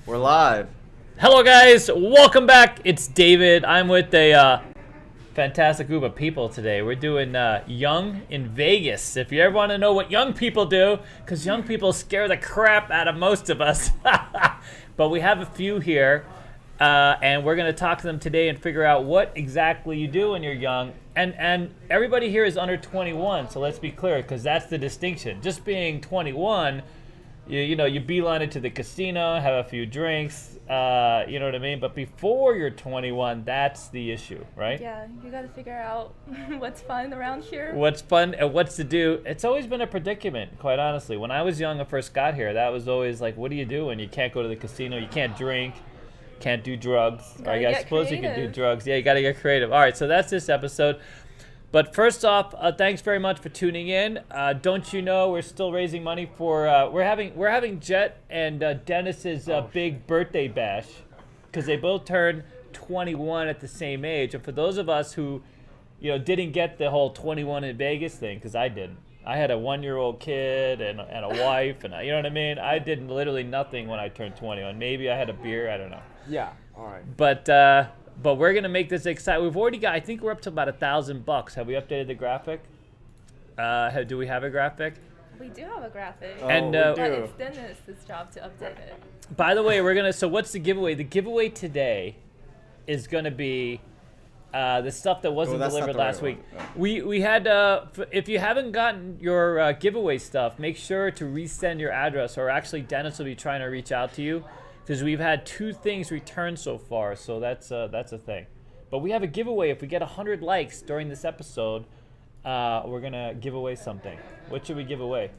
We're live. Hello guys, welcome back. It's David. I'm with a fantastic group of people today. We're doing Young in Vegas. If you ever want to know what young people do, because young people scare the crap out of most of us. But we have a few here, and we're going to talk to them today and figure out what exactly you do when you're young. And everybody here is under 21, so let's be clear, because that's the distinction. Just being 21, you beeline it to the casino, have a few drinks, you know what I mean? But before you're 21, that's the issue, right? Yeah, you got to figure out what's fun around here. What's fun and what's to do. It's always been a predicament, quite honestly. When I was young and first got here, that was always like, what do you do when you can't go to the casino, you can't drink, can't do drugs? I suppose you can do drugs. Yeah, you got to get creative. All right, so that's this episode. But first off, thanks very much for tuning in. Don't you know we're still raising money for we're having Jet and Dennys's big birthday bash, because they both turned 21 at the same age. And for those of us who didn't get the whole 21 in Vegas thing, because I didn't. I had a 1-year-old kid and a wife, and you know what I mean. I did literally nothing when I turned 21. Maybe I had a beer. I don't know. Yeah. All right. But we're gonna make this exciting. We've already got. I think we're up to about $1,000. Have we updated the graphic? Do we have a graphic? We do have a graphic. And but it's Dennis' job to update it. By the way, so what's the giveaway? The giveaway today is gonna be the stuff that wasn't delivered last week. We had if you haven't gotten your giveaway stuff, make sure to resend your address, or actually Dennis will be trying to reach out to you. Because we've had 2 things returned so far, so that's a thing. But we have a giveaway. If we get 100 likes during this episode, we're gonna give away something. What should we give away?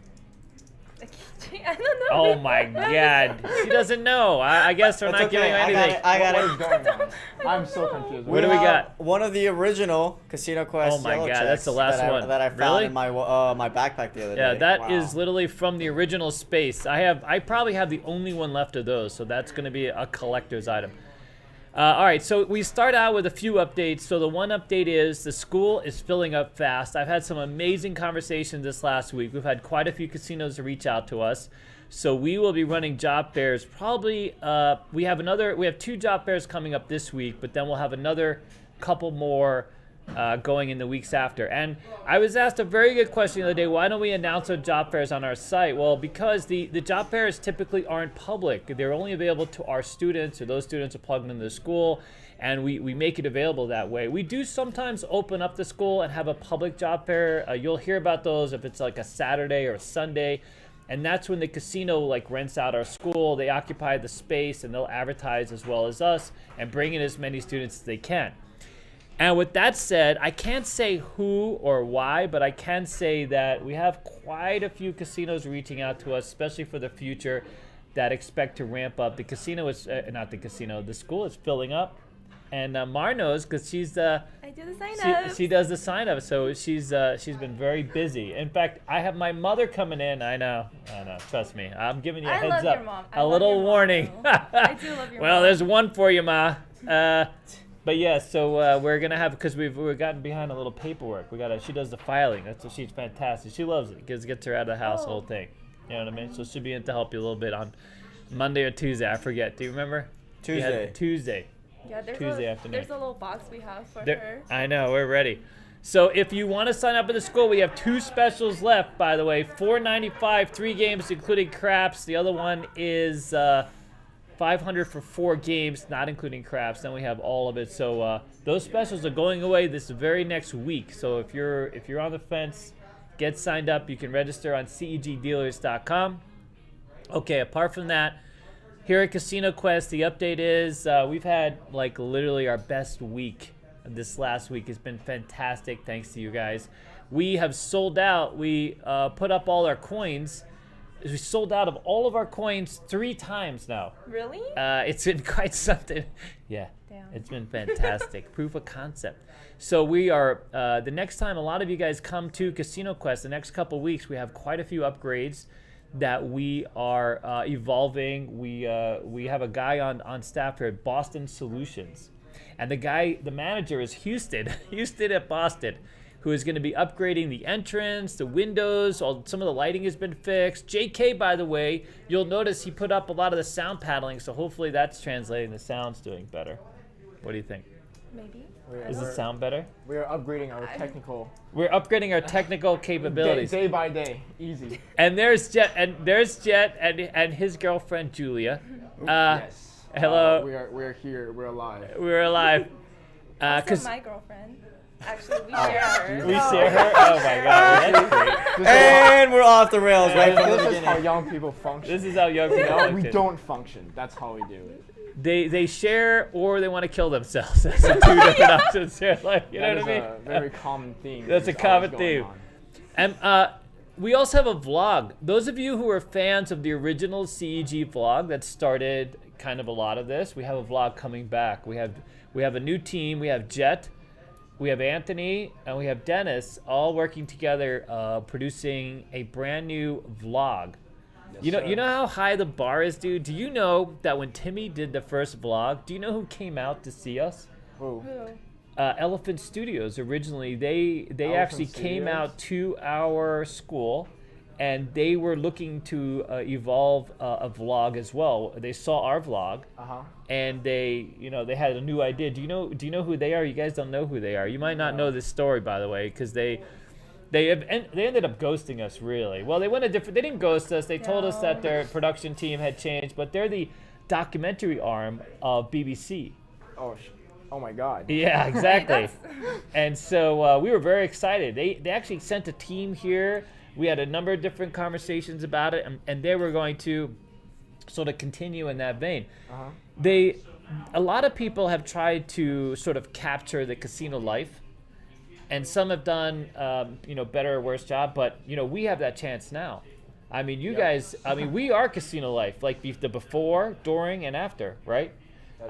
I don't know. Oh my God, she doesn't know. I guess we're not giving anything. I got it. I'm so confused. What do we got? One of the original Casino Quest. Oh my yellow God, that's the last one. that I found Really? in my backpack the other day. Yeah, that is literally from the original space. I probably have the only one left of those, so that's going to be a collector's item. All right, so we start out with a few updates. So the one update is the school is filling up fast. I've had some amazing conversations this last week. We've had quite a few casinos reach out to us. So we will be running job fairs. Probably we have 2 job fairs coming up this week, but then we'll have another couple more going in the weeks after. And I was asked a very good question the other day, why don't we announce our job fairs on our site? Well, because the job fairs typically aren't public. They're only available to our students, or those students are plugged into the school, and we make it available that way. We do sometimes open up the school and have a public job fair. You'll hear about those if it's like a Saturday or a Sunday. And that's when the casino rents out our school. They occupy the space, and they'll advertise as well as us and bring in as many students as they can. And with that said, I can't say who or why, but I can say that we have quite a few casinos reaching out to us, especially for the future, that expect to ramp up. The casino is, the school is filling up. And Mar knows, because she's I do the sign-up. She does the sign-up, so she's been very busy. In fact, I have my mother coming in. I know, trust me. I'm giving you a heads up. Your mom. A little warning. I do love your mom. Well, there's one for you, Ma. But yeah, so we're gonna have, because we've gotten behind a little paperwork. She does the filing. That's what she's fantastic. She loves it. Gets her out of the house, the whole thing. You know what I mean? So she'll be in to help you a little bit on Monday or Tuesday. I forget. Do you remember? Tuesday. Tuesday. Yeah, Tuesday afternoon. There's a little box we have for her. I know, we're ready. So if you want to sign up for the school, we have 2 specials left, by the way. $4.95, 3 games, including craps. The other one is $500 for 4 games, not including craps. Then we have all of it. So those specials are going away this very next week. So if you're on the fence, get signed up. You can register on CEGdealers.com. Okay, apart from that, here at Casino Quest, the update is we've had literally our best week. This last week has been fantastic, thanks to you guys. We have sold out. We put up all our coins. We sold out of all of our coins 3 times now. Really? It's been quite something. Yeah. Damn. It's been fantastic. Proof of concept. So we are, the next time a lot of you guys come to Casino Quest, the next couple weeks, we have quite a few upgrades that we are evolving. We have a guy on staff here at Boston Solutions. And the manager is Houston at Boston. who is going to be upgrading the entrance, the windows, some of the lighting has been fixed. JK, by the way, you'll notice he put up a lot of the sound paneling, so hopefully that's translating the sound's doing better. What do you think? Maybe. Does it sound better? We are upgrading our technical. We're upgrading our technical capabilities. Day by day, easy. And there's Jet, and his girlfriend Julia. Yes. Hello. We're here. We're alive. We're alive. Also my girlfriend. Actually, we share her. We share her? Oh my god, that's great. And we're off the rails right from the This is how beginning. young people function. This is how young people No, we function. don't function. That's how we do it. They share or they want to kill themselves. That's the two different options here. Like, you know That what I is mean? a very common theme. That's a that's always common going theme. on. And we also have a vlog. Those of you who are fans of the original CEG vlog that started kind of a lot of this, we have a vlog coming back. We have a new team. We have Jet, we have Anthony, and we have Dennys all working together, producing a brand new vlog. Yes, You know how high the bar is, dude? Do you know that when Timmy did the first vlog, do you know who came out to see us? Who? Elephant Studios. Originally, they Elephant actually came Studios? out to our school, and they were looking to evolve a vlog as well. They saw our vlog, and they had a new idea. Do you know who they are? You guys don't know who they are. You might not know this story, by the way, because they ended up ghosting us, really. Well, they didn't ghost us. They told us that their production team had changed, but they're the documentary arm of BBC. Oh my God. Yeah, exactly. And so we were very excited. They actually sent a team here. We had a number of different conversations about it, and they were going to sort of continue in that vein. A lot of people have tried to sort of capture the casino life, and some have done better or worse job, but we have that chance now. I mean, you guys, we are casino life, like the before, during, and after, right?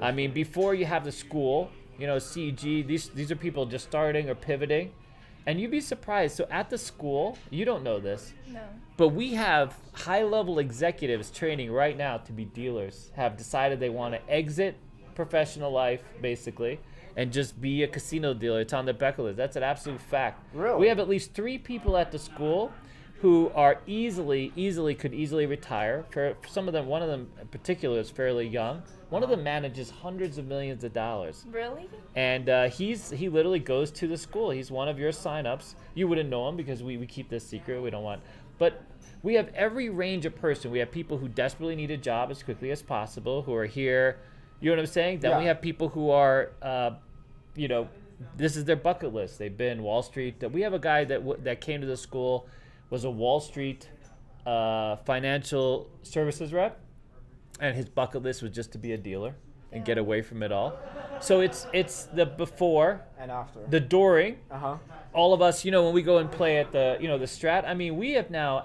I mean, before you have the school, CEG, these are people just starting or pivoting, and you'd be surprised. So at the school, you don't know this, No. but we have high-level executives training right now to be dealers, have decided they want to exit professional life, basically, and just be a casino dealer. It's on their bucket list. That's an absolute fact. Really? We have at least 3 people at the school who are could easily retire. For some of them, one of them in particular is fairly young. One of them manages hundreds of millions of dollars. Really? And he literally goes to the school. He's one of your signups. You wouldn't know him because we keep this secret. We don't want. But we have every range of person. We have people who desperately need a job as quickly as possible, who are here. You know what I'm saying? Then we have people who are, this is their bucket list. They've been Wall Street. We have a guy that came to the school, was a Wall Street financial services rep, and his bucket list was just to be a dealer and get away from it all. So it's the before And after. the during. Uh-huh. All of us, when we go and play at the the Strat. I mean, we have now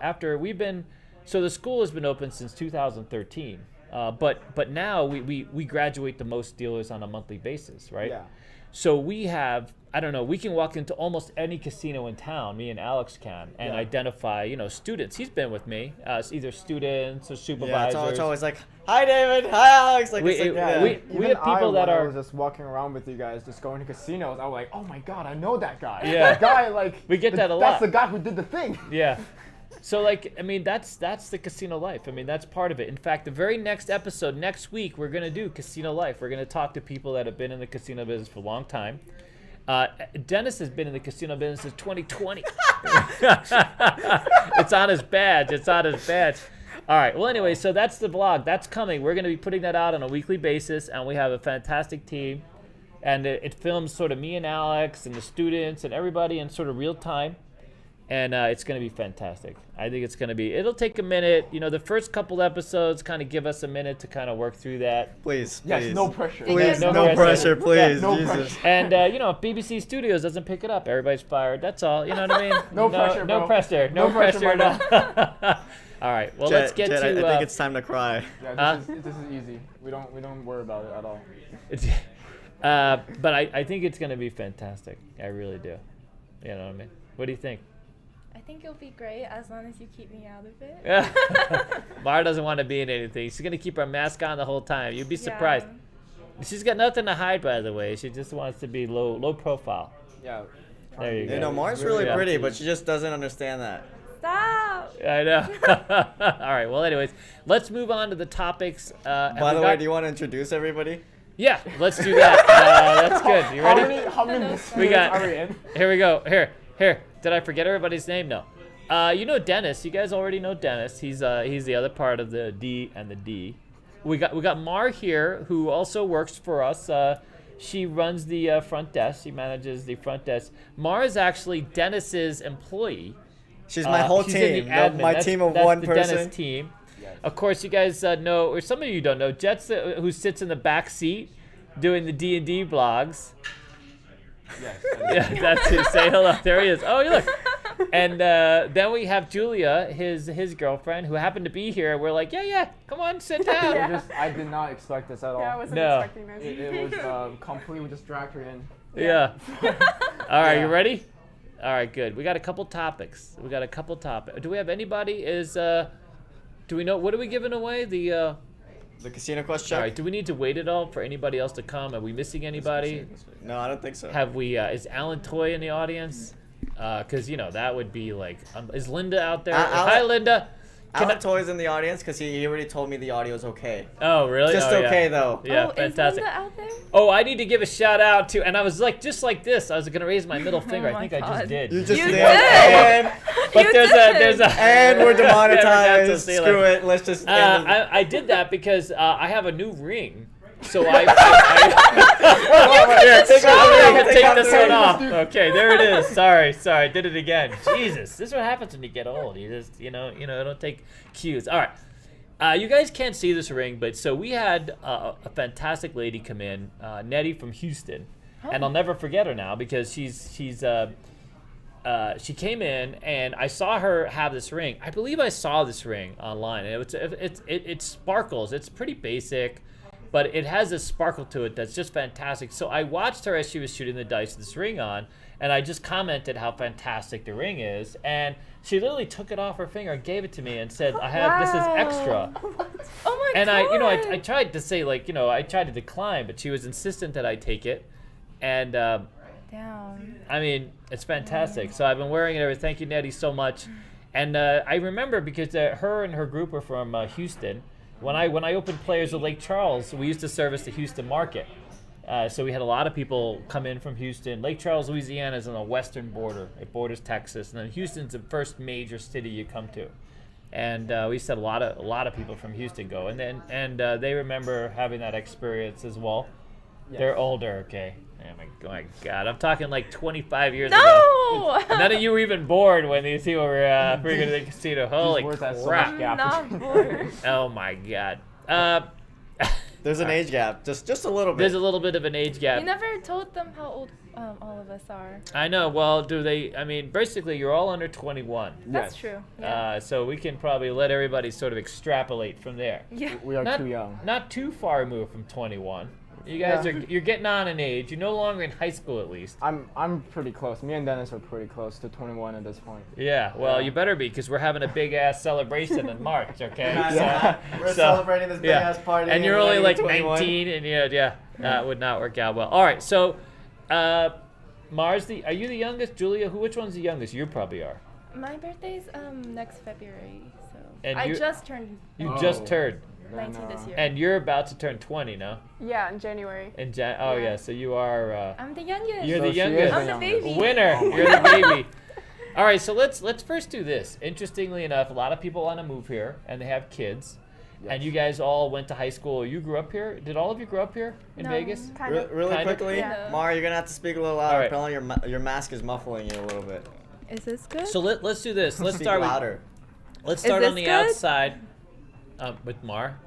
so the school has been open since 2013. But now we graduate the most dealers on a monthly basis, right? Yeah. So we have, I don't know, we can walk into almost any casino in town, me and Alex can, and identify, students. He's been with me, either students or supervisors. Yeah, it's always like, hi David, hi Alex. Like, We- it's like, we have people that when I are. was just walking around with you guys, just going to casinos. I was like, oh my God, I know that guy. Yeah. That guy, like. We get that a lot. That's the guy who did the thing. Yeah. So that's the casino life. I mean, that's part of it. In fact, the very next episode, next week, we're going to do casino life. We're going to talk to people that have been in the casino business for a long time. Dennys has been in the casino business since 2020. It's on his badge. All right. Well, anyway, so that's the vlog. That's coming. We're going to be putting that out on a weekly basis, and we have a fantastic team. And it films sort of me and Alex and the students and everybody in sort of real time. And it's going to be fantastic. I think it's going to be, it'll take a minute. The first couple episodes kind of give us a minute to kind of work through that. Please. Yes, no pressure. Please, No no pressure. pressure, please. no Jesus. pressure. And, if BBC Studios doesn't pick it up, everybody's fired. That's all. You know what I mean? No pressure, No bro. pressure. No pressure, at all. All right. Well, let's get Jet, to. I think it's time to cry. Yeah, this is easy. We don't worry about it at all. But I think it's going to be fantastic. I really do. You know what I mean? What do you think? I think it'll be great as long as you keep me out of it. Mara doesn't want to be in anything. She's going to keep her mask on the whole time. You'd be surprised. Yeah. She's got nothing to hide, by the way. She just wants to be low profile. Yeah. There you go. You know, Mars Really really pretty, empty. but she just doesn't understand that. Stop. I know. All right. Well, anyways, let's move on to the topics. By the way, do you want to introduce everybody? Yeah, let's do that. That's good. You ready? How many We got. are we in? Here we go. Here. Did I forget everybody's name? No. You know Dennys. You guys already know Dennys. He's the other part of the D and the D. We got Mar here, who also works for us. She runs the front desk. She manages the front desk. Mar is actually Dennis's employee. She's my whole She's in team. the No, admin. my That's- team of that's one the person. Dennys team. Of course, you guys know, or some of you don't know, Jet's who sits in the back seat doing the D&D blogs. Yes. Yeah, that's it. Say hello. There he is. Oh, you look. And then we have Julia, his girlfriend, who happened to be here. We're like, yeah, come on, sit down. I did not expect this at all. Yeah, I wasn't No. expecting this. It was completely just dragged her in. Yeah. All right, you Yeah. ready? All right, good. We got a couple topics. Do we have anybody? Do we know what are we giving away? The casino quest all check? right. Do we need to wait at all for anybody else to come? Are we missing anybody? No, I don't think so. Have we? Is Alan Toy in the audience? Because that would be like. Is Linda out there? Hi, Linda. Can Alan I- Toy's in the audience because he already told me the audio's okay. Oh, really? Just Oh, yeah. okay, though. Yeah, Oh, fantastic. Is Linda out there? Oh, I need to give a shout out to, and I was like, just like this, I was gonna raise my middle finger. I my think I just God. did. You just You did. did. And, But You there's did. a, and we're Yeah, we got to demonetized. say, Screw like- it. Let's just end it. I did that because I have a new ring. So Wait, here, take off the ring, take take off this the one ring. off. Okay, there it is. Sorry, did it again. Jesus, this is what happens when you get old. You just, don't take cues. All right. You guys can't see this ring, but so we had a fantastic lady come in, Nettie from Houston, and I'll never forget her now because she came in and I saw her have this ring. I believe I saw this ring online, and it sparkles. It's pretty basic, but it has a sparkle to it that's just fantastic. So I watched her as she was shooting the dice with this ring on, and I just commented how fantastic the ring is, and she literally took it off her finger and gave it to me and said, this is extra. Oh my And God. I tried to say I tried to decline, but she was insistent that I take it, and Damn. I mean, it's fantastic. So I've been wearing it. Thank you, Nettie, so much. And I remember because her and her group are from Houston. When I opened Players of Lake Charles, we used to service the Houston market. So we had a lot of people come in from Houston. Lake Charles, Louisiana is on the western border. It borders Texas, and then Houston's the first major city you come to. And we used to have a lot of people from Houston go, and they remember having that experience as well. Yes. They're older, okay. Oh my God, I'm talking like 25 years ago. No. None of you were even born when these people were freaking at the casino. Holy words that so crap! much gap. Not bored. Oh my God. There's an age gap, just a little bit. There's a little bit of an age gap. You never told them how old all of us are. I know. Well, do they? I mean, basically, you're all under 21. That's Yes. true. Yeah. So we can probably let everybody sort of extrapolate from there. Yeah. We are Not too young. Not too far removed from 21. You guys you're getting on in age. You're no longer in high school, at least. I'm pretty close. Me and Dennis are pretty close to 21 at this point. Yeah. Well, you better be, because we're having a big ass celebration in March. Okay. Yeah. We're celebrating this big ass party. And you're only like 21. 19, and that would not work out well. All right, so Mars, are you the youngest? Julia, which one's the youngest? You probably are. My birthday's next February, so And I you- just turned You Oh. just turned, 19 this year. and you're about to turn 20, no? Yeah, in January. Oh yeah, so you are. I'm the youngest. You're So the she is youngest. I'm the baby. Winner. You're the baby. All right, so let's first do this. Interestingly enough, a lot of people want to move here, and they have kids. And you guys all went to high school. You grew up here? Did all of you grow up here in No. Vegas? Kind of. Really Kind of. quickly, Yeah. Mara, you're gonna have to speak a little All louder. right. Apparently, your mask is muffling you a little bit. Is this good? So let's do this. Let's Speak start with. louder. Let's Is start on this the good? outside with Mar.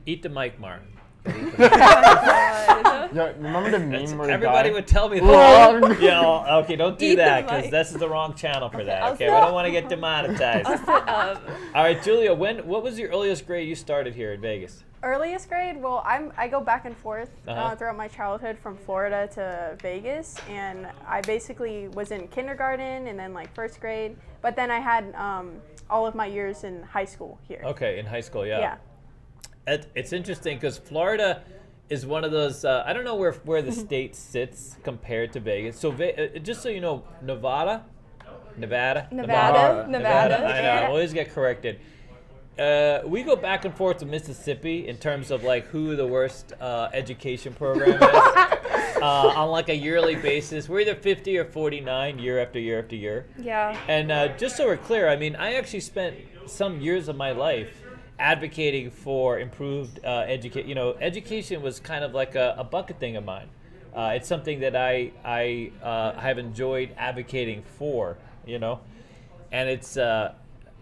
Eat the mic, Mar. God. Yo, remember the meme where the Everybody guy? would tell me Whoa. that. Yeah, okay, don't do Eat the that, because mic. this is the wrong channel for that. I'll Okay, we stop. don't want to get demonetized. I'll sit up. All right, Julia, what was your earliest grade you started here in Vegas? Earliest grade, well, I go back and forth Uh-huh. throughout my childhood from Florida to Vegas, and I basically was in kindergarten and then like first grade, but then I had all of my years in high school here. Okay, in high school, Yeah. It's interesting because Florida is one of those. I don't know where the state sits compared to Vegas. So just so you know, Nevada. I know. I always get corrected. We go back and forth to Mississippi in terms of like who the worst education program is on like a yearly basis. We're either 50 or 49 year after year after year. Yeah. And just so we're clear, I mean, I actually spent some years of my life advocating for improved education. You know, education was kind of like a bucket thing of mine. It's something that I have enjoyed advocating for. You know, and it's.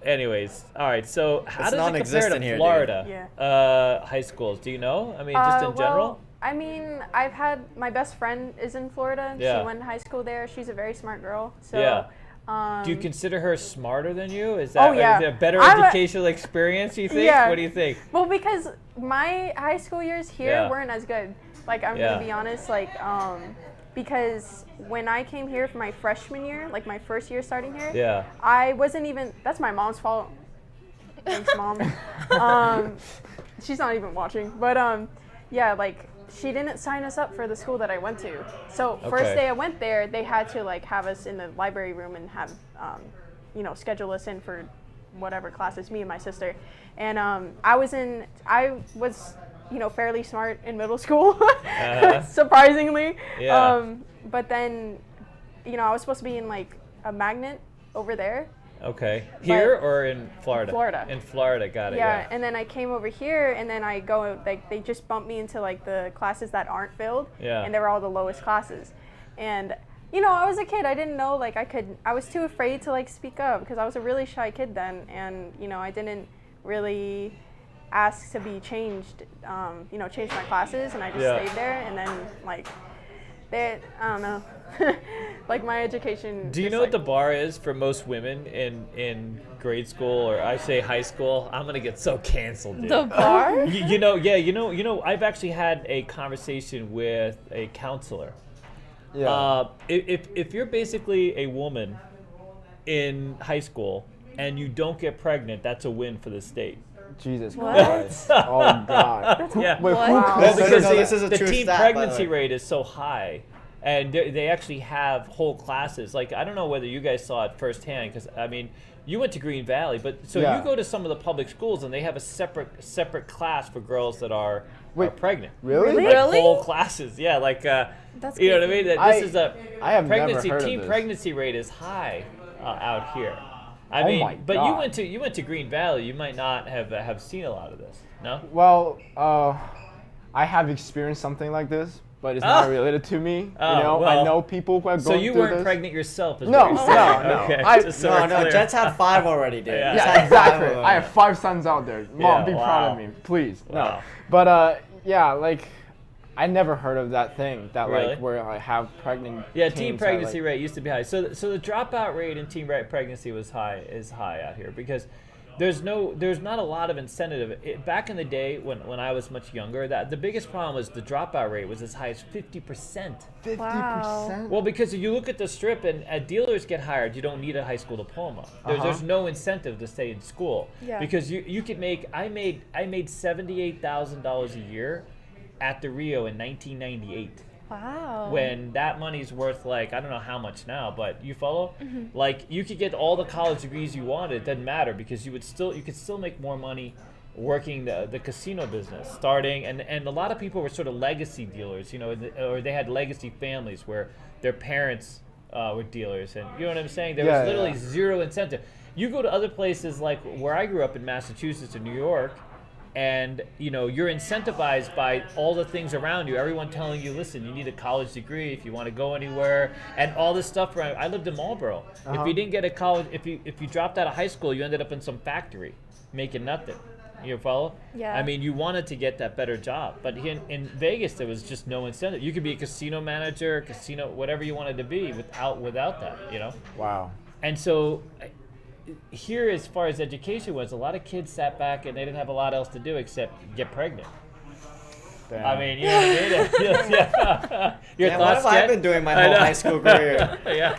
Anyways, all right. So how does it compare to Florida high schools? Do you know? I mean, just in general. Well, I mean, I've had my best friend is in Florida. Yeah. She went to high school there. She's a very smart girl. So, yeah. Do you consider her smarter than you? Is that is it a better educational experience? You think? Yeah. What do you think? Well, because my high school years here weren't as good. Like I'm gonna be honest. Like because when I came here for my freshman year, like my first year starting here, I wasn't even. That's my mom's fault. Thanks, Mom. She's not even watching, but yeah, like she didn't sign us up for the school that I went to. So first day I went there, they had to like have us in the library room and have, schedule us in for whatever classes. Me and my sister, and I was fairly smart in middle school, surprisingly. Yeah. But then, I was supposed to be in like a magnet over there. Okay. Here or in Florida? Florida. In Florida, got it. Yeah, and then I came over here, and then I go, like, they just bumped me into like the classes that aren't filled. Yeah. And they were all the lowest classes. And, I was a kid. I didn't know, like, I was too afraid to, like, speak up because I was a really shy kid then. And, I didn't really ask to be changed, change my classes, and I just stayed there, and then like I don't know, like my education. Do you know what the bar is for most women in grade school, or I say high school? I'm gonna get so canceled, dude. The bar? I've actually had a conversation with a counselor. Yeah. If you're basically a woman in high school and you don't get pregnant, that's a win for the state. Jesus What? Christ. Oh, God. Yeah. Wait, Wow. Well, because this is a the true teen stat, pregnancy by the way. rate is so high, and they actually have whole classes. Like, I don't know whether you guys saw it firsthand, because I mean, you went to Green Valley, but you go to some of the public schools, and they have a separate class for girls that are pregnant. Really? Like Really? whole classes, yeah. Like, That's you know what I crazy. mean? This is a I have pregnancy. never heard Teen of this. pregnancy rate is high out here. I Oh mean, my but God. you went to Green Valley. You might not have seen a lot of this. No. Well, I have experienced something like this, but it's not related to me. Oh, I know people who are going So you through weren't this. pregnant yourself? Is No, what you're saying. no. Okay. Just so we're No, clear. Jets have 5 already, dude. Yeah. Jets Yeah, have 5 exactly. already. I have 5 sons out there. Mom, Yeah, be wow. proud of me, please. Wow. No, but yeah, like I never heard of that thing that Really? like where I have pregnant. Yeah, teens teen that, pregnancy like, rate used to be high. So the dropout rate in teen pregnancy is high out here because there's not a lot of incentive. Back in the day when I was much younger, the biggest problem was the dropout rate was as high as 50%. 50%. Well, because if you look at the strip and dealers get hired, you don't need a high school diploma. There's no incentive to stay in school. Yeah. Because you could make I made $78,000 a year at the Rio in 1998. Wow. When that money's worth like I don't know how much now, but you follow? Like you could get all the college degrees you wanted, it doesn't matter because you could still make more money working the casino business, starting and a lot of people were sort of legacy dealers, or they had legacy families where their parents were dealers, and you know what I'm saying? There was literally zero incentive. You go to other places like where I grew up in Massachusetts or New York, and you're incentivized by all the things around you, everyone telling you, listen, you need a college degree if you want to go anywhere, and all this stuff around. I lived in Marlboro. If you didn't get a college, if you dropped out of high school, you ended up in some factory making nothing. You follow? Yeah. I mean, you wanted to get that better job, but in Vegas there was just no incentive. You could be a casino manager, whatever you wanted to be without that, Wow. And so here, as far as education was, a lot of kids sat back and they didn't have a lot else to do except get pregnant. Damn. I mean, you know what I mean? Yeah. Your Yeah, what thoughts, have I Jet? been doing my whole high school career? Yeah.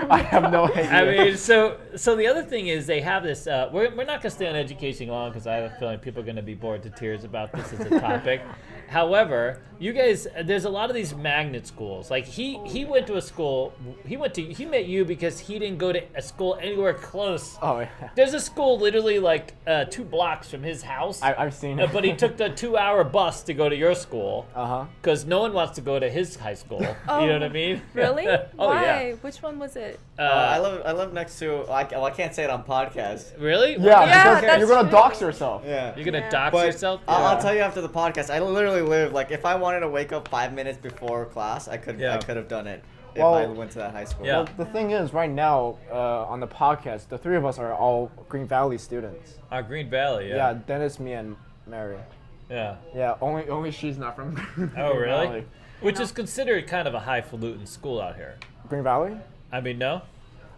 I have no idea. I mean, so the other thing is they have this. We're not going to stay on education long because I have a feeling people are going to be bored to tears about this as a topic. However, you guys, there's a lot of these magnet schools. Like he went to a school. He met you because he didn't go to a school anywhere close. Oh yeah. There's a school literally like 2 blocks from his house. I've seen it. But he took the 2-hour bus to go to your school. Uh-huh. Because no one wants to go to his high school. Oh, you know what I mean? Really? Oh, Why? yeah. Which one was it? I live next to. Well, I can't say it on podcast. Really? Yeah, Yeah, because that's you're gonna true. dox yourself. Yeah. You're gonna Yeah. dox But yourself? I'll tell you after the podcast. I literally live like if I wanted to wake up 5 minutes before class, I could have done it if Well, I went to that high school. Yeah. Well, the thing is, right now on the podcast, the 3 of us are all Green Valley students. Green Valley, Yeah, Dennys, me, and Mary. Yeah. Yeah, only she's not from Green Oh, really? Valley. Which is considered kind of a highfalutin school out here. Green Valley? I mean, no?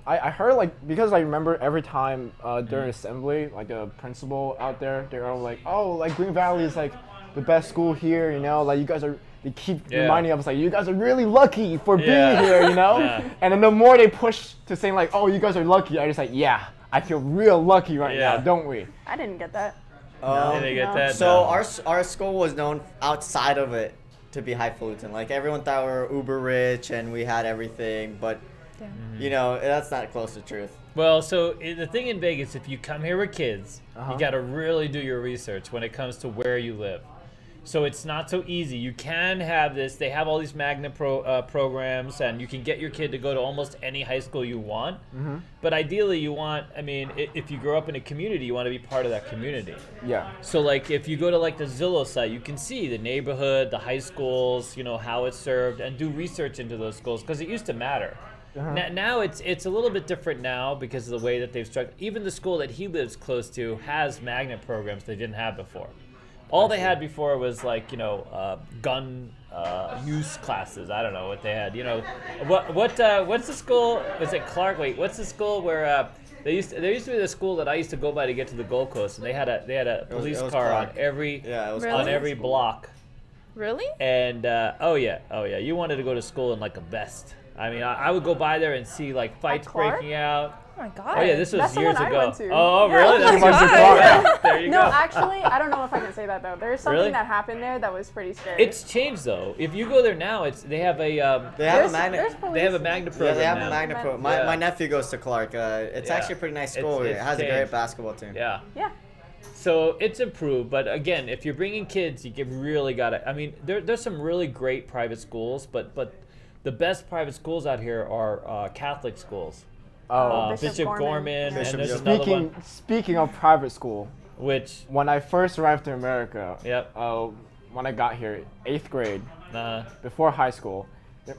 I heard like because I remember every time during assembly, like the principal out there, they're all like, oh, like Green Valley is like the best school here, you know, like you guys are. They keep reminding us like you guys are really lucky for being here, you know. Yeah. And then the more they push to saying like, oh, you guys are lucky, I just like, yeah, I feel real lucky right now, don't we? I didn't get that. Did they get No. that? So No. our school was known outside of it to be highfalutin. Like everyone thought we were uber rich and we had everything, but you know that's not close to truth. Well, so the thing in Vegas, if you come here with kids, Uh-huh. you got to really do your research when it comes to where you live. So it's not so easy. You can have this. They have all these magnet programs, and you can get your kid to go to almost any high school you want. Mm-hmm. But ideally, you want, I mean, if you grow up in a community, you want to be part of that community. Yeah. So like if you go to like the Zillow site, you can see the neighborhood, the high schools, you know, how it's served, and do research into those schools because it used to matter. Now it's a little bit different now because of the way that they've structured. Even the school that he lives close to has magnet programs they didn't have before. All they had before was like, you know, gun use classes. I don't know what they had. You know, what's the school? Was it Clark? Wait, what's the school where there used to be the school that I used to go by to get to the Gold Coast, and they had a police was car on Clark. every Yeah, it was Really? on every block. Really? And oh yeah, you wanted to go to school in like a vest. I mean, I would go by there and see like fights Clark? breaking out. Oh my god. Oh yeah, this was That's the years one I ago. went to. Oh Yeah. really? Oh That's my what's God. yeah. There you No, go. actually, I don't know if I can say that though. There's something Really? that happened there that was pretty scary. It's changed though. If you go there now, they have a They have a There's magnet. they have a police. magnet Yeah, program they have now. a magnet pro. Yeah. My nephew goes to Clark. It's Yeah. actually a pretty nice It's- school. it's It has a great changed. basketball team. Yeah. Yeah. So it's improved, but again, if you're bringing kids, you really gotta. I mean, there's some really great private schools, but the best private schools out here are Catholic schools. Oh. Bishop Gorman, Bishop and there's Gorman. another one, Speaking of private school, which when I first arrived to America, Yep. When I got here, 8th grade, uh, before high school,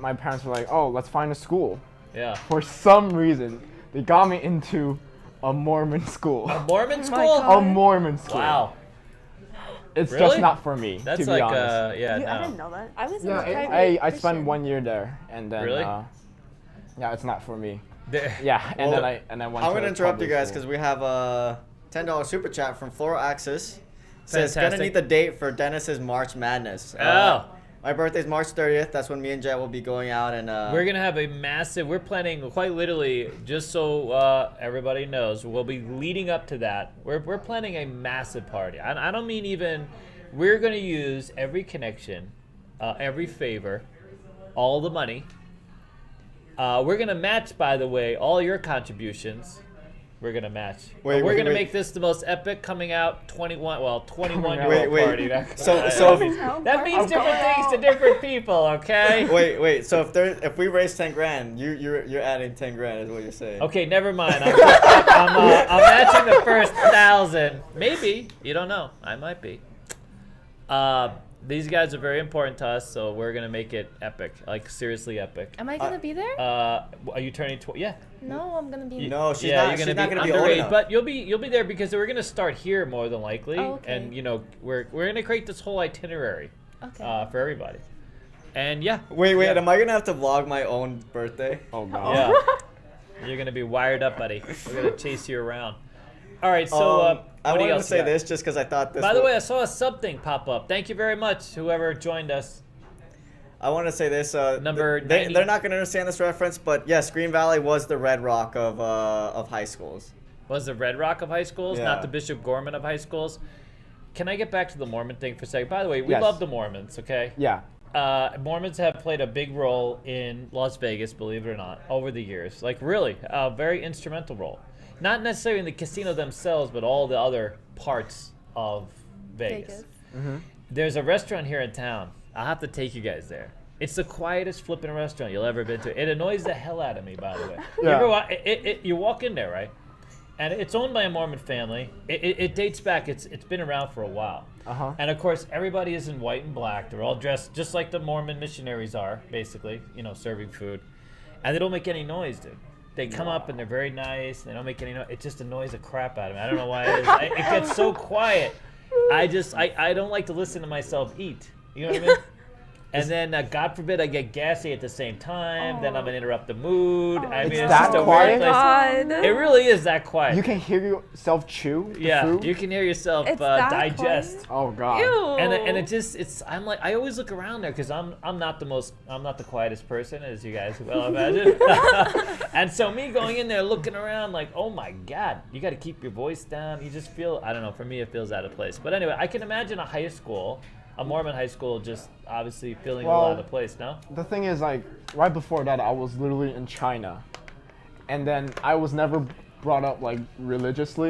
my parents were like, oh, let's find a school. yeah, For some reason, they got me into a Mormon school. Mormon my school. God. A Mormon school. Wow, It's Really? just not for me, that's to be like honest. yeah, I no. didn't know that. I was in Yeah, a private I Christian. spent 1 year there, and then Really? yeah, it's not for me. There- Yeah, and Well, then I went. I'm to gonna a interrupt you public guys school. because we have a $10 super chat from Floral Axis. Says gonna Fantastic. need the date for Dennis's March Madness. Oh. My birthday's March 30th. That's when me and Jet will be going out and. We're gonna have a massive. We're planning quite literally, just so everybody knows, we'll be leading up to that. We're planning a massive party. I don't mean even. We're gonna use every connection, every favor, all the money. We're gonna match, by the way, all your contributions. We're gonna match. Wait, we're wait, gonna wait. make this the most epic coming out 21-year-old Wait. party. So That means different things to different people. Okay. wait. So if we raise 10 grand, you're adding 10 grand is what you're saying. Okay, never mind. I'm matching the first 1,000. Maybe. You don't know. I might be. These guys are very important to us, so we're gonna make it epic, like seriously epic. Am I gonna be there? Are you turning 12? Yeah. No, I'm gonna be. No, she's Yeah, not. you're She's not gonna be underage, old enough. but you'll be there because we're gonna start here more than likely, Oh, okay. and you know we're gonna create this whole itinerary Okay. for everybody. And yeah. Wait. Yeah. Am I gonna have to vlog my own birthday? Oh god. Yeah. You're gonna be wired up, buddy. We're gonna chase you around. All right, so I what do you wanted to else say got? this just because I thought this. By the way, I saw a sub thing pop up. Thank you very much, whoever joined us. I want to say this. Number they're not going to understand this reference, but yes, Green Valley was the Red Rock of high schools. Was the Red Rock of high schools, Yeah. not the Bishop Gorman of high schools? Can I get back to the Mormon thing for a second? By the way, we Yes. love the Mormons, okay? Yeah. Mormons have played a big role in Las Vegas, believe it or not, over the years. Like, really, a very instrumental role. Not necessarily in the casino themselves, but all the other parts of Vegas. There's a restaurant here in town. I'll have to take you guys there. It's the quietest flipping restaurant you'll ever been to. It annoys the hell out of me, by the way. Yeah. You walk in there, right? And it's owned by a Mormon family. It dates back. It's been around for a while. And of course, everybody is in white and black. They're all dressed just like the Mormon missionaries are, basically, serving food. And they don't make any noise, dude. They come up and they're very nice. And they don't make any noise. It just annoys the crap out of me. I don't know why it is. It gets so quiet. I don't like to listen to myself eat. You know what I mean? And then, God forbid, I get gassy at the same time. Then I'm going to interrupt the mood. I mean, it's that just a quiet? weird place. It really is that quiet. You can hear yourself chew the Yeah, food? you can hear yourself It's that digest. Oh, God. Ew. And I'm like, I always look around there because I'm not the quietest person, as you guys well imagine. And so me going in there looking around like, oh my God, you got to keep your voice down. You just feel, I don't know, for me it feels out of place. But anyway, I can imagine a Mormon high school just obviously feeling a little out of place, no? The thing is, like, right before that, I was literally in China. And then I was never brought up, like, religiously.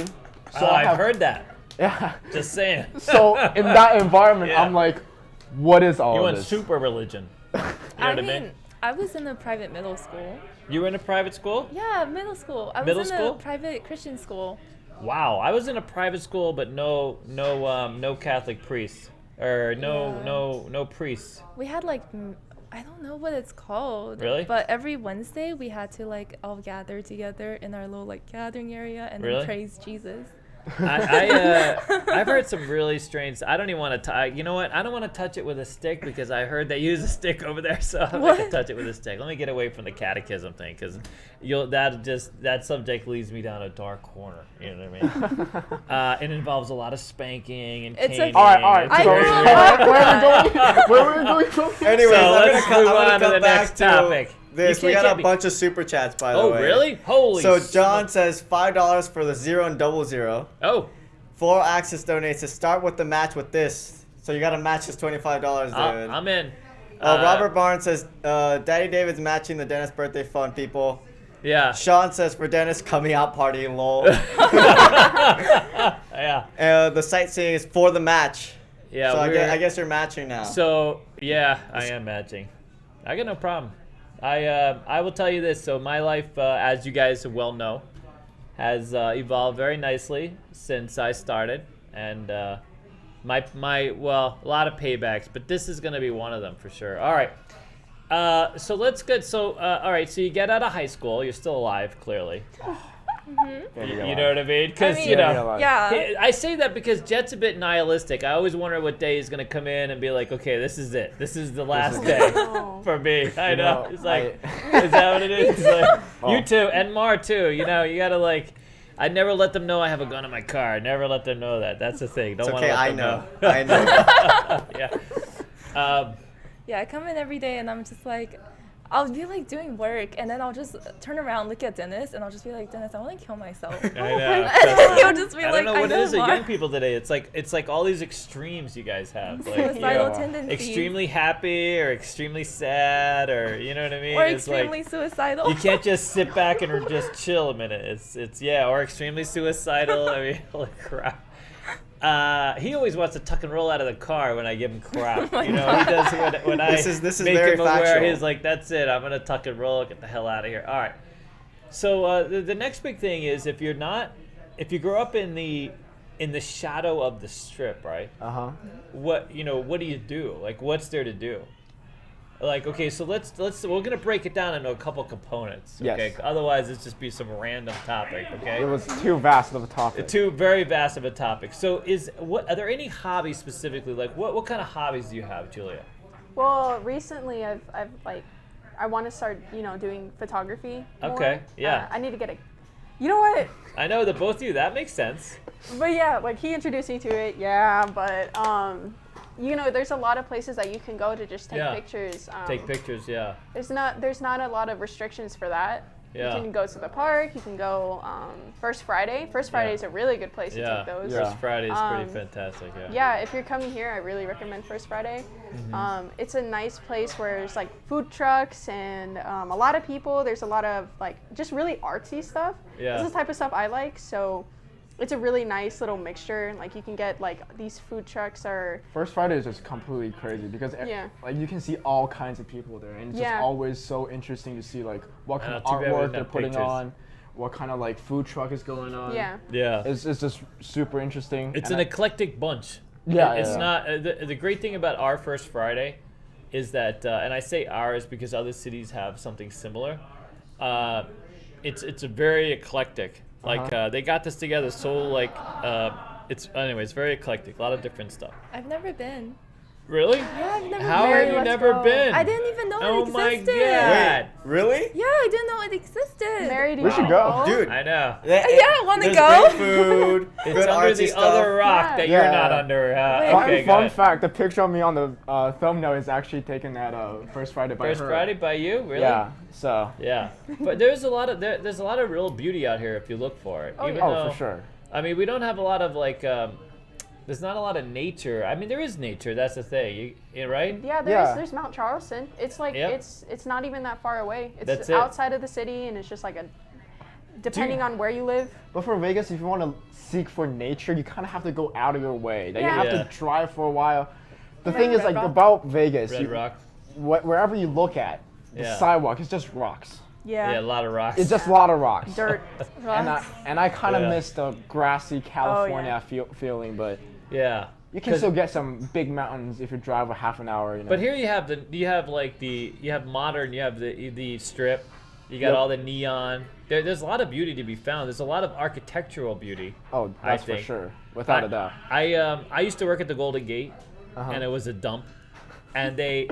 So I've heard that. Yeah. Just saying. So in that environment, Yeah. I'm like, what is all You of went this? super religion. You know what I mean? I was in a private middle school. You were in a private school? Yeah, middle school. I Middle was in school? a private Christian school. Wow, I was in a private school, but no Catholic priests. Or no priests. We had like, I don't know what it's called. Really? But every Wednesday we had to like all gather together in our little like gathering area and Really? then praise Jesus. I've heard some really strange. I don't even want to. You know what? I don't want to touch it with a stick because I heard they use a stick over there, so I'm not gonna touch it with a stick. Let me get away from the catechism thing because that subject leads me down a dark corner. You know what I mean? It involves a lot of spanking and It's caning. All right. I So, grew up. where are we going from here? Anyways, So I'm let's gonna move on to come the back next topic. This You we can't got get a me- bunch of super chats, by the way. Oh, really? Holy So smoke. John says $5 for the 0 and 00. Oh, Floral Access donates to start with the match with this. So you got to match this $25, dude. I'm in. Robert Barnes says, Daddy David's matching the Dennis birthday fund, people. Yeah. Sean says, for Dennis coming out party, lol. Yeah. The sightseeing is for the match. Yeah. So I guess you're matching now. So yeah, I am matching. I got no problem. I will tell you this. So my life, as you guys well know, has evolved very nicely since I started, and my a lot of paybacks, but this is gonna be one of them for sure. All right. So let's get all right. So you get out of high school. You're still alive, clearly. You know what I mean? Because Yeah. I say that because Jet's a bit nihilistic. I always wonder what day he's gonna come in and be like, okay, this is it. This is the last day for me. I know. It's like, is that what it is? It's like, you too, and Mar too. You gotta like. I never let them know I have a gun in my car. I never let them know that. That's the thing. Don't want to let them know. I know. Yeah. Yeah, I come in every day and I'm just like, I'll be like doing work and then I'll just turn around, look at Dennis, and I'll just be like, Dennis, I want to kill myself. I know. And he'll just be I like, don't know what it is with Mar. young people today. It's like all these extremes you guys have. Like, Suicidal tendencies. extremely happy or extremely sad, or you know what I mean? Or It's extremely like, suicidal. you can't just sit back and just chill a minute. It's or extremely suicidal. I mean, holy crap. He always wants to tuck and roll out of the car when I give him crap. He does when I This is make very him aware. factual. He's like, that's it. I'm gonna tuck and roll. Get the hell out of here. All right. So the next big thing is if you grow up in the shadow of the strip, right? What do you do? Like, what's there to do? Like, okay, so let's we're gonna break it down into a couple components. Okay, Yes. Otherwise it's just be some random topic. Okay. It was too vast of a topic. Too very vast of a topic. So are there any hobbies specifically? Like what kind of hobbies do you have, Julia? Well, recently I've like, I want to start, doing photography more. Okay, yeah. I need to get you know what? I know that both of you, that makes sense. But yeah, like he introduced me to it, yeah, but you know, there's a lot of places that you can go to just take pictures. Take pictures, yeah. There's not a lot of restrictions for that. Yeah. You can go to the park. You can go First Friday. First Friday is a really good place to take those. First Friday is pretty fantastic. Yeah. Yeah, if you're coming here, I really recommend First Friday. It's a nice place where there's like food trucks and a lot of people. There's a lot of like just really artsy stuff. Yeah. This is the type of stuff I like. So it's a really nice little mixture. Like you can get like these food trucks are. First Friday is just completely crazy because like you can see all kinds of people there, and it's just always so interesting to see like what kind of artwork they're putting on, what kind of like food truck is going on. Yeah. It's just super interesting. It's an eclectic bunch. Yeah. It's not the great thing about our First Friday is that, and I say ours because other cities have something similar. It's a very eclectic. Like they got this together so like it's very eclectic. A lot of different stuff. I've never been. Really? Yeah, I've never How been. have you never been? I didn't even know it existed. Oh my god! Wait, really? Yeah, I didn't know it existed. Mary, do We should go. Dude, I know. Yeah, I want to there's go. great food, It's good under artsy the stuff. other rock that you're not under. Okay, Fun good. fact: the picture of me on the thumbnail is actually taken at First Friday by First her. Friday by you, really? Yeah. So. Yeah, but there's a lot of real beauty out here if you look for it. Even though, for sure. I mean, we don't have a lot of like. There's not a lot of nature. I mean, there is nature. That's the thing, right? Yeah, there's Mount Charleston. It's like it's not even that far away. It's outside of the city, and it's just like depending on where you live. But for Vegas, if you want to seek for nature, you kind of have to go out of your way. Then you have to drive for a while. The thing is, like about Vegas, Red Rock. Wherever you look at, the sidewalk is just rocks. Yeah, a lot of rocks. It's just a lot of rocks. Dirt. And I kind of miss the grassy California feeling, but you can still get some big mountains if you drive a half an hour. You know? But here you have modern, you have the strip, you got all the neon. There's a lot of beauty to be found. There's a lot of architectural beauty. Oh, that's for sure, without a doubt. I used to work at the Golden Gate, and it was a dump, and they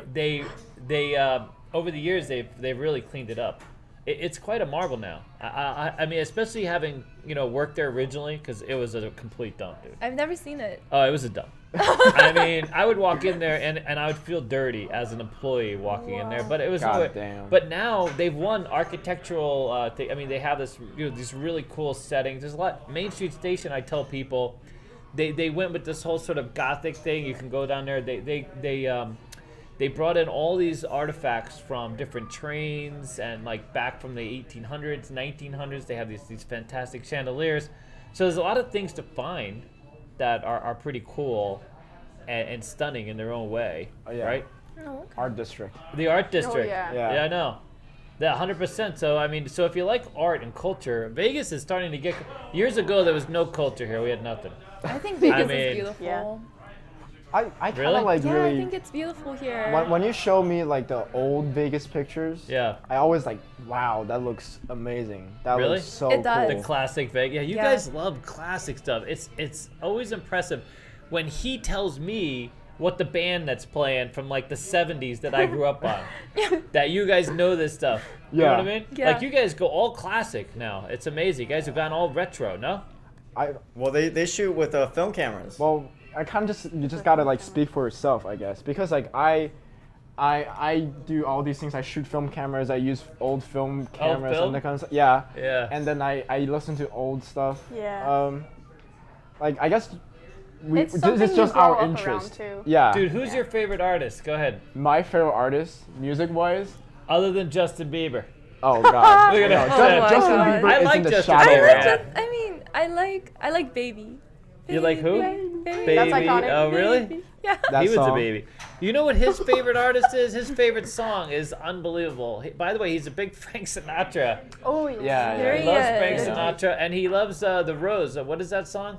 over the years they've really cleaned it up. It's quite a marvel now. I mean, especially having worked there originally, because it was a complete dump, dude. I've never seen it. Oh, it was a dump. I mean, I would walk in there and I would feel dirty as an employee walking in there, but it was. But now they've won architectural. I mean, they have this these really cool settings. There's a lot. Main Street Station. I tell people, they went with this whole sort of gothic thing. You can go down there. They brought in all these artifacts from different trains and like back from the 1800s, 1900s. They have these fantastic chandeliers. So there's a lot of things to find that are pretty cool and stunning in their own way, right? Oh, okay. Art district. The art district. Oh, Yeah, I know. Yeah, 100%. So I mean, so if you like art and culture, Vegas is starting to get. Years ago, there was no culture here. We had nothing. I think Vegas is beautiful. Yeah. I kind of Really? like Yeah, really. I think it's beautiful here. When you show me like the old Vegas pictures, I always like, wow, that looks amazing. That Really? looks so It does. cool. The classic Vegas. Yeah, you guys love classic stuff. It's always impressive when he tells me what the band that's playing from like the 70s that I grew up on. That you guys know this stuff. You know what I mean? Yeah. Like you guys go all classic now. It's amazing. You guys have gone all retro, no? Well, they shoot with film cameras. Well, I kind of you just gotta like speak for yourself, I guess, because like I do all these things. I shoot film cameras. I use old film cameras film? and that kind of stuff. Yeah. Yeah. And then I listen to old stuff. Yeah. Like I guess It's something it's just you grow our up interest. around, too. Yeah. Dude, who's your favorite artist? Go ahead. My favorite artist, music-wise. Other than Justin Bieber. Oh God. Look at that. Justin God. Bieber I is like in the Justin shadow. Bieber. I like Baby. You like who? Baby. That's iconic. Oh, really? Baby. Yeah. That He was a song. baby. You know what his favorite artist is? His favorite song is unbelievable. By the way, he's a big Frank Sinatra. Oh yeah. Yeah. There He he loves is. Frank Sinatra, and he loves The Rose. What is that song?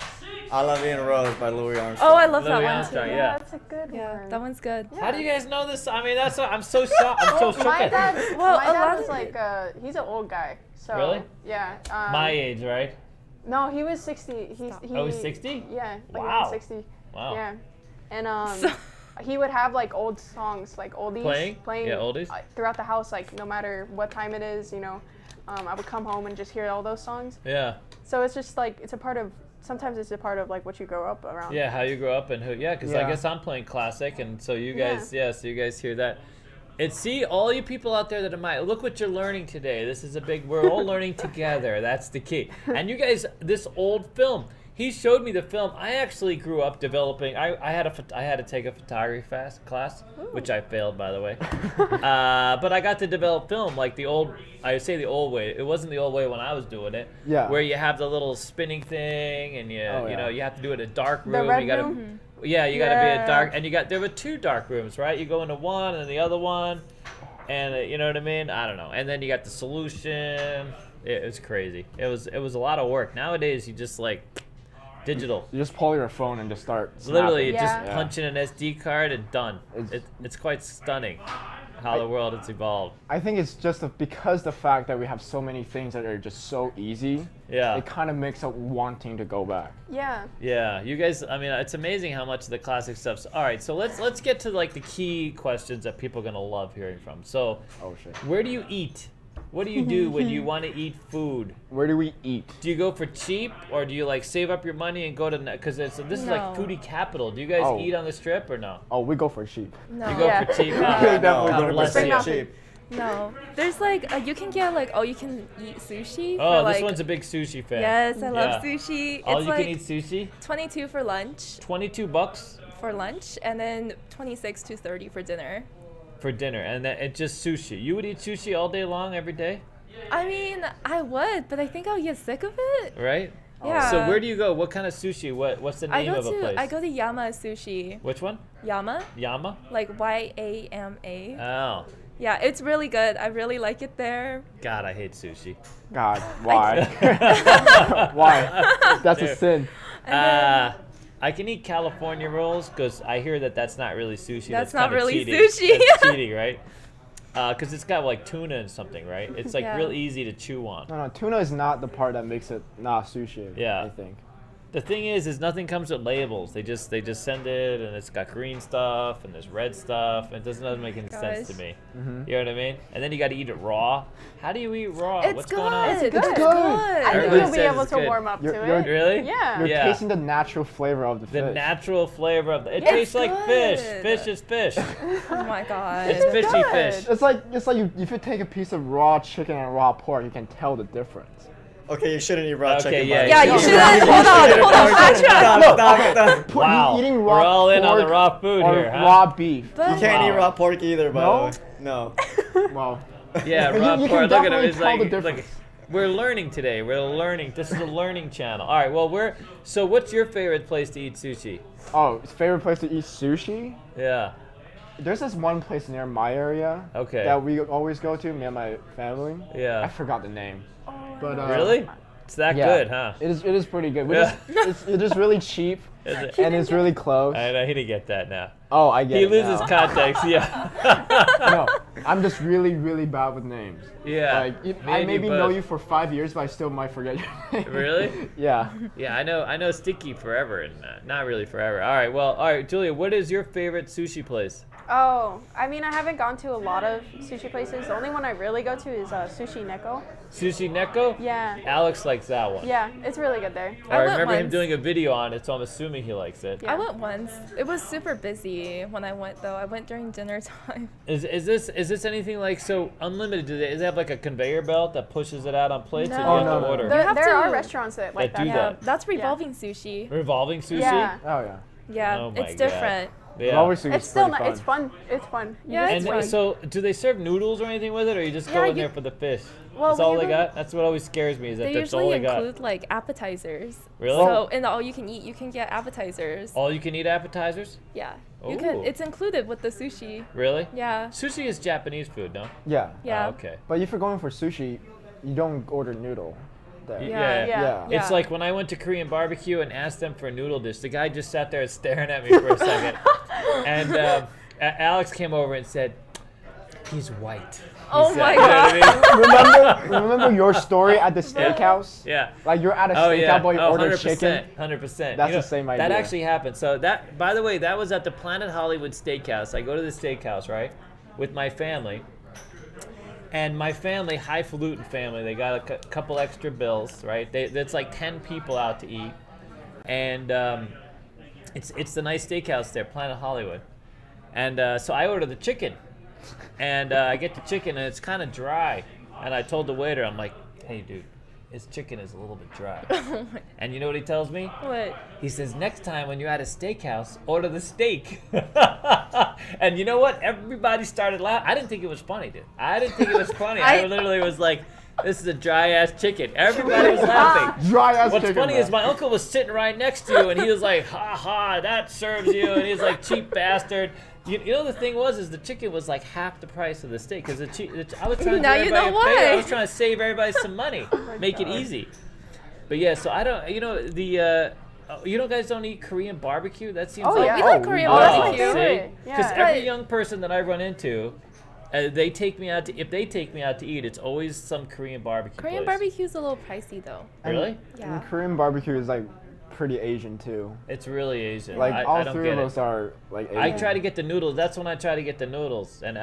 I Love You in a Rose by Louis Armstrong. Oh, I love that Louis one Armstrong, too. yeah. That's a good Yeah, one. that one's good. How do you guys know this? I mean, that's what, I'm so shocked. I'm so shook My at dad, Well, my a dad lot was of like, he's an old guy. So Really? Yeah. my age, right? No, he was 60. Oh, he's 60? Yeah. Like Wow. around 60. Wow. Yeah. And he would have like old songs, like oldies, Playing? Yeah, oldies. Throughout the house, like no matter what time it is, I would come home and just hear all those songs. Yeah. So it's just like sometimes it's a part of like what you grow up around. Yeah, how you grow up and who. Yeah, because I guess I'm playing classic, and so you guys, so you guys hear that. And see, all you people out there that are look what you're learning today. This is we're all learning together. That's the key. And you guys, this old film. He showed me the film. I actually grew up developing. I had to take a photography class, which I failed, by the way. But I got to develop film like the old. I say the old way. It wasn't the old way when I was doing it. Yeah. Where you have the little spinning thing, and you know you have to do it in a dark room. The red room. Yeah, you gotta be a dark, and there were 2 dark rooms, right? You go into one and the other one, and you know what I mean? I don't know. And then you got the solution. It was crazy. It was a lot of work. Nowadays, you just like. Digital. You just pull your phone and just start snapping. Literally, just punch in an SD card and done. It's quite stunning how the world has evolved. I think it's just because the fact that we have so many things that are just so easy. Yeah. It kind of makes us wanting to go back. Yeah. Yeah, you guys. I mean, it's amazing how much of the classic stuff's. All right, so let's get to like the key questions that people are gonna love hearing from. So, where do you eat? What do you do when you want to eat food? Where do we eat? Do you go for cheap, or do you like save up your money and go to? Because this is like foodie capital. Do you guys eat on the Strip or no? Oh, we go for cheap. No. You go for cheap. No, bless you. cheap. No. There's like you can get like you can eat sushi. Oh, for, this like, one's a big sushi fan. Yes, I love sushi. All it's you like can eat sushi. 22 for lunch. $22 for lunch, and then 26 to 30 for dinner. For dinner, and then it's just sushi. You would eat sushi all day long, every day? I mean, I would, but I think I'll get sick of it. Right? Yeah. So where do you go? What kind of sushi? What's the name of a place? I go to Yama Sushi. Which one? Yama. Yama? Like YAMA. Oh. Yeah, it's really good. I really like it there. God, I hate sushi. God, why? Why? That's a sin. I can eat California rolls because I hear that's not really sushi. That's not really cheating. sushi. That's cheating, right? Because it's got like tuna and something, right? It's like real easy to chew on. No, tuna is not the part that makes it not sushi. Yeah. I think. The thing is nothing comes with labels. They just send it, and it's got green stuff and there's red stuff. It doesn't make any sense to me. Mm-hmm. You know what I mean? And then you got to eat it raw. How do you eat raw? It's What's good. going on? It's good. I think you'll be able to warm up to it. Really? Yeah. You're tasting the natural flavor of the fish. The natural flavor of it tastes like fish. Fish is fish. Oh my god. It's fishy fish. It's like if you take a piece of raw chicken and raw pork, you can tell the difference. Okay, you shouldn't eat raw chicken. Yeah, you shouldn't. Hold on. Stop. Wow. Eating raw We're all in on the pork raw food or here, huh? raw beef. You can't eat raw pork either, by the way. No. Well. Yeah, raw you pork. can Look at him. definitely It's tell the like difference. we're learning today. We're learning. This is a learning channel. All right. Well, so what's your favorite place to eat sushi? Oh, favorite place to eat sushi? Yeah. There's this one place near my area that we always go to, me and my family. Yeah. I forgot the name. But really? It's that good, huh? It is pretty good. It is really cheap, and it's really close. I know, he didn't get that now. Oh, I get it. He loses now. context, yeah. No, I'm just really, really bad with names. Yeah. Like, I maybe know you for 5 years, but I still might forget your name. Really? Yeah. Yeah, I know Sticky forever, and not really forever. All right, Julia, what is your favorite sushi place? Oh, I mean, I haven't gone to a lot of sushi places. The only one I really go to is Sushi Neko. Sushi Neko? Yeah. Alex likes that one. Yeah, it's really good there. I remember him doing a video on it, so I'm assuming he likes it. Yeah. I went once. It was super busy when I went, though. I went during dinner time. Is this anything like so unlimited? Does it have like a conveyor belt that pushes it out on plates, or do you have to order? There are restaurants that like that. Yeah, that's revolving sushi. Revolving sushi? Yeah. Oh yeah. Yeah, oh it's different. Yeah. It's still not. It's fun. It's fun. Yeah, it's fun. So, do they serve noodles or anything with it, or you just go in there for the fish? Well, that's all they got. That's what always scares me. Is that that's all they got? They usually include like appetizers. Really? So in the all you can eat, you can get appetizers. All you can eat appetizers? Yeah. You can. It's included with the sushi. Really? Yeah. Sushi is Japanese food, no? Yeah. Yeah. Oh, okay. But if you're going for sushi, you don't order noodle. There. Yeah. It's like when I went to Korean barbecue and asked them for a noodle dish, the guy just sat there staring at me for a second. And Alex came over and said, "He's white." Oh my god. Remember your story at the steakhouse? Yeah. Like you're at a steakhouse, but you ordered chicken. 100%. That's the same idea. That actually happened. So that, by the way, that was at the Planet Hollywood Steakhouse. I go to the steakhouse, right, with my family. And my family, highfalutin family, they got a couple extra bills, right? That's like 10 people out to eat, and it's the nice steakhouse there, Planet Hollywood, and so I ordered the chicken, and I get the chicken and it's kind of dry, and I told the waiter, I'm like, hey dude, his chicken is a little bit dry. And you know what he tells me? What? He says, next time when you're at a steakhouse, order the steak. And you know what? Everybody started laughing. I didn't think it was funny, dude. I didn't think it was funny. I literally was like, this is a dry-ass chicken. Everybody was laughing. Dry-ass What's chicken. funny is my uncle was sitting right next to you, and he was like, ha ha, that serves you. And he was like, cheap bastard. You know the thing was the chicken was like half the price of the steak because I was trying to now give you know everybody why. a favor. I was trying to save everybody some money, make it easy. But yeah, so I don't. Guys don't eat Korean barbecue. That seems like we like Korean that's my barbecue. favorite. because Yeah. every young person that I run into, they take me out to. If they take me out to eat, it's always some Korean barbecue. Korean place. barbecue's a little pricey though. Really? Yeah. And Korean barbecue is like pretty Asian too. It's really Asian. Like I all don't three get of it. us are like Asian. I try to get the noodles. That's when I try to get the noodles. And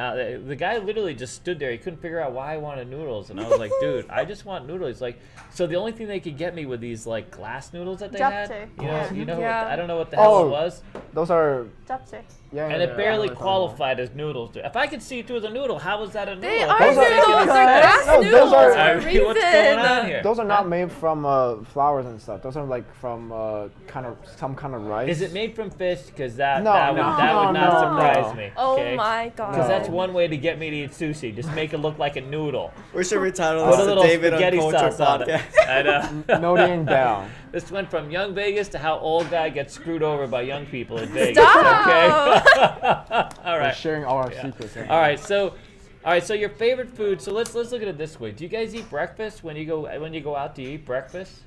the guy literally just stood there. He couldn't figure out why I wanted noodles. And I was like, dude, I just want noodles. He's like, so the only thing they could get me were these like glass noodles that they had. Japchae. You know, Yeah. I don't know what the hell it was. Those are Japchae. And it barely qualified as noodles. If I could see through the noodle, how was that a noodle? They It are doesn't make any noodles. They're sense. glass No, noodles those are- for a I reason. mean, what's going on here? Those are not made from flours and stuff. Those are like from some kind of rice. Is it made from fish? Because that No, would no, not no, surprise no. me. Oh okay? my god. Because that's one way to get me to eat sushi. Just make it look like a noodle. We should retitle Put a this little to David spaghetti on Culture sauce on it. podcast. I know. Noting down. This went from young Vegas to how old guy gets screwed over by young people in Vegas. Stop! Okay. All We're right. sharing all our secrets. All right. So your favorite food. So let's look at it this way. Do you guys eat breakfast when you go out? Do you eat breakfast?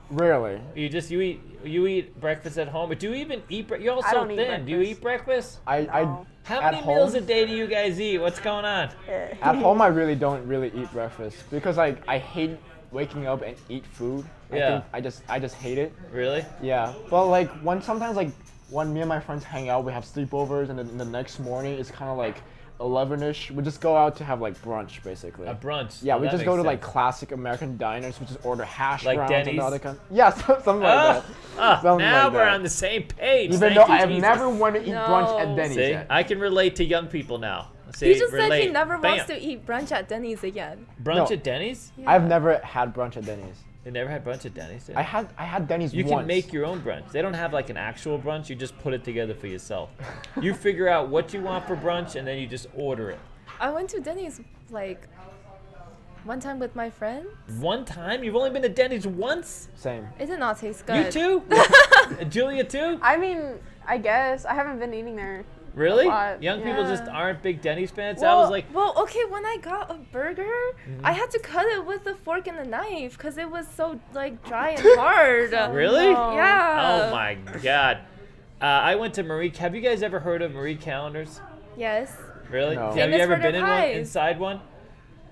Rarely. You eat breakfast at home, but do you even eat? You're all I so don't eat thin. Do you eat breakfast? No. How At many home? meals a day do you guys eat? What's going on? At home, I really don't eat breakfast because like I hate waking up and eat food. Yeah. I just hate it. Really? Yeah. But like sometimes when me and my friends hang out, we have sleepovers, and then the next morning it's kind of like 11ish. We just go out to have like brunch basically. A brunch. Yeah, Oh, we that just go makes to like sense. classic American diners. We just order hash Like browns Dennys? and all that kind. Yeah, something like that. Something now like we're that. on the same page. Even Thank though you, I have Jesus. never wanted to eat brunch No. at Dennys See, yet. I can relate to young people now. See, He just said he relate. never wants Bam. to eat brunch at Denny's again. Brunch No. at Denny's? I've never had brunch at Dennys. You never had brunch at Denny's? I had Dennys You once. can make your own brunch. They don't have like an actual brunch. You just put it together for yourself. You figure out what you want for brunch, and then you just order it. I went to Denny's like one time with my friend. One time? You've only been to Denny's once? Same. It did not taste good. You too? Julia too? I mean, I guess I haven't been eating there. Really? A lot, Young people yeah. just aren't big Denny's fans? Well, I was like, okay, when I got a burger, I had to cut it with a fork and a knife because it was so like dry and hard. really? No. Yeah. Oh my God. I went to Marie. Have you guys ever heard of Marie Callender's? Yes. Really? No. Have you Famous ever for their been pies. inside one?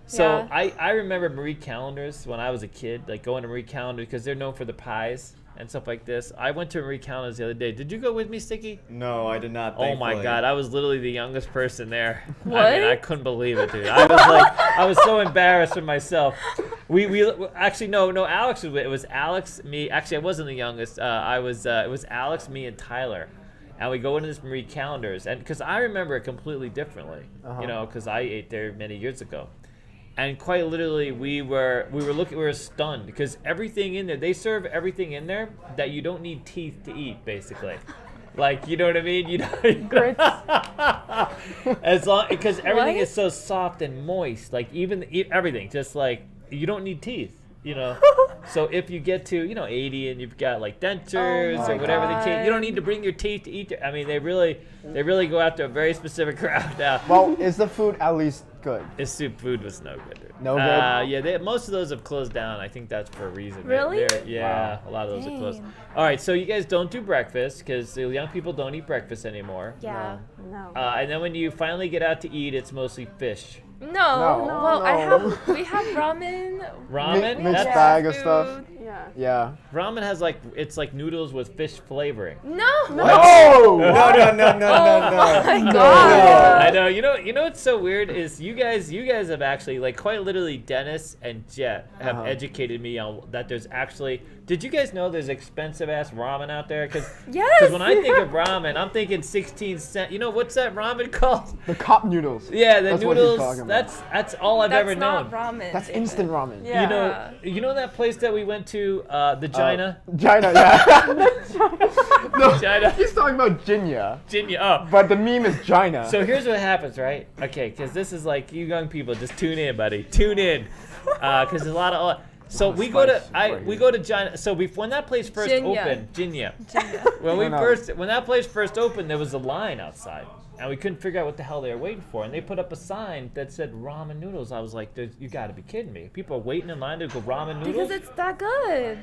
So Yeah. I remember Marie Callender's when I was a kid, like going to Marie Callender because they're known for the pies and stuff like this. I went to Marie Callender's the other day. Did you go with me, Sticky? No, I did not. Oh my thankfully. God, I was literally the youngest person there. I mean, What? I couldn't believe it, dude. I was so embarrassed with myself. We actually no, Alex was with it. It was Alex, me. Actually, I wasn't the youngest. It was Alex, me, and Tyler. And we go into this Marie Callender's, and because I remember it completely differently, you know, because I ate there many years ago. And quite literally, we were stunned because everything in there, they serve everything in there that you don't need teeth to eat, basically. Like, you know what I mean? You know, Grits. as long because everything What? is so soft and moist, like everything, just like you don't need teeth, you know. So if you get to 80 and you've got like dentures Oh or my whatever the case, you don't God. need to bring your teeth to eat. I mean, they really go after a very specific crowd now. Well, is the food at least good? His soup food was no good, dude. No good? Yeah, most of those have closed down. I think that's for a reason. Really? Yeah, a lot of those are closed. Dang. All right, so you guys don't do breakfast because the young people don't eat breakfast anymore. Yeah. No. And then when you finally get out to eat, it's mostly fish. No. No. Well, No. we have ramen. Ramen? Mixed That's bag of stuff. Yeah. Yeah. Ramen has like it's like noodles with fish flavoring. No. Oh! No. Oh my god. I know. You know what's so weird is you guys have actually like quite literally Dennys and Jet have educated me on that there's actually. Did you guys know there's expensive ass ramen out there? Because when I think of ramen, I'm thinking 16 cent. You know what's that ramen called? The cup noodles. Yeah, the That's what he's noodles. talking about. That's all I've ever known. That's not ramen. That's instant ramen. Yeah. You know that place that we went to, the China? China, yeah. No, China. he's talking about Jinya. Jinya. Oh. But the meme is China. So here's what happens, right? Okay, because this is like you young people, just tune in, buddy. Tune in, because there's a lot of. So we go to China. So when that place first opened, Jinya. When that place first opened, there was a line outside, and we couldn't figure out what the hell they were waiting for. And they put up a sign that said ramen noodles. I was like, you got to be kidding me! People are waiting in line to go ramen noodles. Because it's that good.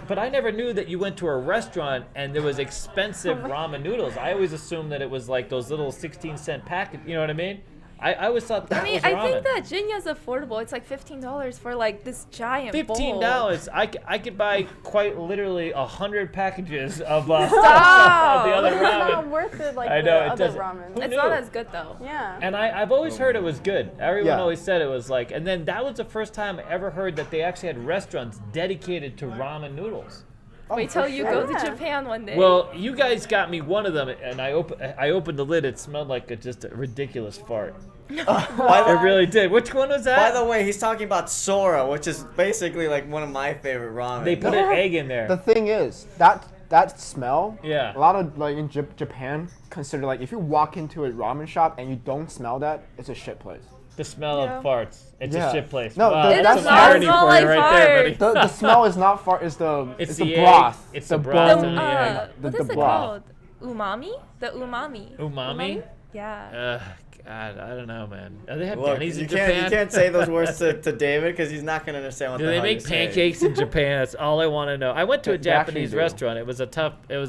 But I never knew that you went to a restaurant and there was expensive ramen noodles. I always assumed that it was like those little 16-cent packets. You know what I mean? I always thought that was ramen. I think that Jinya's affordable. It's like $15 for like this giant bowl. $15. I could buy quite literally 100 packages of the other It's ramen. not worth it like I know, the it other doesn't. ramen. It's not as good though. Yeah. And I've always heard it was good. Everyone Yeah. always said it was like, and then that was the first time I ever heard that they actually had restaurants dedicated to ramen noodles. Wait till you go to Yeah. Japan one day. Well, you guys got me one of them, and I opened the lid. It smelled like just a ridiculous fart. It really did. Which one was that? By the way, he's talking about Sora, which is basically like one of my favorite ramen. They put an egg in there. The thing is, that smell, Yeah. a lot of like in Japan consider like if you walk into a ramen shop and you don't smell that, it's a shit place. The smell of farts. It's a Yeah. shit place. No, Wow, It that's does some not irony smell for like you right there, buddy. The smell is not far. It's the the broth. egg. It's the broth bone. and the egg. what the is it broth. called? Umami? The umami. Umami? Yeah. God, I don't know, man. They have Look, Dennys in you Japan. can't say those words to David because he's not gonna understand what Do the they hell make you're saying. pancakes in Japan? That's all I want to know. I went to a They actually Japanese do. restaurant. It was a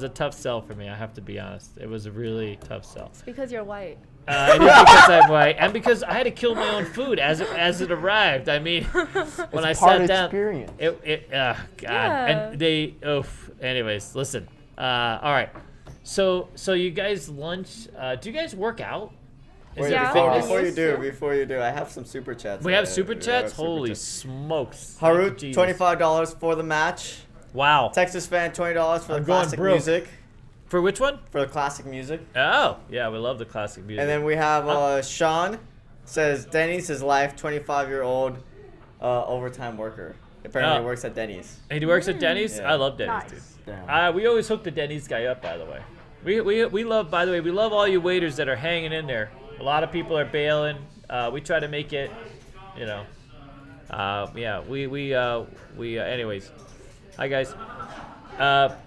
tough sell for me. I have to be honest. It was a really tough sell. It's because you're white. It is because I'm white, and because I had to kill my own food as it arrived. I mean, when I It's part sat of down, experience. God, Yeah. and they, anyways, listen. All right, so you guys lunch. Do you guys work out? Is Wait, it Yeah. fitness? before you do, I have some super chats. We have super Yeah, chats. super Holy chats. smokes! Harut, Jesus. $25 for the match. Wow. Texas fan, $20 for the I'm going classic broke. music. For which one? For the classic music. Oh, yeah, we love the classic music. And then we have Sean says Denny's his life, 25-year-old overtime worker. Apparently Oh. works at Denny's. And he works at Dennys. Yeah. I love Dennys, Nice. dude. Damn. We always hook the Dennys guy up, by the way. We love, by the way, we love all you waiters that are hanging in there. A lot of people are bailing. We try to make it, you know. Yeah. Anyways, hi guys.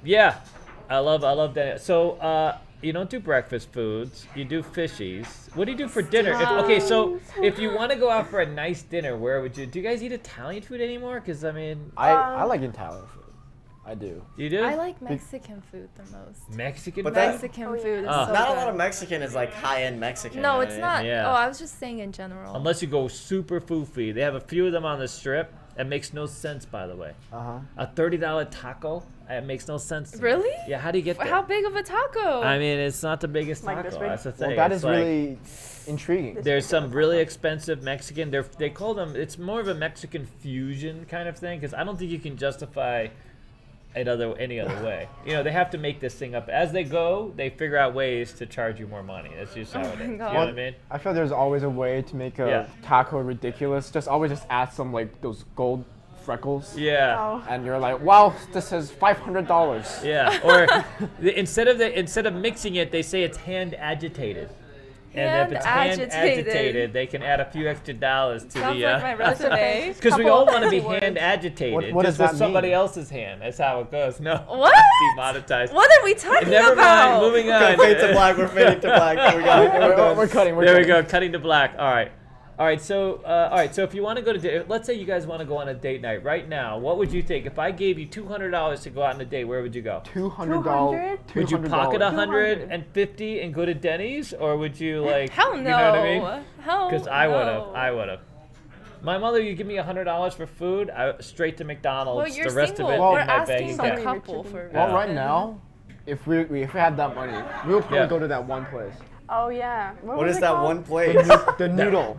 Yeah, I love that. So you don't do breakfast foods. You do fishies. What do you do for dinner? If you want to go out for a nice dinner, where would you? Do you guys eat Italian food anymore? Because I mean, I like Italian food. I do. you do. I like Mexican food the most. Mexican. But food? that- Mexican Oh, yeah. food is Oh. so Not a good. lot of Mexican is like high-end Mexican. No, you know it's what I not. mean? Yeah. Oh, I was just saying in general. Unless you go super foofy. They have a few of them on the strip. That makes no sense, by the way. A $30 taco. It makes no sense. to me. Really? Yeah. How do you get there? How big of a taco? I mean, it's not the biggest Like taco. this big? That's the thing. Well, that It's is like, really intriguing. There's some really expensive Mexican. They call them. It's more of a Mexican fusion kind of thing because I don't think you can justify it any other way. You know, they have to make this thing up as they go. They figure out ways to charge you more money. That's just how it is. my You know God. what I mean? I feel there's always a way to make a Yeah. taco ridiculous. Always add some like those gold freckles. Yeah. Oh. And you're like, wow, this is $500. Yeah, or instead of mixing it, they say it's hand agitated. And if it's hand agitated, they can add a few extra dollars to Sounds the. like my resume. Because we all want to be Words. hand agitated. What just does that with somebody mean? else's hand. That's how it goes. No. What? Demonetized. What are we talking Never about? mind. Moving We're on. fading to black. We're fading to black. We got it. We're cutting. There we go. Cutting to black. All right. So if you want to go to let's say you guys want to go on a date night right now, what would you think if I gave you $200 to go out on a date? Where would you go? $200. Would you pocket $200. 150 and go to Denny's, or would you like? Hell no. You know what I mean? Hell Because I would have. no. I would have. My mother, you give me $100 for food, straight to McDonald's. Well, you're the rest single. of it We're in my bank asking account. the couple for. Well, right now, if we had that money, we would probably go to that one place. Oh yeah. What is that one place? The noodle.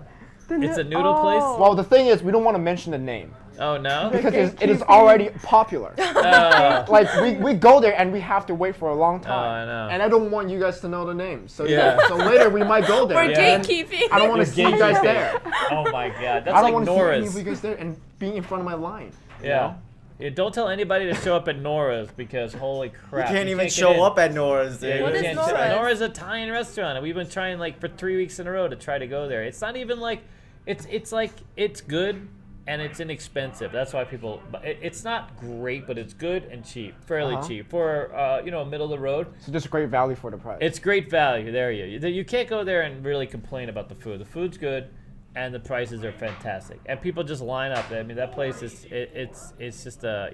It's a noodle place? Well, the thing is, we don't want to mention the name. Oh, no? Because it is already popular. Like, we go there and we have to wait for a long time. Oh, I know. And I don't want you guys to know the name. So, Yeah. so later we might go there. We're gatekeeping. I don't want to see you guys there. Oh, my God. I That's don't like want to see any Nora's. of you guys there and being in front of my line. you Yeah. know? Yeah, don't tell anybody to show up at Nora's because holy crap. You can't even get show in. up at Nora's, dude. Yeah, What you is can't. Nora's? Nora's an Italian restaurant, and we've been trying like for 3 weeks in a row to try to go there. It's not even like, it's like it's good and it's inexpensive. That's why people. It's not great, but it's good and cheap, fairly cheap for middle of the road. So just great value for the price. It's great value. There you can't go there and really complain about the food. The food's good, and the prices are fantastic, and people just line up. I mean, that place is it's just I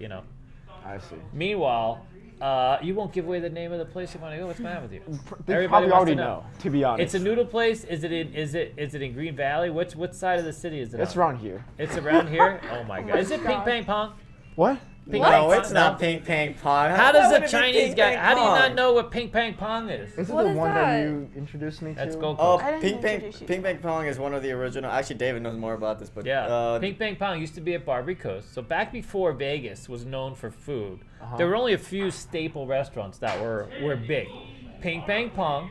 see. Meanwhile, you won't give away the name of the place you want to go. What's the matter with you? They Everybody probably wants already to know, to be honest. It's a noodle place. Is it in Green Valley? What side of the city is it? It's on? around here. It's around here. Oh my God! Is it Ping God. Pang Pong? What? Ping What? Pang No, Pong? it's not Ping Pang Pong. How does would a it be Chinese Ping guy? Pang How do you Pong? not know what Ping Pang Pong is? Is it What the is one that that? you introduced me to? That's Gold Oh, Coast. I didn't Ping Pang introduce you. Ping Pang Pong is one of the original. Actually, David knows more about this, but Yeah, Ping Pang Pong used to be at Barbary Coast. So back before Vegas was known for food, there were only a few staple restaurants that were big. Ping Pang Pong,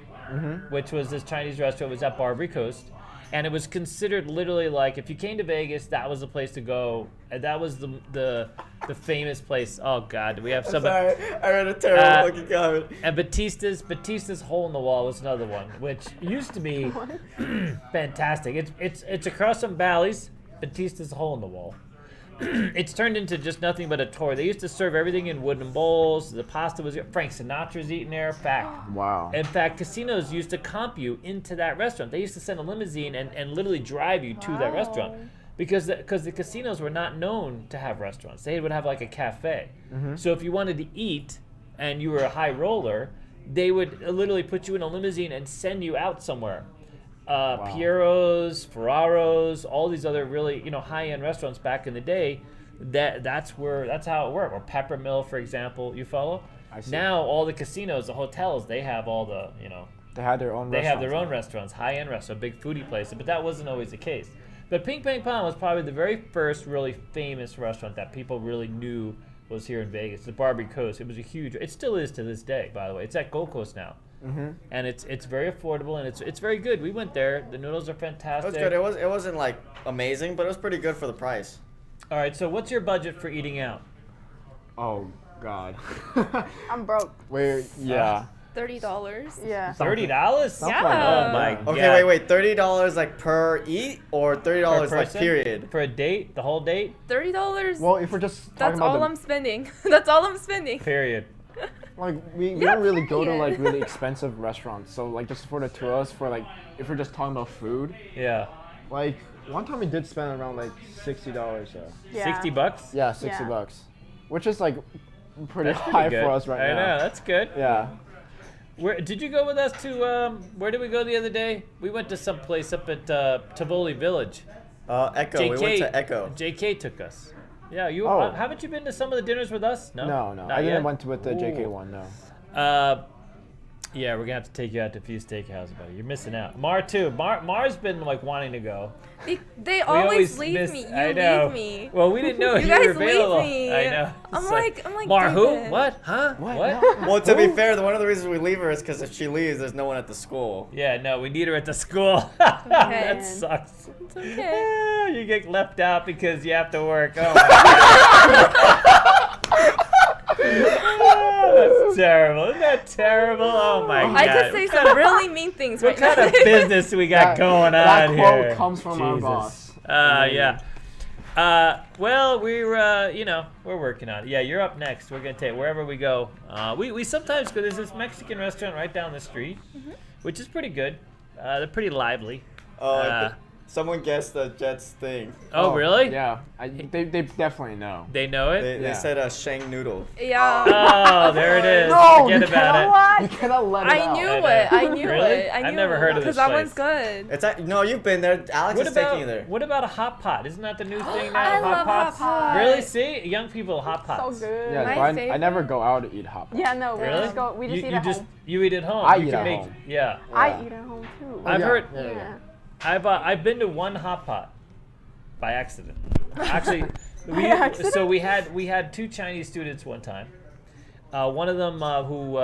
which was this Chinese restaurant, was at Barbary Coast, and it was considered literally like if you came to Vegas, that was the place to go. And that was the famous place. Oh God, do we have some? Sorry, I read a terrible fucking comment. And Batista's Hole in the Wall was another one, which used to be fantastic. It's across some valleys. Batista's Hole in the Wall. It's turned into just nothing but a tour. They used to serve everything in wooden bowls. The pasta was Frank Sinatra's eating there. Wow. In fact, casinos used to comp you into that restaurant. They used to send a limousine and literally drive you to that restaurant. Because the casinos were not known to have restaurants. They would have like a cafe. So if you wanted to eat and you were a high roller, they would literally put you in a limousine and send you out somewhere. Piero's, Ferraro's, all these other really high-end restaurants back in the day. That's how it worked. Or Peppermill, for example. You follow? I see. Now all the casinos, the hotels, they have all the They had their own they have restaurants their own now. restaurants, high-end restaurants, big foodie places. But that wasn't always the case. But Ping Pang Pong was probably the very first really famous restaurant that people really knew was here in Vegas. The Barbary Coast. It was a huge. It still is to this day, by the way. It's at Gold Coast now. And it's very affordable and it's very good. We went there. The noodles are It fantastic. was good. It wasn't like amazing, but it was pretty good for the price. All right. So what's your budget for eating out? Oh, God. I'm broke. Yeah. $30. Yeah. $30? Something Yeah. like that, Oh my yeah. God. Okay, wait. $30 like per eat or $30 Per like person? period? For a date, the whole date. $30. Well, if we're just talking That's about all I'm spending. That's all I'm spending. Period. like we Yeah, don't really go to period. like really expensive restaurants. So like just for the tourists, for like if we're just talking about food, Yeah. like one time we did spend around like $60. Yeah. $60? Yeah, 60 Yeah. bucks, which is like pretty That's high pretty good. for us right I now. know. That's good. Yeah. Where did you go with us to? Where did we go the other day? We went to some place up at Tivoli Village. Echo. We went to Echo. JK took us. Yeah, you Oh. haven't you been to some of the dinners with us? No. No, Not I yet? didn't went to with the JK Ooh. one. No. Yeah, we're gonna have to take you out to Fuse Steakhouse, buddy. You're missing out. Mar too. Mar's been like wanting to go. They always leave miss- me. You I know. leave me. Well, we didn't know You you were guys available. leave me. I know. I'm It's like, Mar who? David. What? Huh? What? Well, to be fair, one of the reasons we leave her is because if she leaves, there's no one at the school. Yeah, no, we need her at the school. That sucks. It's okay. You get left out because you have to work. Oh my God. That's terrible. Isn't that terrible? Oh my God. I could say some really mean things What right kind now. of business we got going that on quote here? comes from our boss. Yeah. Well, we're working on it. Yeah, you're up next. We're gonna take wherever we go. We sometimes go. There's this Mexican restaurant right down the street, which is pretty good. They're pretty lively. Someone guessed the Jets thing. Oh, really? Yeah. They definitely know. They know it. They Yeah. said a Shang noodle. Yeah. Oh, there it is. No! forget about it. You cannot let it out. I knew Really? it. I knew I've never heard of this because that place. one's good. No, you've been there. Alex is taking you there. What about a hot pot? Isn't that the new thing now? I love hot pot. Really? See, young people hot pots. So good. Yeah, My but I never favorite. go out to eat hot pot. Yeah, no, Really? we just eat at home. You eat at home. I You eat can at make- home. Yeah. I eat at home too. I've Yeah, heard. yeah. I've been to one hot pot by accident. Actually, accident? so we had 2 Chinese students one time. One of them who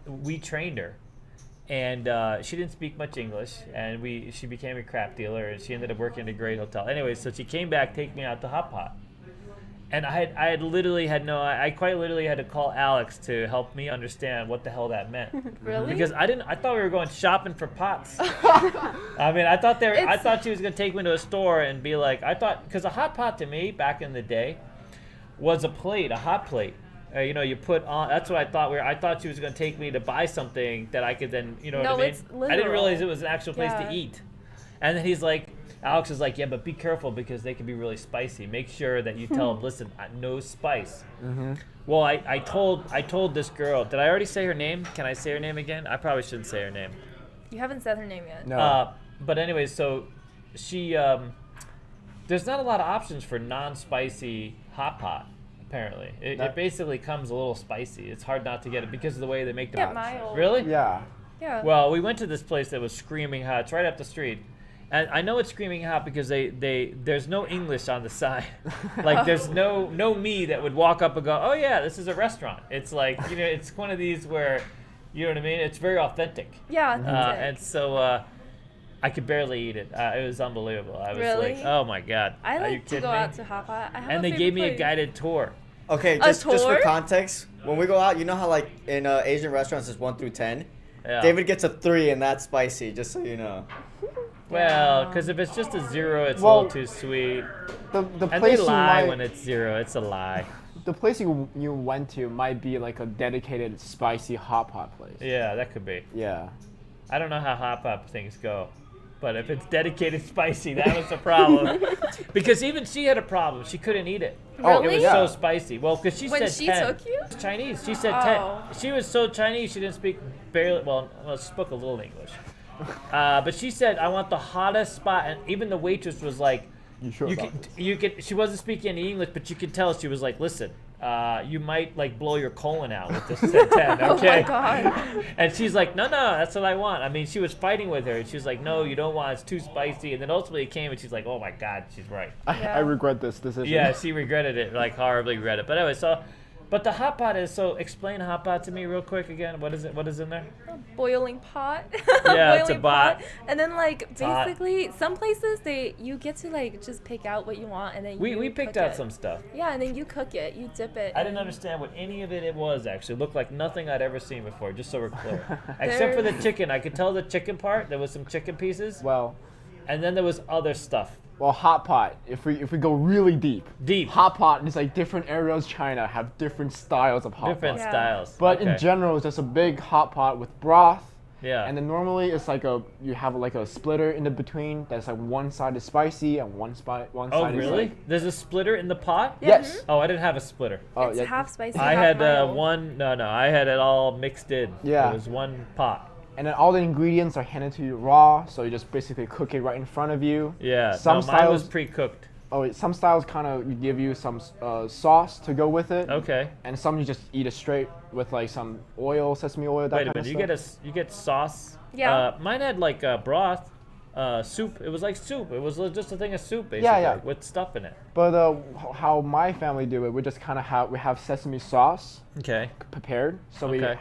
we trained her, and she didn't speak much English, and she became a crap dealer, and she ended up working at a great hotel. Anyway, so she came back, take me out to hot pot. And I quite literally had to call Alex to help me understand what the hell that meant. Really? Because I thought we were going shopping for pots. I mean, I thought she was gonna take me to a store and be like, because a hot pot to me back in the day was a hot plate. You put on. That's what I thought. I thought she was gonna take me to buy something that I could then, what I mean? it's literal. I didn't realize it was an actual place to Yeah. eat. And then Alex is like, yeah, but be careful because they can be really spicy. Make sure that you tell them, listen, no spice. Mm-hmm. Well, I told this girl. Did I already say her name? Can I say her name again? I probably shouldn't say her name. You haven't said her name yet. No. But anyway, so she there's not a lot of options for non-spicy hot pot. Apparently, it basically comes a little spicy. It's hard not to get it because of the way they make the Get hot. mild. Really? Yeah. Yeah. Well, we went to this place that was screaming hot. It's right up the street. And I know it's screaming hot because there's no English on the sign. Like there's no me that would walk up and go, oh yeah, this is a restaurant. It's like, it's one of these where, you know what I mean? It's very authentic. Yeah. And so I could barely eat it. It was unbelievable. I was Really? like, oh my God. I Are you like to kidding go me? out to hot pot. I have And a they gave me a favorite guided tour. Okay, A just for tour? context, when we go out, you know how like in Asian restaurants it's 1 through 10. Yeah. David gets a 3, and that's spicy. Just so you know. Well, because if it's just a 0, it's a Well, little too sweet. The And place they you lie might, when it's 0. It's a lie. the place you went to might be like a dedicated spicy hot pot place. Yeah, that could be. Yeah. I don't know how hot pot things go, but if it's dedicated spicy, that was the problem. Because even she had a problem. She couldn't eat it. Oh, It was Really? yeah. so spicy. Well, because she When said she 10. took you? It's Chinese. She said Oh. 10. She was so Chinese, she didn't speak barely. Well, she spoke a little English. But she said, I want the hottest spot. And even the waitress was like, You sure about this? she wasn't speaking any English, but you could tell she was like, listen, you might like blow your colon out with this 10, Oh okay? my God. And she's like, no, that's what I want. I mean, she was fighting with her. And she was like, no, you don't want it. It's too spicy. And then ultimately it came and she's like, oh my God, she's right. I regret this decision. Yeah, she regretted it, like horribly regretted it. But anyway, but the hot pot is, so explain hot pot to me real quick again. What is it? What is in there? Boiling pot. Yeah, it's a Boiling pot. And then like hot. basically some places you get to like just pick out what you want and then We you picked cook out it. some stuff. Yeah, and then you cook it, you dip it. I didn't understand what any of it was actually. It looked like nothing I'd ever seen before, just so we're clear. Except for the chicken. I could tell the chicken part. There was some chicken pieces. Well, And then there was other stuff. hot pot. If we go really deep. Deep. Hot pot is like different areas of China have different styles of hot Different pot. Yeah. styles. But Okay. in general, it's just a big hot pot with broth. Yeah. And then normally it's like you have like a splitter in the between that's like one side is spicy and one Oh, side is really? like, There's a splitter in the pot? yes. Oh, I didn't have a splitter. Oh, It's yeah. half spicy. I half had mild. I had it all mixed in. Yeah. It was one pot. And then all the ingredients are handed to you raw, so you just basically cook it right in front of you. Yeah. Some Mine was styles- pre-cooked. Some styles kind of give you some sauce to go with it. Okay. And some you just eat it straight with like some oil, sesame oil, that Wait a kind minute. of stuff. You get sauce? Yeah. Mine had like broth, soup. It was like soup. It was just a thing of soup basically Yeah. with stuff in it. But how my family do it, we just kind of have sesame sauce Okay. prepared. So Okay.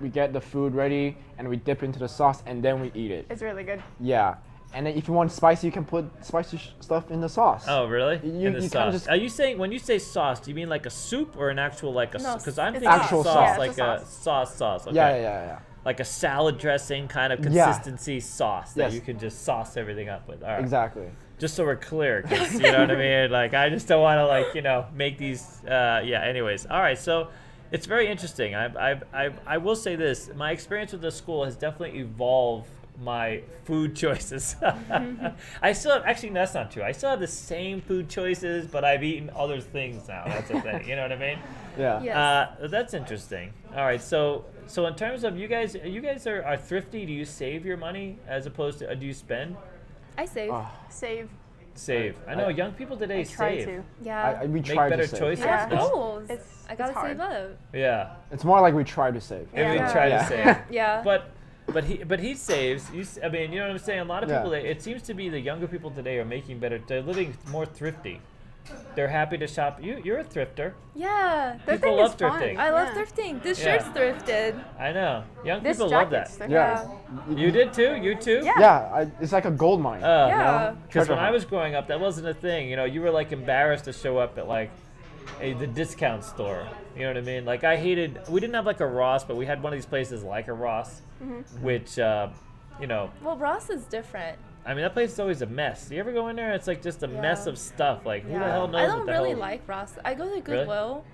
we get the food ready and we dip into the sauce and then we eat it. It's really good. Yeah. And then if you want spicy, you can put spicy stuff in the sauce. Oh, really? You in the kinda sauce. just- Are you saying when you say sauce, do you mean like a soup or an actual like a? No, Because I'm it's thinking actual sauce, sauce. Yeah, like it's a a sauce. Okay. Yeah. Like a salad dressing kind of Yeah. consistency sauce that Yes. you can just sauce everything up with. All right. Exactly. Just so we're clear, 'cause, you know what I mean? Like, I just don't want to, make these, anyways. All right, so it's very interesting. I will say this. My experience with the school has definitely evolved my food choices. I still have, actually, that's not true. I still have the same food choices, but I've eaten other things now. That's the thing. You know what I mean? Yeah. Yeah. Yes. That's interesting. All right, so So in terms of you guys are thrifty. Do you save your money as opposed to do you spend? I save. Save. I know young people today Try save. to. Yeah. We Make try better to save. choices. I have No? goals. I gotta hard. save up. Yeah. It's more like we try to save. Everything Yeah. try to save. Yeah. But he saves. I mean, you know what I'm saying? A lot of Yeah. people, it seems to be the younger people today are making better. They're living more thrifty. They're happy to shop. You're a thrifter. Yeah. People Thrifting love is fun. thrifting. I love Yeah. thrifting. This Yeah. shirt's thrifted. I know. Young This people love that. jacket's thrifted. Yeah. You did too? You too? Yeah. Yeah, it's like a gold mine. Yeah. Because Treasure when I hunt. was growing up, that wasn't a thing. You know, you were like embarrassed to show up at like the discount store. You know what I mean? Like we didn't have like a Ross, but we had one of these places like a Ross, which, you know, Well, Ross is different. I mean, that place is always a mess. You ever go in there? It's like just a mess Yeah. of stuff. Like, who the Yeah. hell knows I what don't the really hell? like Ross. I go to Goodwill.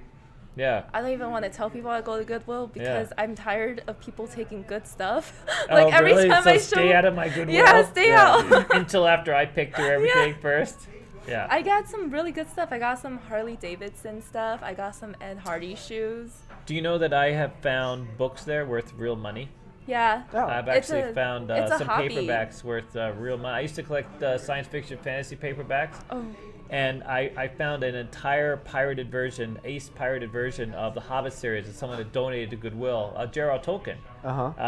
Yeah. I don't even want to tell people I go to Goodwill because I'm tired of people taking good stuff. Oh, like every really? time So I stay show out of my Goodwill. Yeah, stay out. Until after I pick through everything first. Yeah. I got some really good stuff. I got some Harley Davidson stuff. I got some Ed Hardy shoes. Do you know that I have found books there worth real money? Yeah. Oh. I've It's actually a- found it's a some hobby. paperbacks worth real money. I used to collect science fiction fantasy paperbacks. Oh. And I found an entire pirated version, pirated version of the Hobbit series that someone had donated to Goodwill, J.R.R. Tolkien.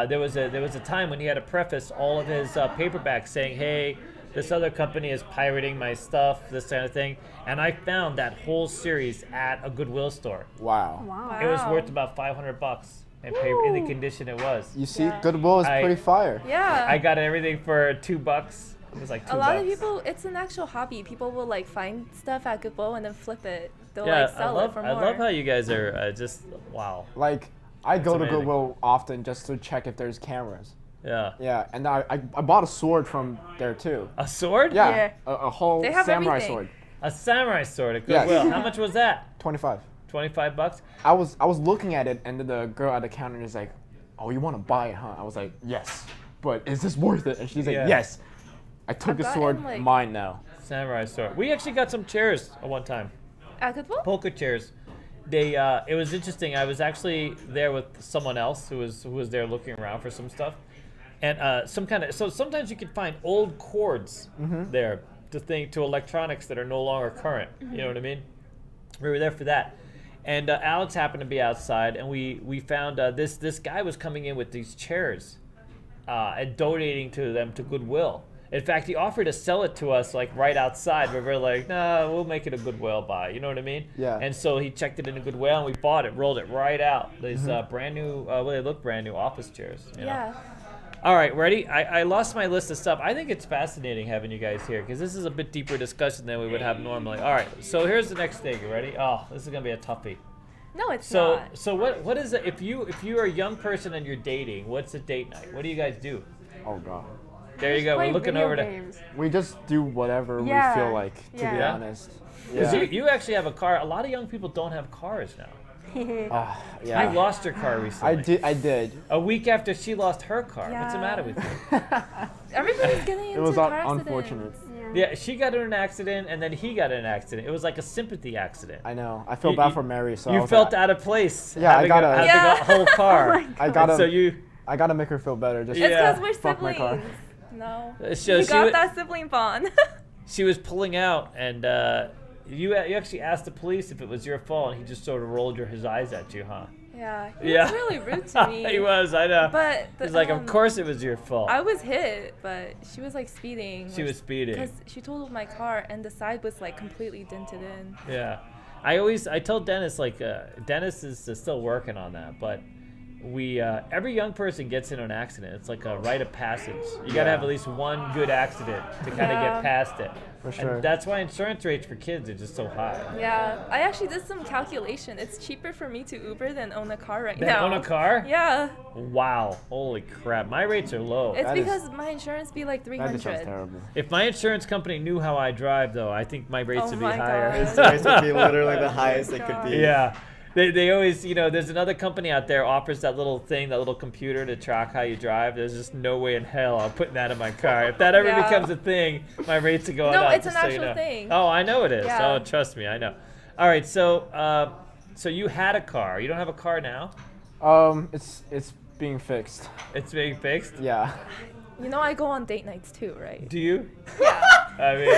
There was a time when he had to preface all of his paperbacks saying, hey, this other company is pirating my stuff, this kind of thing. And I found that whole series at a Goodwill store. Wow. Wow. It was worth about $500 in paper, in the condition it was. You see, Yeah. Goodwill is I- pretty fire. Yeah. I got everything for $2. It was like $2. a lot of people, it's an actual hobby. People will like find stuff at Goodwill and then flip it. They'll Yeah, like sell it for more. I love how you guys are just wow. Like, I go to amazing. Goodwill often just to check if there's cameras. Yeah. Yeah, and I bought a sword from there too. A sword? Yeah, Yeah. a whole They have samurai everything. sword. A samurai sword at Yes. Goodwill. How much was that? 25. $25? I was looking at it, and then the girl at the counter is like, "Oh, you want to buy it, huh?" I was like, "Yes, but is this worth it?" And she's like, Yeah. "Yes." I took I've the gotten, sword, like- mine now. Samurai sword. We actually got some chairs at one time. At Goodwill? Poker chairs. They it was interesting. I was actually there with someone else who was there looking around for some stuff. And so sometimes you can find old cords there to electronics that are no longer current. You know what I mean? We were there for that. And Alex happened to be outside, and we found this guy was coming in with these chairs and donating to them to Goodwill. In fact, he offered to sell it to us like right outside, but we're like, nah, we'll make it a Goodwill buy. You know what I mean? Yeah. And so he checked it into Goodwill, and we bought it, rolled it right out. These brand new, they look brand new office chairs. You know? Yeah. All right, ready? I lost my list of stuff. I think it's fascinating having you guys here because this is a bit deeper discussion than we would have normally. All right, so here's the next thing. You ready? Oh, this is gonna be a toughie. No, it's So not. so what is it? If you are a young person and you're dating, what's a date night? What do you guys do? Oh god. There you go. Play We're looking video over to. games. We just do whatever Yeah. we feel like, to be Yeah. honest. Because Yeah. you actually have a car. A lot of young people don't have cars now. Yeah. You lost your car recently. I did. A week after she lost her car. What's the Yeah. matter with you? Everybody's getting into It was car unfortunate. accidents. Yeah, she got in an accident and then he got in an accident. It was like a sympathy accident. I know. I feel You- bad you- for Mary, so I You was felt like, out of place. Yeah, I having gotta- having Yeah. a whole car. I And gotta so you. I gotta make her feel better. Just It's Yeah. because we're Fuck my siblings. car. No. So we she got wa- that sibling bond. She was pulling out, and you actually asked the police if it was your fault, and he just sort of rolled his eyes at you, huh? Yeah. He Yeah. was really rude to me. He was, I know. But He's like, of course it was your fault. I was hit, but she was like speeding. She was speeding. Because she totaled my car and the side was like completely dented in. Yeah. I told Dennys, like, Dennys is still working on that, but we every young person gets in an accident. It's like a rite of passage. You gotta have at least one good accident to kind of Yeah. get past it. For sure. And that's why insurance rates for kids are just so high. Yeah. I actually did some calculation. It's cheaper for me to Uber than own a car right Then now. own a car? Yeah. Wow. Holy crap. My rates are low. It's That is- because my insurance be like that just sounds 300. terrible. If my insurance company knew how I drive, though, I think my rates Oh would be my higher. God. Its rates would be literally the Oh highest my it could God. be. Yeah. They always, there's another company out there offers that little thing, that little computer to track how you drive. There's just no way in hell I'm putting that in my car. If that ever Yeah. becomes a thing, my rates are going No, up. it's an just so you actual know. thing. Oh, I know it is. Yeah. Oh, trust me, I know. All right, so you had a car. You don't have a car now? It's being fixed. It's being fixed? Yeah. You know I go on date nights too, right? Do you? Yeah. I mean,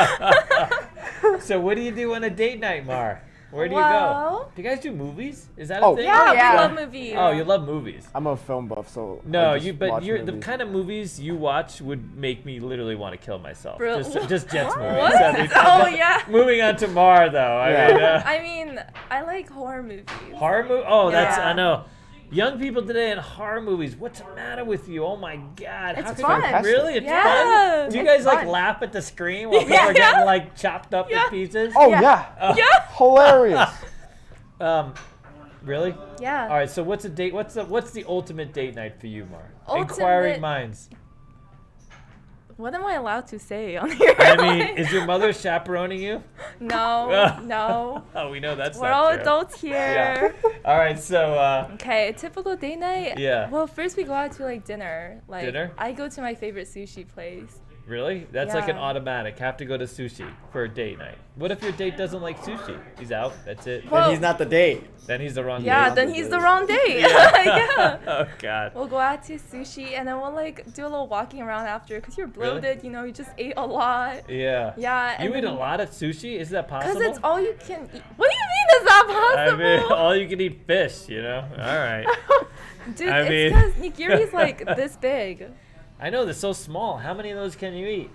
yeah. So what do you do on a date night, Mar? Where do you go? Do you guys do movies? Is that a thing? Yeah, yeah. we love movies. Oh, you love movies. I'm a film buff, so No, I just watch the movies. kind of movies you watch would make me literally want to kill myself. Bro, Just Jets movies. What? I mean, Oh, yeah. Moving on to Mar, though. I mean, I like horror movies. Horror movie? Oh, that's Yeah. I know. Young people today in horror movies. What's the matter with you? Oh my God! It's How could fun. you- Really? It's Yeah. fun. Do you guys It's like fun. laugh at the screen while people are getting like chopped up in pieces? Oh Yeah. yeah. Yeah. Hilarious. Really? Yeah. All right. So what's a date? What's the ultimate date night for you, Mar? Ultimate- Inquiring minds. What am I allowed to say on here? I mean, is your mother chaperoning you? No, no. Oh, we know that's We're not all true. adults here. Yeah. All right. So. Okay, typical date night. Yeah. Well, first we go out to like dinner. Like Dinner? I go to my favorite sushi place. Really? That's like an Yeah. automatic. Have to go to sushi for a date night. What if your date doesn't like sushi? He's out. That's it. Well- Then he's not the date. Then he's the wrong Yeah, date. then he's the wrong date. Yeah. Oh God. We'll go out to sushi and then we'll like do a little walking around after because you're bloated. You know, you just ate a lot. Yeah. Yeah. You and eat a then- lot of sushi? Is that possible? Because it's all you can eat. What do you mean is that I possible? mean, all you can eat fish, you know? All right. Dude, I mean- it's because nigiri's like this big. I know, they're so small. How many of those can you eat?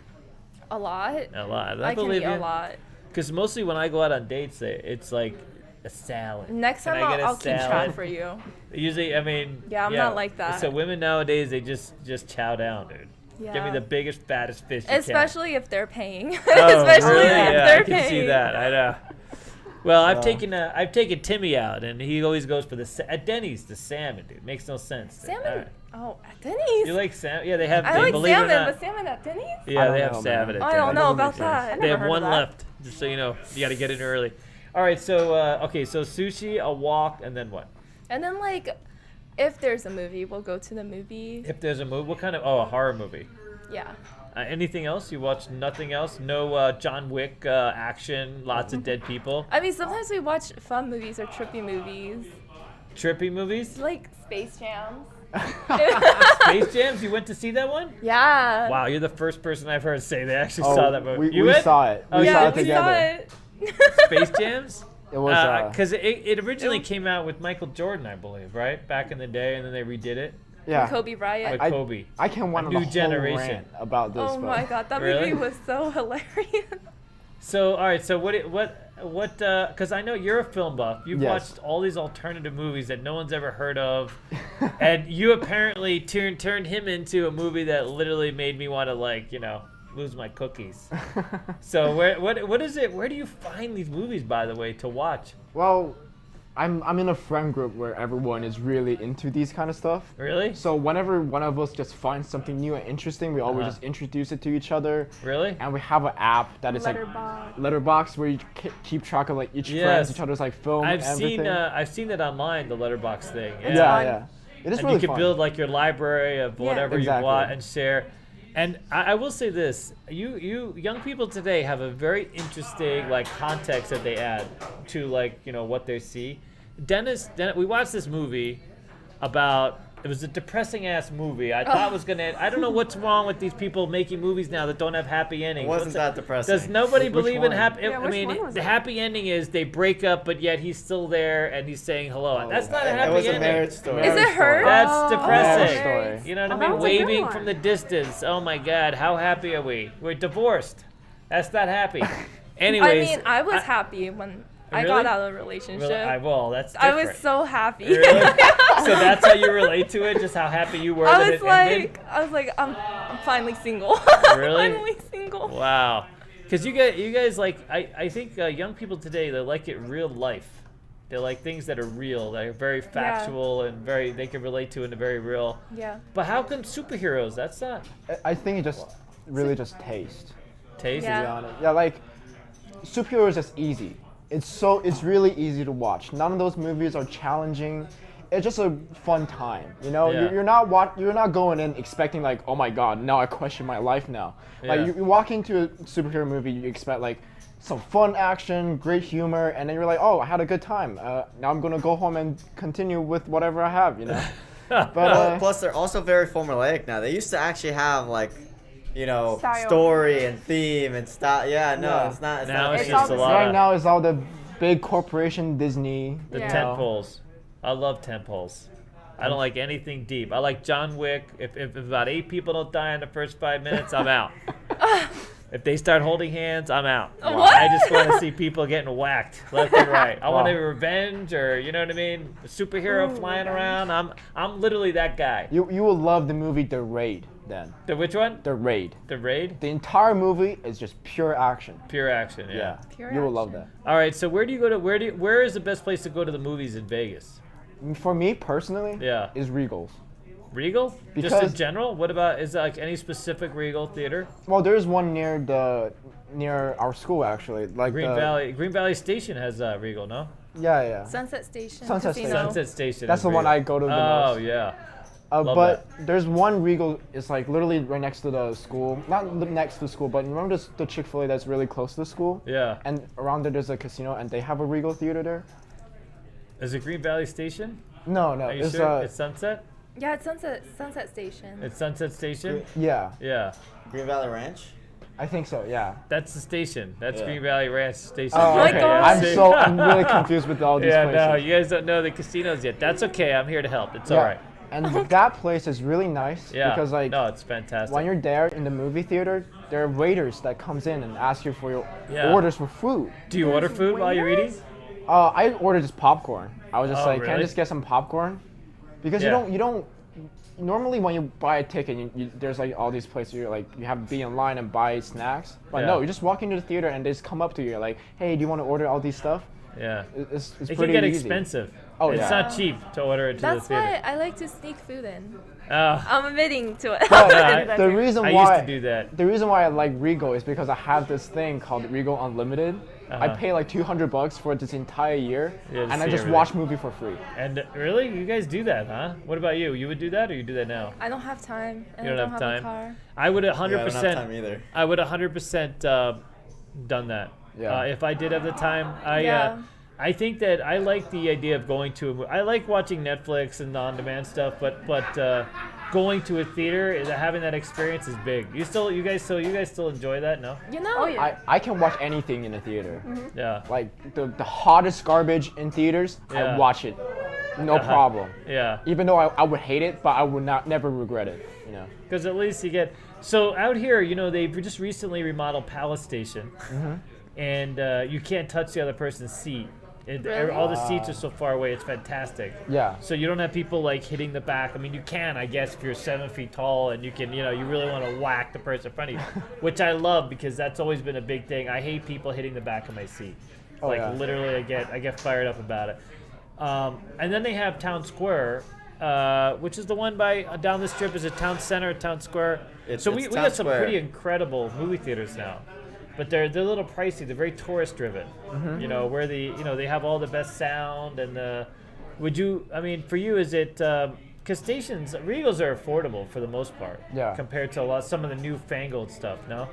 A lot. A lot. I can believe eat you. a lot. Because mostly when I go out on dates, it's like a salad. Next Can time I get a I'll keep salad? track for you. Usually, I mean. Yeah, I'm not like that. So women nowadays, they just chow down, dude. Yeah. Give me the biggest, fattest fish you can. Especially if they're paying. Oh, Especially really? if Yeah, they're I can paying. see that. I know. Well, I've taken Timmy out, and he always goes for at Denny's the salmon, dude. Makes no sense. dude. Salmon? All right. Oh, at Denny's? You like salmon? Yeah, they have. I like believe it or salmon, not- but salmon at Denny's? Yeah, I don't they have know, salmon. man. At I don't Denny's. know doesn't about make sense. that. They have heard of one that. left, just so you know. You got to get in early. All right, so okay, so sushi, a walk, and then what? And then, like, if there's a movie, we'll go to the movie. If there's a movie, what kind of? Oh, a horror movie. Yeah. Anything else? You watch nothing else? No John Wick action, lots of dead people. I mean, sometimes we watch fun movies or trippy movies. Trippy movies? Like Space Jams. Space Jams? You went to see that one? Yeah. Wow, you're the first person I've heard say they actually Oh, saw that movie. we You went? saw it. Oh, We yeah, saw it we together. saw it. Space Jams? It was Because it originally came out with Michael Jordan, I believe, right? Back in the day, and then they redid it yeah. Kobe Bryant. with I- Kobe. I can went A on new a whole generation. rant about this. Oh but my god, that Really? movie was so hilarious. So, all right. So, what? Because I know you're a film buff. You've Yes. watched all these alternative movies that no one's ever heard of, and you apparently turned him into a movie that literally made me want to lose my cookies. So, what is it? Where do you find these movies, by the way, to watch? Well, I'm in a friend group where everyone is really into these kind of stuff. Really? So whenever one of us just finds something new and interesting, we always just introduce it to each other. Really? And we have an app that is Letterboxd. Letterboxd, where you keep track of like each Yes. friends, each other's like film. I've and seen everything. I've seen it online, the Letterboxd thing. yeah, fun. yeah. It is And really you can fun. build like your library of whatever you Exactly. want and share. And I will say this: you young people today have a very interesting context that they add to what they see. Dennys, we watched this movie about. It was a depressing ass movie. I thought was gonna. I don't know what's wrong with these people making movies now that don't have happy endings. It wasn't that depressing. Does nobody Which believe in one? happy? Yeah, I which mean, one was the it? happy ending is they break up, but yet he's still there and he's saying hello. That's not a It happy was a ending. marriage story. Is it her? That's Oh. depressing. Marriage story. You know what Oh, I that mean? was a good Waving one. from the distance. Oh my God, how happy are we? We're divorced. That's not happy. Anyways, I mean, I was happy when I Really? got out of a relationship. That's I different. was so happy. Really? So that's how you relate to it? Just how happy you were that I it ended? was like, I'm finally single. Really? I'm finally single. Wow. Because you guys I think young people today, they like it real life. They like things that are real, that are very factual and they can relate to and are very real. Yeah. But how come superheroes? That's not I think it just really just taste. taste. Yeah. To be honest. Yeah, like superheroes is just easy. It's really easy to watch. None of those movies are challenging. It's just a fun time, you know. Yeah. You're not going in expecting oh my God, now I question my life now. Yeah. Like you walk into a superhero movie, you expect some fun action, great humor, and then you're like, oh, I had a good time. Now I'm gonna go home and continue with whatever I have, you know. But plus, they're also very formulaic now. They used to actually have like, Style. story and theme and style. Yeah, no, Yeah. it's not. It's Now not it's the same. just a lot right of now it's all the big corporation Disney. the you tent know. poles. I love tent poles. I don't like anything deep. I like John Wick. If about 8 people don't die in the first 5 minutes, I'm out. If they start holding hands, I'm out. What? I just want to see people getting whacked left and right. I want a revenge, or you know what I mean, a superhero flying around. I'm literally that guy. You will love the movie The Raid then. The which one? The Raid. The Raid? The entire movie is just pure action. Pure action. Yeah. Yeah. Pure You will love action. that. All right. So where do you go to? Where is the best place to go to the movies in Vegas? For me personally, Yeah. is Regal's. Regal? Just in Because- general? What about, is there like any specific Regal theater? Well, there's one near our school actually. Like Green Valley Station has Regal, no? Yeah. Sunset Station. Sunset Casino. Station. Sunset Station. That's is the one Regal. I go to the Oh, most. yeah. Love But there's one Regal. It's like literally right next to the school. Not next to the school, but remember the Chick-fil-A that's really close to the school? Yeah. And around there there's a casino, and they have a Regal theater there. Is it Green Valley Station? No, Are you it's sure? It's Sunset? Yeah, it's Sunset Station. It's Sunset Station? yeah, Yeah. Green Valley Ranch. I think so. Yeah. That's the station. That's Yeah. Green Valley Ranch Station. Oh, my okay. God. I'm really confused with all these Yeah, places. no, you guys don't know the casinos yet. That's okay. I'm here to help. It's all right. And that place is really nice Yeah. because like no, it's fantastic. when you're there in the movie theater, there are waiters that comes in and ask you for your Yeah. orders for food. Do you order food while you're eating? I ordered just popcorn. I was just Oh, like, can I really? just get some popcorn? Because Yeah. you don't. Normally, when you buy a ticket, there's like all these places you have to be in line and buy snacks. But Yeah. no, you just walk into the theater and they just come up to you like, hey, do you want to order all these stuff? Yeah. It's It can pretty get easy. expensive. Oh, it's yeah. not cheap to order into That's the theater. why I like to sneak food in. Oh, I'm admitting to it. But Yeah, the reason I why used to do that. the reason why I like Regal is because I have this thing called Regal Unlimited. I Uh-huh. pay like $200 for this entire year, Yeah, to and I see just everything. watch movie for free. And really, you guys do that, huh? What about you? You would do that, or you do that now? I don't have time, and You I don't don't have have time? a car. I would Yeah, I don't have 100%. time either. I would 100% done that. Yeah. If I did have the time, Yeah. I think that I like the idea of going to a movie. I like watching Netflix and on-demand stuff, but going to a theater, having that experience is big. You guys still enjoy that? No? You know? Oh yeah. I can watch anything in a theater. Yeah. Like the hottest garbage in theaters, Yeah. I watch it, no Uh-huh. problem. Yeah. Even though I would hate it, but I would never regret it. You know. Because at least you get. So out here, they've just recently remodeled Palace Station, and you can't touch the other person's seat. Really? All the seats are so far away. It's fantastic. Yeah. So you don't have people like hitting the back. I mean, you can, I guess, if you're 7 feet tall and you can, you really want to whack the person in front of you, which I love because that's always been a big thing. I hate people hitting the back of my seat. Oh, Like yeah. literally, I get fired up about it. And then they have Town Square, which is the one down the strip. Is it Town Center, Town Square? It's We Town got some Square. pretty incredible movie theaters now. But they're a little pricey. They're very tourist driven. Where they have all the best sound and for you, is it because Regals are affordable for the most part. Yeah. Compared to some of the newfangled stuff, no?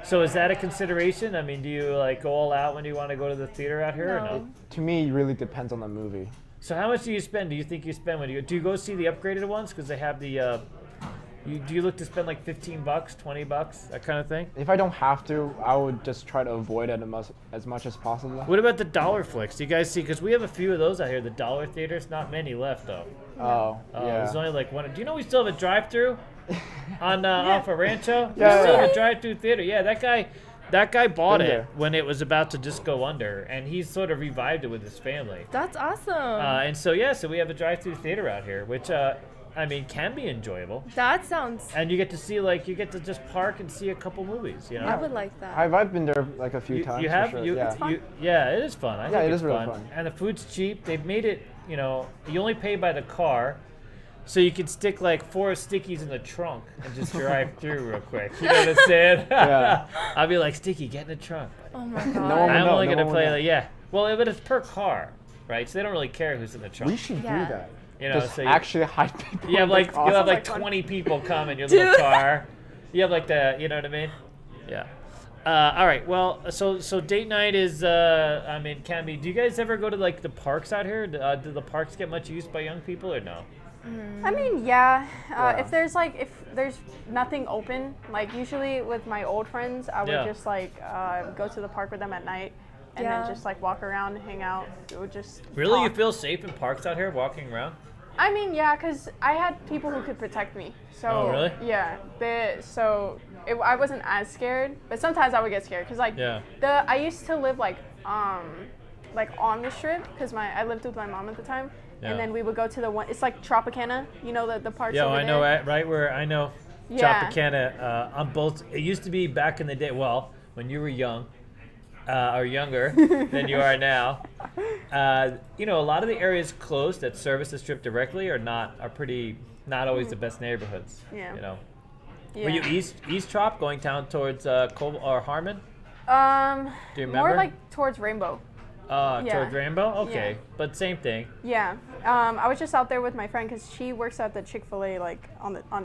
So is that a consideration? I mean, do you like go all out when you want to go to the theater out here or No. no? To me, it really depends on the movie. So how much do you spend? Do you think you spend when do you go see the upgraded ones? Because they have the do you look to spend like $15, $20, that kind of thing? If I don't have to, I would just try to avoid it as much as possible. What about the dollar flicks? Do you guys see? Because we have a few of those out here. The dollar theaters, not many left though. Oh, yeah. There's only like one. Do you know we still have a drive-through on off of Rancho? We Yeah, still have yeah. a drive-through theater. Yeah, that guy bought Been it there. when it was about to just go under, and he's sort of revived it with his family. That's awesome. And so we have a drive-through theater out here, which can be enjoyable. That sounds. And you get to just park and see a couple movies. I would like that. I've been there like a few times. You for have sure. you, Yeah. yeah, it is fun. I think it it's is really fun. fun. And the food's cheap. They've made it. You only pay by the car, so you can stick like 4 stickies in the trunk and just drive through real quick. You know what I'm saying? Yeah. I'll be like, Sticky, get in the trunk. Oh my god. one would I'm know, only no gonna one play would know. Well, but it's per car, right? So they don't really care who's in the trunk. We should Yeah. do that. So Actually hide people. you have in the like car. you'll have like Sounds like fun. 20 people come in your little Dude. car. You have like you know what I mean? Yeah. All right. Well, so date night is. I mean, can be. Do you guys ever go to like the parks out here? Do the parks get much used by young people or no? I mean, yeah. If there's nothing open, like usually with my old friends, I would just like go to the park with them at night, and then just like walk around, hang out. It would just. Really, talk. you feel safe in parks out here, walking around? I mean, yeah, because I had people who could protect me. So, oh, really? Yeah. I wasn't as scared, but sometimes I would get scared because I used to live like on the strip because I lived with my mom at the time, and then we would go to the one. It's like Tropicana, you know the parks. Yeah, over I know right where I know. Yeah. Tropicana on both. It used to be back in the day. Well, when you were young. Or younger than you are now. You know, a lot of the areas closed that service the strip directly are not always the best neighborhoods. Yeah. You know. Yeah. Were you east Trop going down towards Cole or Harmon? Do you remember? More like towards Rainbow. Towards Rainbow? Okay. Yeah. But same thing. Yeah. I was just out there with my friend because she works at the Chick-fil-A like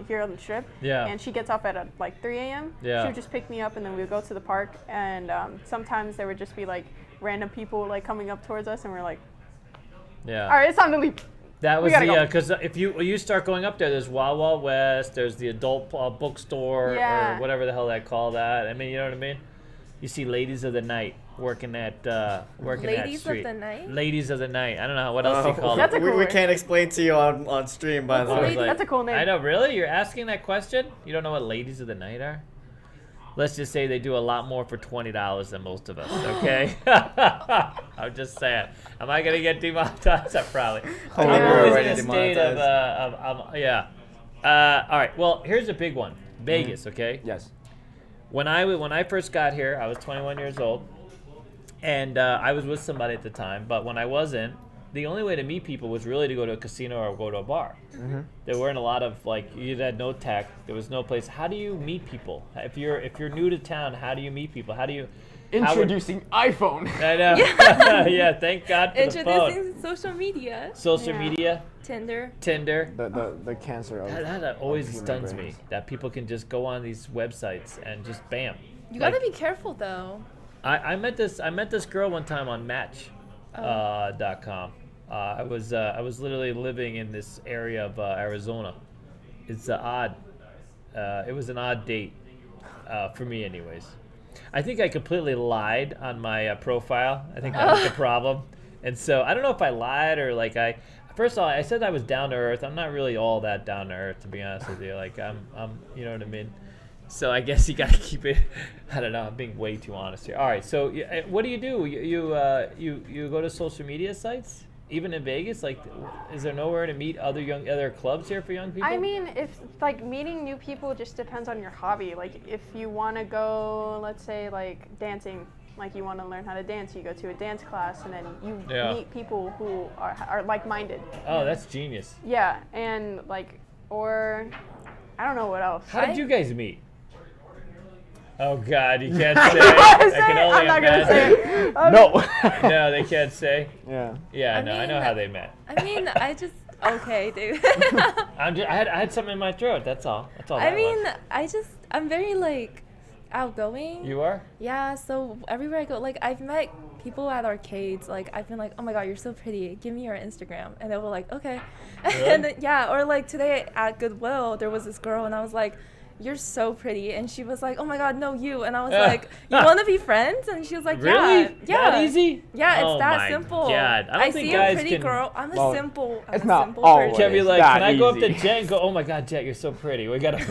here on the strip. Yeah. And she gets off at like 3 a.m. Yeah. She would just pick me up and then we would go to the park and sometimes there would just be like random people like coming up towards us and we're like, yeah. All right, it's time to leave. That was because if you start going up there, there's Wild Wild West, there's the adult bookstore or whatever the hell they call that. I mean, you know what I mean? You see ladies of the night working that Ladies street. of the night? Ladies of the night. I don't know what else you call That's it. a cool we word. can't explain to you on stream, by the way. That's a cool name. I know, really? You're asking that question? You don't know what ladies of the night are? Let's just say they do a lot more for $20 than most of us, okay? I'm just saying. Am I going to get demonetized? Probably. Oh, I'm we're always already in a state of yeah. All right, well, here's a big one. Vegas, okay? Yes. When I first got here, I was 21 years old, and I was with somebody at the time. But when I wasn't, the only way to meet people was really to go to a casino or go to a bar. Mm-hmm. There weren't a lot of you had no tech. There was no place. How do you meet people? If you're new to town, how do you meet people? How do you Introducing iPhone. I know. Yeah, thank God for the phone. Introducing social media. Social media. Tinder. The cancer of That always human stuns brains. me. That people can just go on these websites and just bam. You gotta be careful though. I met this girl one time on Match.com. I was literally living in this area of Arizona. It's odd. It was an odd date for me, anyways. I think I completely lied on my profile. I think that was the problem. And so I don't know if I lied or first of all, I said I was down to earth. I'm not really all that down to earth, to be honest with you. Like I'm, you know what I mean. So I guess you gotta keep it. I don't know. I'm being way too honest here. All right. So what do? You go to social media sites? Even in Vegas, is there nowhere to meet other clubs here for young people? I mean, if meeting new people just depends on your hobby. Like if you want to go, let's say dancing, you want to learn how to dance, you go to a dance class and then you meet people who are like-minded. Oh, that's genius. Yeah, and or I don't know what else. How did you guys meet? Oh God, you can't say. I can only I'm not gonna imagine. say it. No. No, they can't say. Yeah. Yeah, I I know how they met. I mean, I just okay, dude. I had something in my throat. That's all. That's all. I mean, I'm very outgoing. You are? Yeah. So everywhere I go, I've met people at arcades. I've been like, oh my God, you're so pretty. Give me your Instagram, and they were like, okay. Really? And then, or today at Goodwill, there was this girl, and I was like, you're so pretty, and she was like, oh my God, no, you, and I was like, you want to be friends? And she was like, really? Yeah. That easy? Yeah, Oh it's that my simple. God. I don't think see guys a pretty can- girl. I'm Well, a simple. it's I'm not a simple always. person. Can't be like, that can I go up to easy. Jen and go, oh my God, Jet, you're so pretty. We gotta.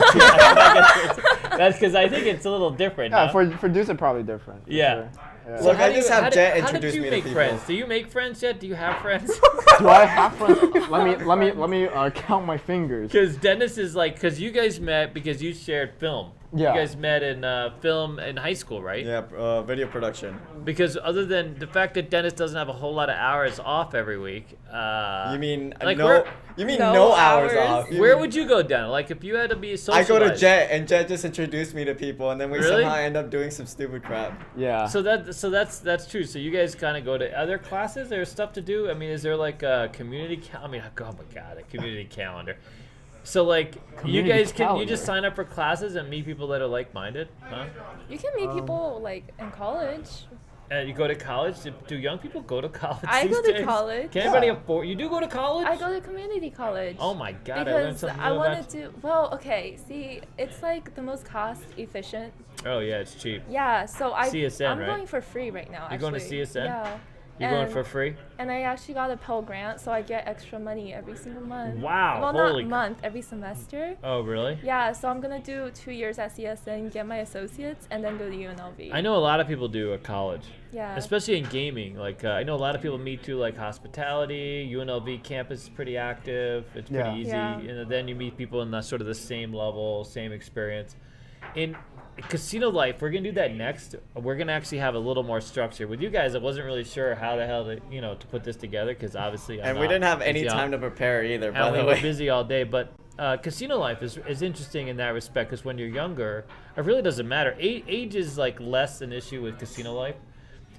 That's because I think it's a little different. Yeah, huh? for dudes, it's probably different. for Yeah. sure. Yeah. Look, I just have Jet how did introduce you me to make people. friends? Do you make friends yet? Do you have friends? Do I have friends? Let me count my fingers. Because Dennys is because you guys met because you shared film. Yeah. You guys met in film in high school, right? Yeah, video production. Because other than the fact that Dennys doesn't have a whole lot of hours off every week. You mean where, no hours off? Where would you go down? If you had to be socialized. I go to Jet, and Jet just introduced me to people, and then we Really? somehow end up doing some stupid crap. Yeah. So that's true. So you guys kind of go to other classes. There's stuff to do. I mean, is there a community? Oh my God, a community calendar. So like, you Community guys can you calendar. just sign up for classes and meet people that are like-minded, huh? You can meet people like in college. You go to college. Do young people go to college? I these go to days? college. Can anybody afford? You do go to college? I go to community college. Oh my God! I learned Because something I new want about. to do well. Okay, see, it's like the most cost efficient. Oh yeah, it's cheap. Yeah, so I'm CSN, right? going for free right now. You're going to actually. CSN? Yeah. You're going And- for free? And I actually got a Pell Grant, so I get extra money every single month. Wow, Well, holy not month, every semester. Oh really? Yeah, so I'm gonna do 2 years at CSN, get my associates, and then go to UNLV. I know a lot of people do at college. Yeah. Especially in gaming. Like I know a lot of people meet through like hospitality. UNLV campus is pretty active. It's pretty Yeah. easy. Yeah. And then you meet people in the sort of the same level, same experience. In casino life, we're gonna do that next. We're gonna actually have a little more structure. With you guys, I wasn't really sure how the hell to put this together because obviously And we didn't have any time to prepare either, by and the we were way. busy all day. But casino life is interesting in that respect because when you're younger, it really doesn't matter. Age is like less an issue with casino life.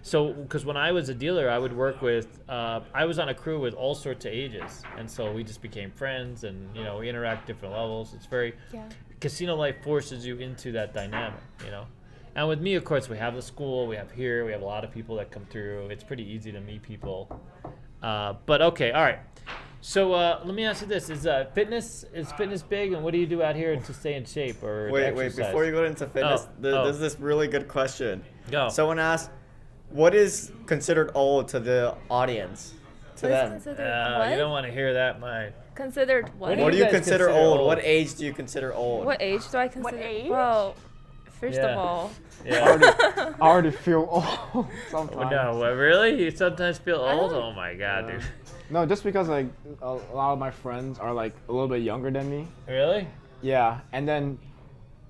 So, because when I was a dealer, I would work with, I was on a crew with all sorts of ages. And so we just became friends and, we interact different levels. It's very, Yeah. casino life forces you into that dynamic. And with me, of course, we have the school, we have a lot of people that come through. It's pretty easy to meet people. But okay, all right. So let me ask you this: is fitness big, and what do you do out here to stay in shape or to Wait, exercise? before you go into fitness, Oh. there's this really good question. Go. Someone asked, what is considered old to the audience? To What is them. considered what? You don't want to hear that, mine. Considered what? do What do you you guys consider consider old? old? What age do you consider old? What age do I consider? age? Well, first Yeah. of all, Yeah. I already feel old sometimes. No, what, really? You sometimes feel I old? don't- Oh my God, dude. No, just because like a lot of my friends are like a little bit younger than me. Really? Yeah, and then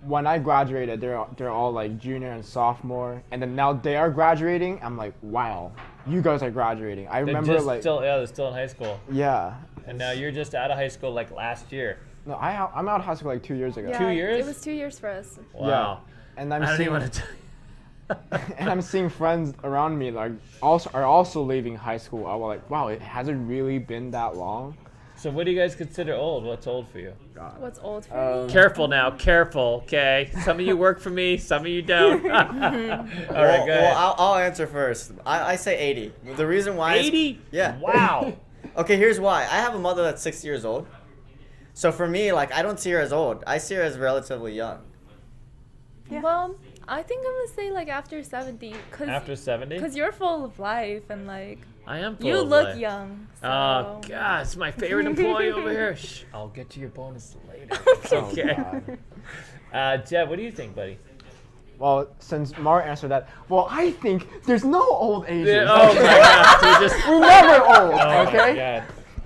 when I graduated, they're all like junior and sophomore, and then now they are graduating. I'm like, wow, you guys are graduating. I They're remember just like they're still in high school, yeah. and now you're just out of high school like last year. No, I'm out of high school like 2 years ago. yeah, 2 years? It was 2 years for us. Wow. And I I'm don't seeing even want to tell you. and I'm seeing friends around me like also leaving high school. I was like, wow, it hasn't really been that long. So what do you guys consider old? What's old for you? What's old for me? Careful now, careful, okay? Some of you work for me, some of you don't. All right, go ahead. Well, I'll answer first. I say 80. The reason why is- 80? Yeah. Wow. Okay, here's why. I have a mother that's 60 years old. So for me, like, I don't see her as old. I see her as relatively young. Yeah. Well, I think I'm gonna say like after 70, After 70? cause you're full of life and like I am full you of look life. young. So. Oh, God, it's my favorite employee over here. Shh, I'll get to your bonus later. Oh, Okay. God. Jeb, what do you think, buddy? Well, since Mar answered that, well, I think there's no old ages. Oh, my God. We're just, We're never old, oh, okay? my God.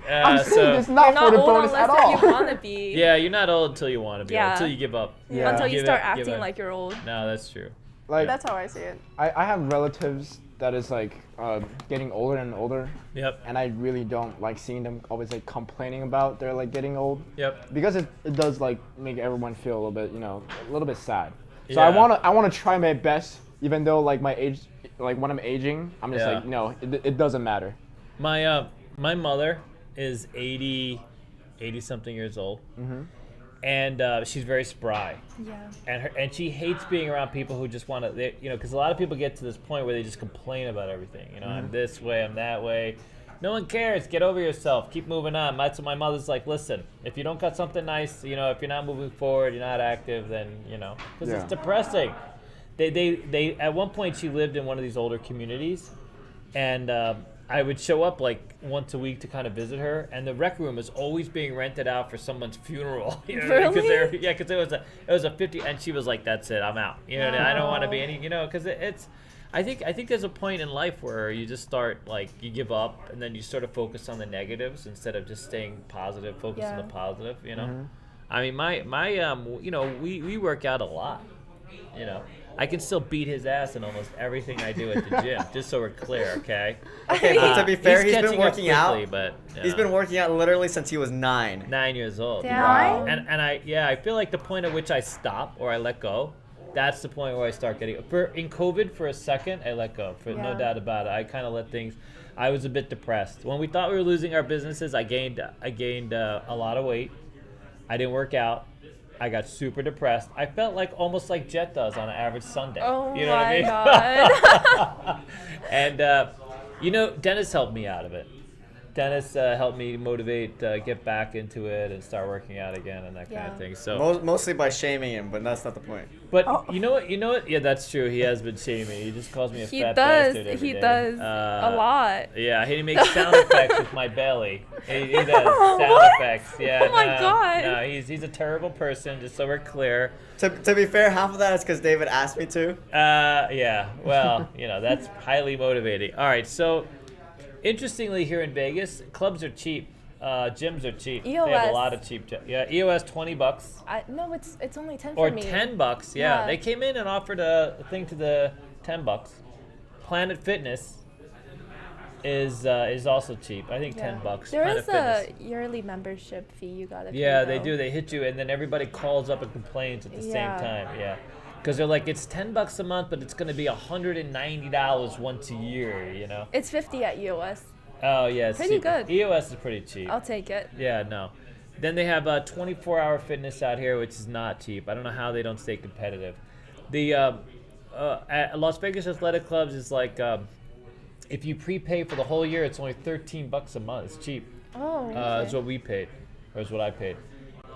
I'm saying so, it's not You're for not the old bonus unless at all. that you wanna be. yeah, you're not old until you want to be old, Yeah. until you give up. Yeah. Until you Give start it- give acting it. like you're old. No, that's true. Like, That's how I see it. I have relatives that is like getting older and older, Yep. and I really don't like seeing them always like complaining about they're like getting old, Yep. because it does like make everyone feel a little bit, a little bit sad. So Yeah. I wanna try my best, even though like my age, like when I'm aging, I'm just Yeah. like, no, it doesn't matter. My mother is 80 something years old. Mm-hmm. And she's very spry. Yeah. And she hates being around people who just want to, because a lot of people get to this point where they just complain about everything. I'm this way, I'm that way. No one cares. Get over yourself. Keep moving on. That's what my mother's like. Listen, if you don't got something nice, if you're not moving forward, you're not active, then because Yeah. it's depressing. They at one point she lived in one of these older communities, and I would show up like once a week to kind of visit her, and the rec room is always being rented out for someone's funeral. Really? Because it was a 50, and she was like, "That's it, I'm out." I don't want to be any, because it's. I think there's a point in life where you just start like you give up, and then you sort of focus on the negatives instead of just staying positive. Focus on the positive. I mean, we work out a lot. I can still beat his ass in almost everything I do at the gym, just so we're clear, okay? Okay, but to be fair, he's been catching up working out. quickly, but He's been working out literally since he was 9. 9 years old. Damn. And I feel like the point at which I stop or I let go, that's the point where I start getting. In COVID, for a second, I let go. No Yeah. doubt about it. I kind of let things. I was a bit depressed when we thought we were losing our businesses. I gained a lot of weight. I didn't work out. I got super depressed. I felt like almost like Jet does on an average Sunday. Oh you know my God. And Dennys helped me out of it. Dennys helped me motivate, get back into it, and start working out again and that kind of thing. So mostly by shaming him, but that's not the point. But you know what? Yeah, that's true. He has been shaming. He just calls me a fat bastard every day. He does a lot. Yeah, he makes sound effects with my belly. He does sound effects. Yeah. Oh my God. No, he's a terrible person. Just so we're clear. To be fair, half of that is because David asked me to. Yeah. Well, that's highly motivating. All right, so. Interestingly, here in Vegas, clubs are cheap. Gyms are cheap. EOS. They have a lot of cheap. Yeah, EOS $20. No, it's only 10 or for me. Or $10. Yeah, they came in and offered a thing to the $10. Planet Fitness is also cheap. I think $10. There Planet is Fitness. a yearly membership fee you gotta pay. Yeah, they do. They hit you, and then everybody calls up and complains at the same time. Yeah. Because they're like, it's $10 a month, but it's going to be $190 once a year, It's $50 at EOS. Oh, yeah. It's pretty cheap. good. EOS is pretty cheap. I'll take it. Yeah, no. Then they have 24-hour fitness out here, which is not cheap. I don't know how they don't stay competitive. The at Las Vegas Athletic Clubs is like, if you prepay for the whole year, it's only $13 a month. It's cheap. Oh, okay. Is what we paid, or is what I paid.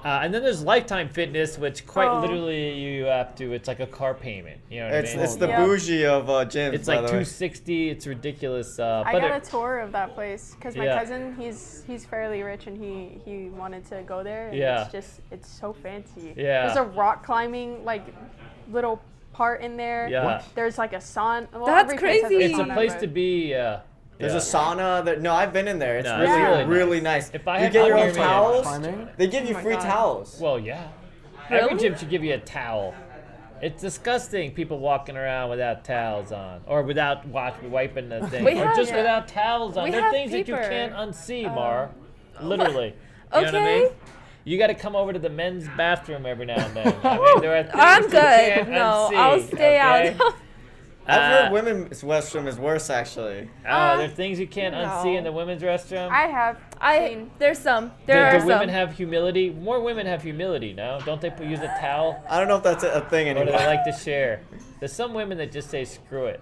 And then there's Lifetime Fitness, which quite literally you have to. It's like a car payment. You know what I mean? It's the bougie of gyms. It's like $260. It's ridiculous. I got a tour of that place because my cousin, he's fairly rich and he wanted to go there. And it's so fancy. Yeah. There's a rock climbing little part in there. Yeah. What? There's like a sauna. Well, That's every place has crazy. It's a place to be. There's a sauna. No, I've been in there. It's really nice. If I you had get your own money, towels, they give you free towels. Well, yeah. Really? Every gym should give you a towel. It's disgusting, people walking around without towels on, or without wiping the thing, or just without towels on. There are things that you can't unsee, Mar. Literally. You know what I mean? You got to come over to the men's bathroom every now and then. I mean, there are things I'm you good. can't No, unsee, I'll stay out. I've heard women's restroom is worse, actually. There are things you can't unsee in the women's restroom. I have. There's some. Do women have humility? More women have humility, no? Don't they use a towel? I don't know if that's a thing Or anymore. do they like to share? There's some women that just say, screw it.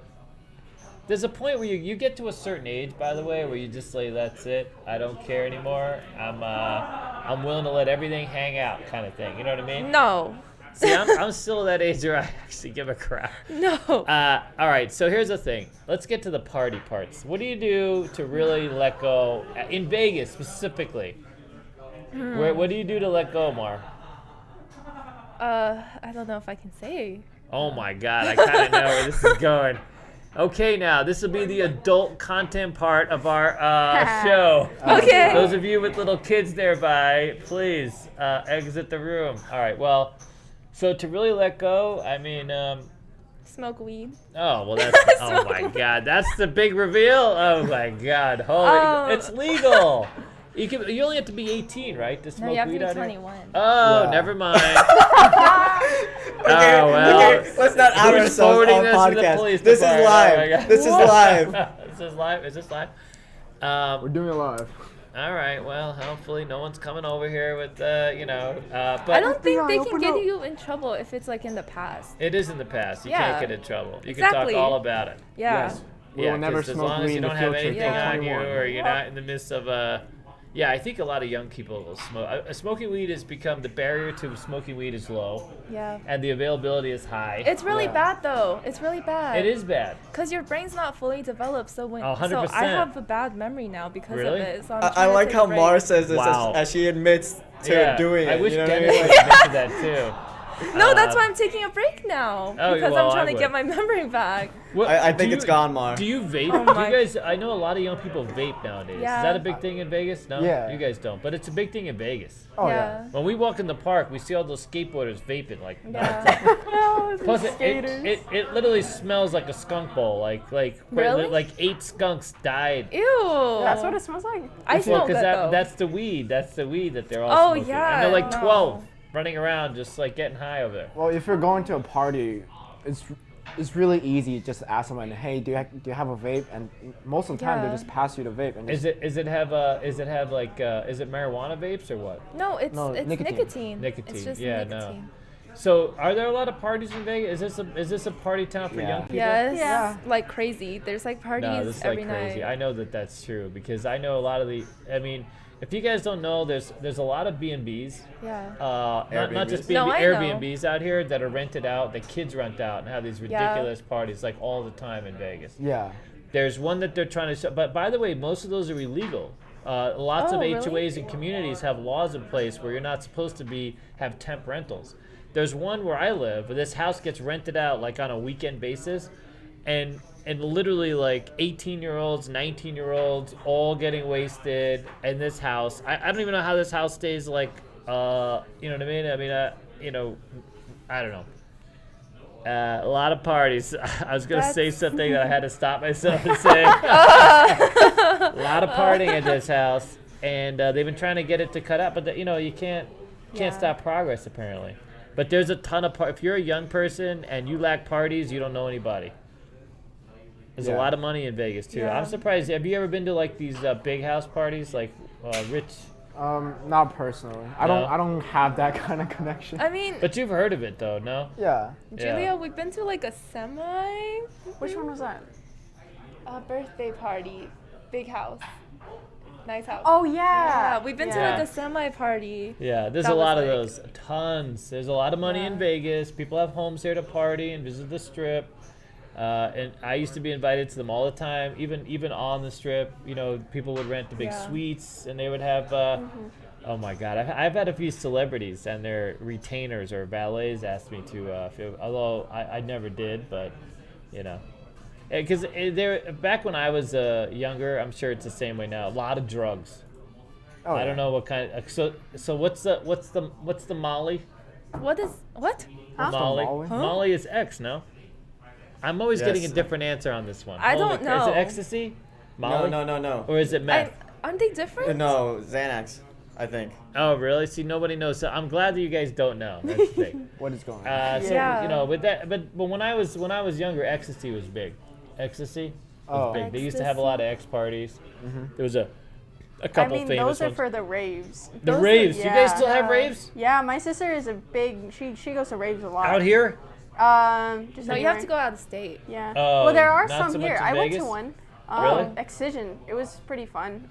There's a point where you get to a certain age, by the way, where you just say, that's it. I don't care anymore. I'm willing to let everything hang out kind of thing. You know what I mean? No. See, I'm still at that age where I actually give a crap. No. All right, so here's the thing. Let's get to the party parts. What do you do to really let go, in Vegas specifically? What do you do to let go, Mar? I don't know if I can say. Oh my God, I kind of know where this is going. Okay, now this will be the adult content part of our show. Okay. Those of you with little kids nearby, please exit the room. All right, well, so to really let go, I mean, Smoke weed. oh well, that's oh my God, that's the big reveal. Oh my God, holy, it's legal. You only have to be 18, right, to smoke No, you have weed to be out here? 21. Oh, Yeah. never mind. Okay, Oh, well. okay, let's not out Who's ourselves forwarding on this to the podcast. police This is department? live. Oh my God. This is live. Is this live? Is this live? We're doing it live. All right. Well, hopefully no one's coming over here with, But I don't think they can open get up. you in trouble if it's like in the past. it is in the past. You Yeah. can't get in trouble. You Exactly. can talk all about it. Yeah. Yes. We will never 'cause as smoke long as weed you in the don't have field trip anything till on you, 21. or you're not in the midst of Yeah, I think a lot of young people will smoke. Smoking weed has become the barrier to smoking weed is low, Yeah. and the availability is high. It's really Yeah. bad though. It's really bad. It is bad. Cause your brain's not fully developed, so when 100%. so I have a bad memory now because Really? of it. So I'm I trying to like take how a break. Mar says this Wow. as she admits to Yeah, doing it. I wish you know what I Dennys mean? would admit to that too. No, that's why I'm taking a break now Oh, because well, I'm I trying to would. get my memory back. What, I do think you- it's gone, Mar. Do you vape? Oh Do my- you guys? I know a lot of young people vape nowadays. Yeah. Is that a big thing in Vegas? No, Yeah. you guys don't. But it's a big thing in Vegas. Oh yeah. When we walk in the park, we see all those skateboarders vaping like. Yeah. Plus, it literally smells like a skunk bowl. Like Really? 8 skunks died. Ew. That's what it smells like. I Well, smell good though. that's the weed. That's the weed that they're all Oh, smoking. yeah, And they're like no. 12, running around just like getting high over there. Well, if you're going to a party, it's it's really easy just to ask someone, hey, do you have a vape? And most of the time they just pass you the vape. And is it marijuana vapes or what? No, it's nicotine. Nicotine. It's just yeah, nicotine. no. So, are there a lot of parties in Vegas? Is this a party town for young people? Yes, Yeah. like crazy. There's like parties No, this is every like crazy. night. I know that's true because I know a lot of the. I mean, if you guys don't know, there's a lot of B&Bs. Yeah. Not just B&B, No, I Airbnbs out here that are rented out, that kids rent out and have these ridiculous parties like all the time in Vegas. Yeah. There's one that they're trying to. But by the way, most of those are illegal. Lots of HOAs really? and communities have laws in place where you're not supposed to have temp rentals. There's one where I live where this house gets rented out like on a weekend basis, and literally like 18-year-olds, 19-year-olds all getting wasted in this house. I don't even know how this house stays like, you know what I mean? I mean, I don't know. A lot of parties. I was going to say something that I had to stop myself and say. A lot of partying at this house, and they've been trying to get it to cut out, but you can't stop progress apparently. But there's a ton of if you're a young person and you lack parties, you don't know anybody. There's a lot of money in Vegas too. Yeah. I'm surprised. Have you ever been to like these big house parties, like rich? Not personally. I don't have that kind of connection. I mean, But you've heard of it though, no? Yeah. Julia, we've been to like a semi. Which one was that? A birthday party, big house, nice house. Oh yeah. Yeah, we've been to Yeah. like a semi party. Yeah, there's That a lot of was, those. Tons. There's a lot of money in Vegas. People have homes here to party and visit the strip. And I used to be invited to them all the time, even on the strip. People would rent the big suites, and they would have. Oh my God, I've had a few celebrities and their retainers or valets ask me to. Although I never did, but because back when I was younger, I'm sure it's the same way now. A lot of drugs. Oh, I don't know what kind. So what's the Molly? What? Huh? Molly. Molly? Huh? Molly is X, no? I'm always getting a different answer on this one. I don't know. Is it ecstasy? Molly? No. Or is it meth? Aren't they different? No, Xanax, I think. Oh, really? See, nobody knows. So I'm glad that you guys don't know. That's big. What is going on? Yeah. But when I was younger, ecstasy was big. Ecstasy was big. They used to have a lot of X parties. There was a couple famous those are ones. for the raves. The raves. You guys still have raves? Yeah, my sister is a big. She goes to raves a lot. Out here? Just No, you have to go out of state. Yeah. Oh, well, there are not some so here. much in I went to Vegas? one. Really? Excision. It was pretty fun.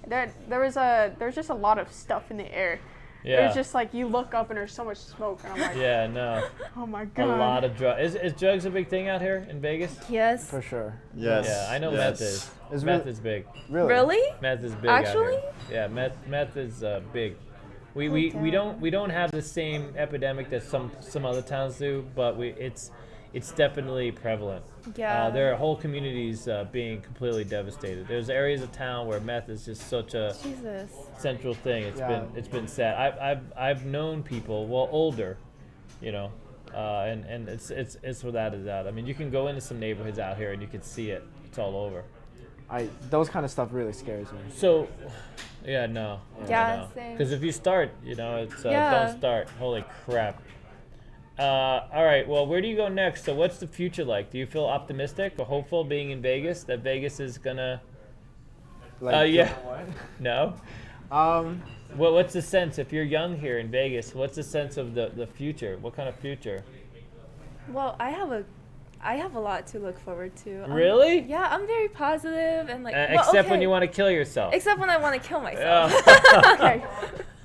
There's just a lot of stuff in the air. Yeah. There's just like you look up and there's so much smoke and I'm like, Yeah, no. oh my A god. lot of drugs. Is drugs a big thing out here in Vegas? Yes. For sure. Yes. Yeah, I know meth is. It's Meth really- is big. Really? Meth is big Actually? out here. Yeah, meth is big. We don't have the same epidemic that some other towns do, but it's definitely prevalent. Yeah. There are whole communities being completely devastated. There's areas of town where meth is just such a Jesus. central thing. Yeah. It's been sad. I've known people, older, and it's without a doubt. I mean, you can go into some neighborhoods out here and you can see it. It's all over. Those kind of stuff really scares me. So, yeah, no. Yeah, same. Because if you start, it's Yeah. don't start. Holy crap. All right. Well, where do you go next? So, what's the future like? Do you feel optimistic or hopeful being in Vegas that Vegas is gonna? Yeah. No. What's the sense if you're young here in Vegas? What's the sense of the future? What kind of future? Well, I have a lot to look forward to. Really? Yeah, I'm very positive and like. Except when you want to kill yourself. Except when I want to kill myself. Okay.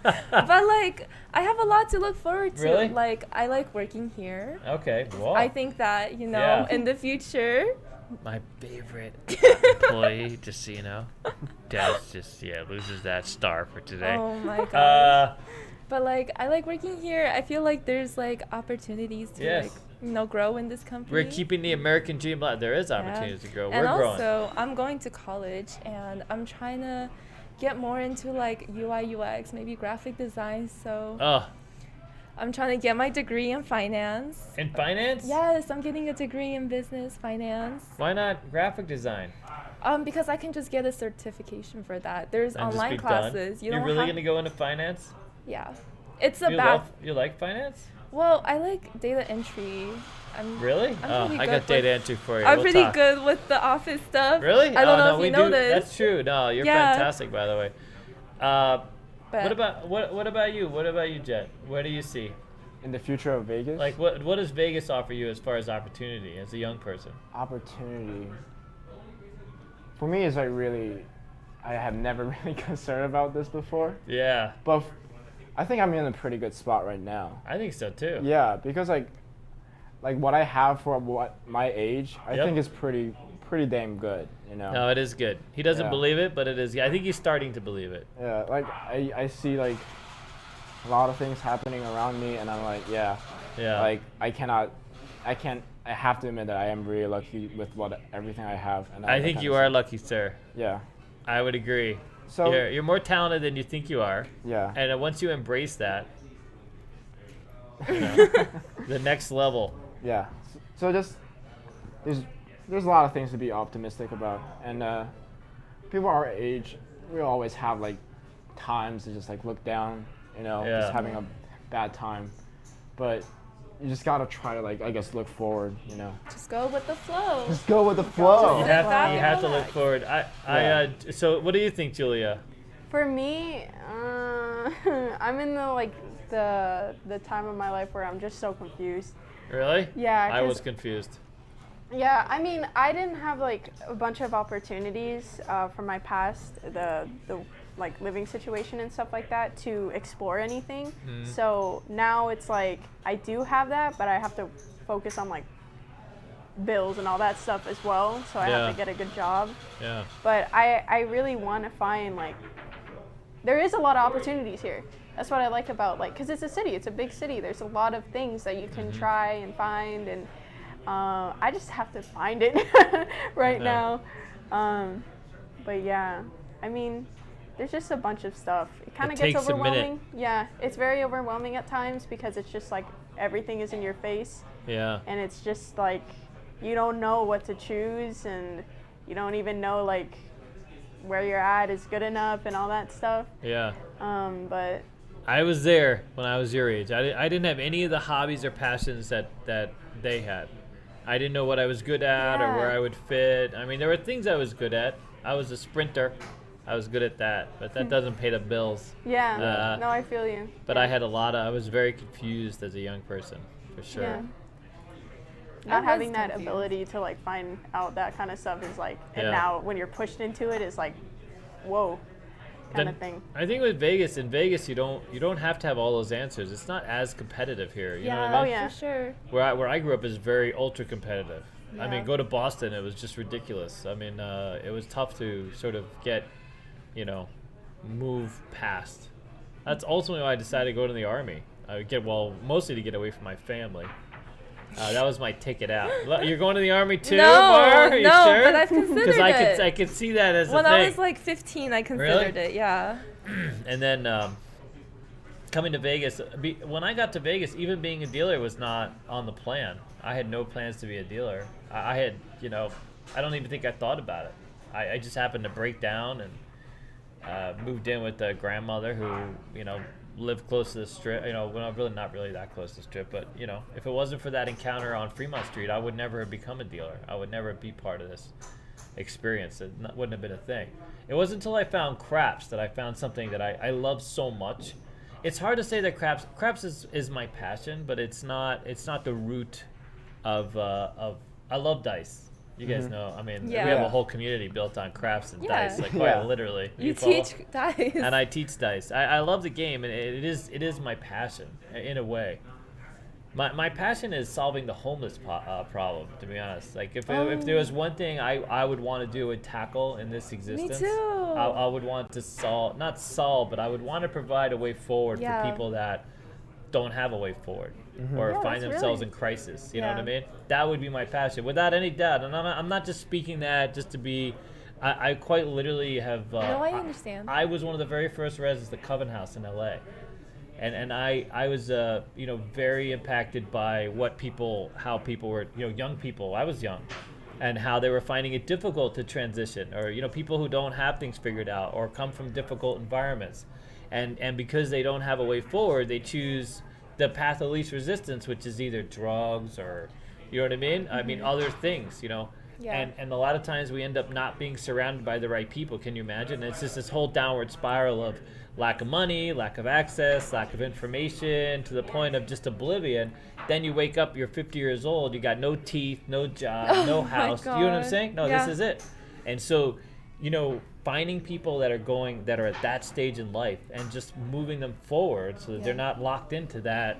But like, I have a lot to look forward to. Really? Like, I like working here. Okay. Well. I think that Yeah. in the future. My favorite employee, just so you know, Dad's just loses that star for today. Oh my god. But like, I like working here. I feel like there's like opportunities to grow in this company. We're keeping the American dream alive. There is opportunities to grow. And We're growing. also, I'm going to college and I'm trying to get more into like UI UX, maybe graphic design. So I'm trying to get my degree in finance. In finance? Yes, I'm getting a degree in business finance. Why not graphic design? Because I can just get a certification for that. There's And just online be classes. done? You're really gonna go into finance? Yeah, it's a You like finance? Well, I like data entry. Really? I got data entry for you. I'm pretty good with the office stuff. Really? I don't know if you know this. That's true. No, you're fantastic, by the way. What about you? What about you, Jet? What do you see in the future of Vegas? Like, what does Vegas offer you as far as opportunity as a young person? Opportunity. For me, it's like really, I have never really concerned about this before. Yeah. But I think I'm in a pretty good spot right now. I think so too. Yeah, because like what I have for what my age, I think is pretty damn good, you know. No, it is good. He doesn't believe it, but it is. I think he's starting to believe it. Yeah, like I see like a lot of things happening around me, and I'm like, like I have to admit that I am really lucky with everything I have. And I think you are lucky, sir. Yeah. I would agree. So you're more talented than you think you are. Yeah. And once you embrace that, you know, the next level. Yeah. So just there's a lot of things to be optimistic about, and people our age, we always have like times to just like look down, you know, just having a bad time, but you just gotta try to like, I guess, look forward, you know. Just go with the flow. Just go with the flow. You have to look forward. So what do you think, Julia? For me, I'm in the time of my life where I'm just so confused. Really? Yeah. I was confused. Yeah, I mean, I didn't have like a bunch of opportunities from my past, the like living situation and stuff like that, to explore anything. So now it's like I do have that, but I have to focus on like bills and all that stuff as well. So I have to get a good job. Yeah. But I really want to find like, there is a lot of opportunities here. That's what I like about, like, because it's a city, it's a big city. There's a lot of things that you can try and find, and I just have to find it right now. But yeah, I mean, there's just a bunch of stuff. It kind of gets overwhelming. Yeah, it's very overwhelming at times because it's just like everything is in your face. Yeah. And it's just like you don't know what to choose, and you don't even know like where you're at is good enough and all that stuff. Yeah. But I was there when I was your age. I didn't have any of the hobbies or passions that they had. I didn't know what I was good at or where I would fit. I mean, there were things I was good at. I was a sprinter. I was good at that, but that doesn't pay the bills. Yeah, no, I feel you. But I had I was very confused as a young person, for sure. Yeah. Not having that ability to like find out that kind of stuff is like, and now when you're pushed into it, it's like, whoa, kind of thing. I think with Vegas, you don't have to have all those answers. It's not as competitive here. You know what I mean? Oh yeah, for sure. Where I grew up is very ultra competitive. Yeah. I mean, go to Boston, it was just ridiculous. I mean, it was tough to sort of get, move past. That's ultimately why I decided to go to the Army. Mostly to get away from my family. That was my ticket out. You're going to the Army too, Mar? Are you sure? But I've considered it. Because I could see that as a thing. When I was like 15, I considered it, yeah. And then coming to Vegas, when I got to Vegas, even being a dealer was not on the plan. I had no plans to be a dealer. I had, I don't even think I thought about it. I just happened to break down and moved in with a grandmother who, lived close to the Strip. Well, not really that close to the Strip, but if it wasn't for that encounter on Fremont Street, I would never have become a dealer. I would never be part of this experience. It wouldn't have been a thing. It wasn't until I found craps that I found something that I love so much. It's hard to say that craps is my passion, but it's not the root of I love dice. You guys know, I mean, we have a whole community built on craps and dice, like quite literally. You teach dice. And I teach dice. I love the game, and it is my passion, in a way. My passion is solving the homeless problem, to be honest. Like, if there was one thing I would want to do and tackle in this existence, Me too. I would want to but I would want to provide a way forward for people that don't have a way forward. Or find themselves in crisis. You know what I mean? That would be my passion, without any doubt. And I'm not just speaking that just to be. I quite literally have. No, I understand. I was one of the very first residents of the Coven House in LA, and I was very impacted by how people were, young people. I was young, and how they were finding it difficult to transition, or people who don't have things figured out or come from difficult environments, and because they don't have a way forward, they choose the path of least resistance, which is either drugs or, you know what I mean? I mean, other things, you know. Yeah. And a lot of times we end up not being surrounded by the right people. Can you imagine? It's just this whole downward spiral of lack of money, lack of access, lack of information, to the point of just oblivion. Then you wake up, you're 50 years old, you got no teeth, no job, no house. You know what I'm saying? No, this is it. And so, you know, finding people that are at that stage in life and just moving them forward so that they're not locked into that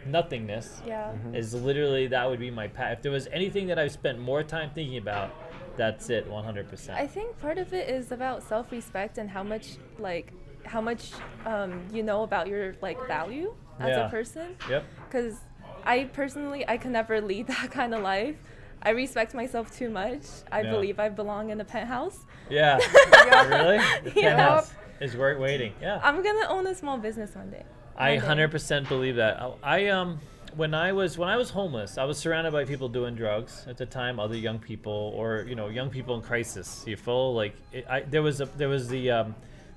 nothingness is literally, that would be my path. If there was anything that I've spent more time thinking about, that's it, 100%. I think part of it is about self-respect and how much you know about your like value as a person. Yep. Because I can never lead that kind of life. I respect myself too much. I believe I belong in a penthouse. Yeah. Really? The penthouse is waiting. Yeah. I'm gonna own a small business one day. I 100% believe that. When I was homeless, I was surrounded by people doing drugs at the time, other young people, or young people in crisis. You feel like there was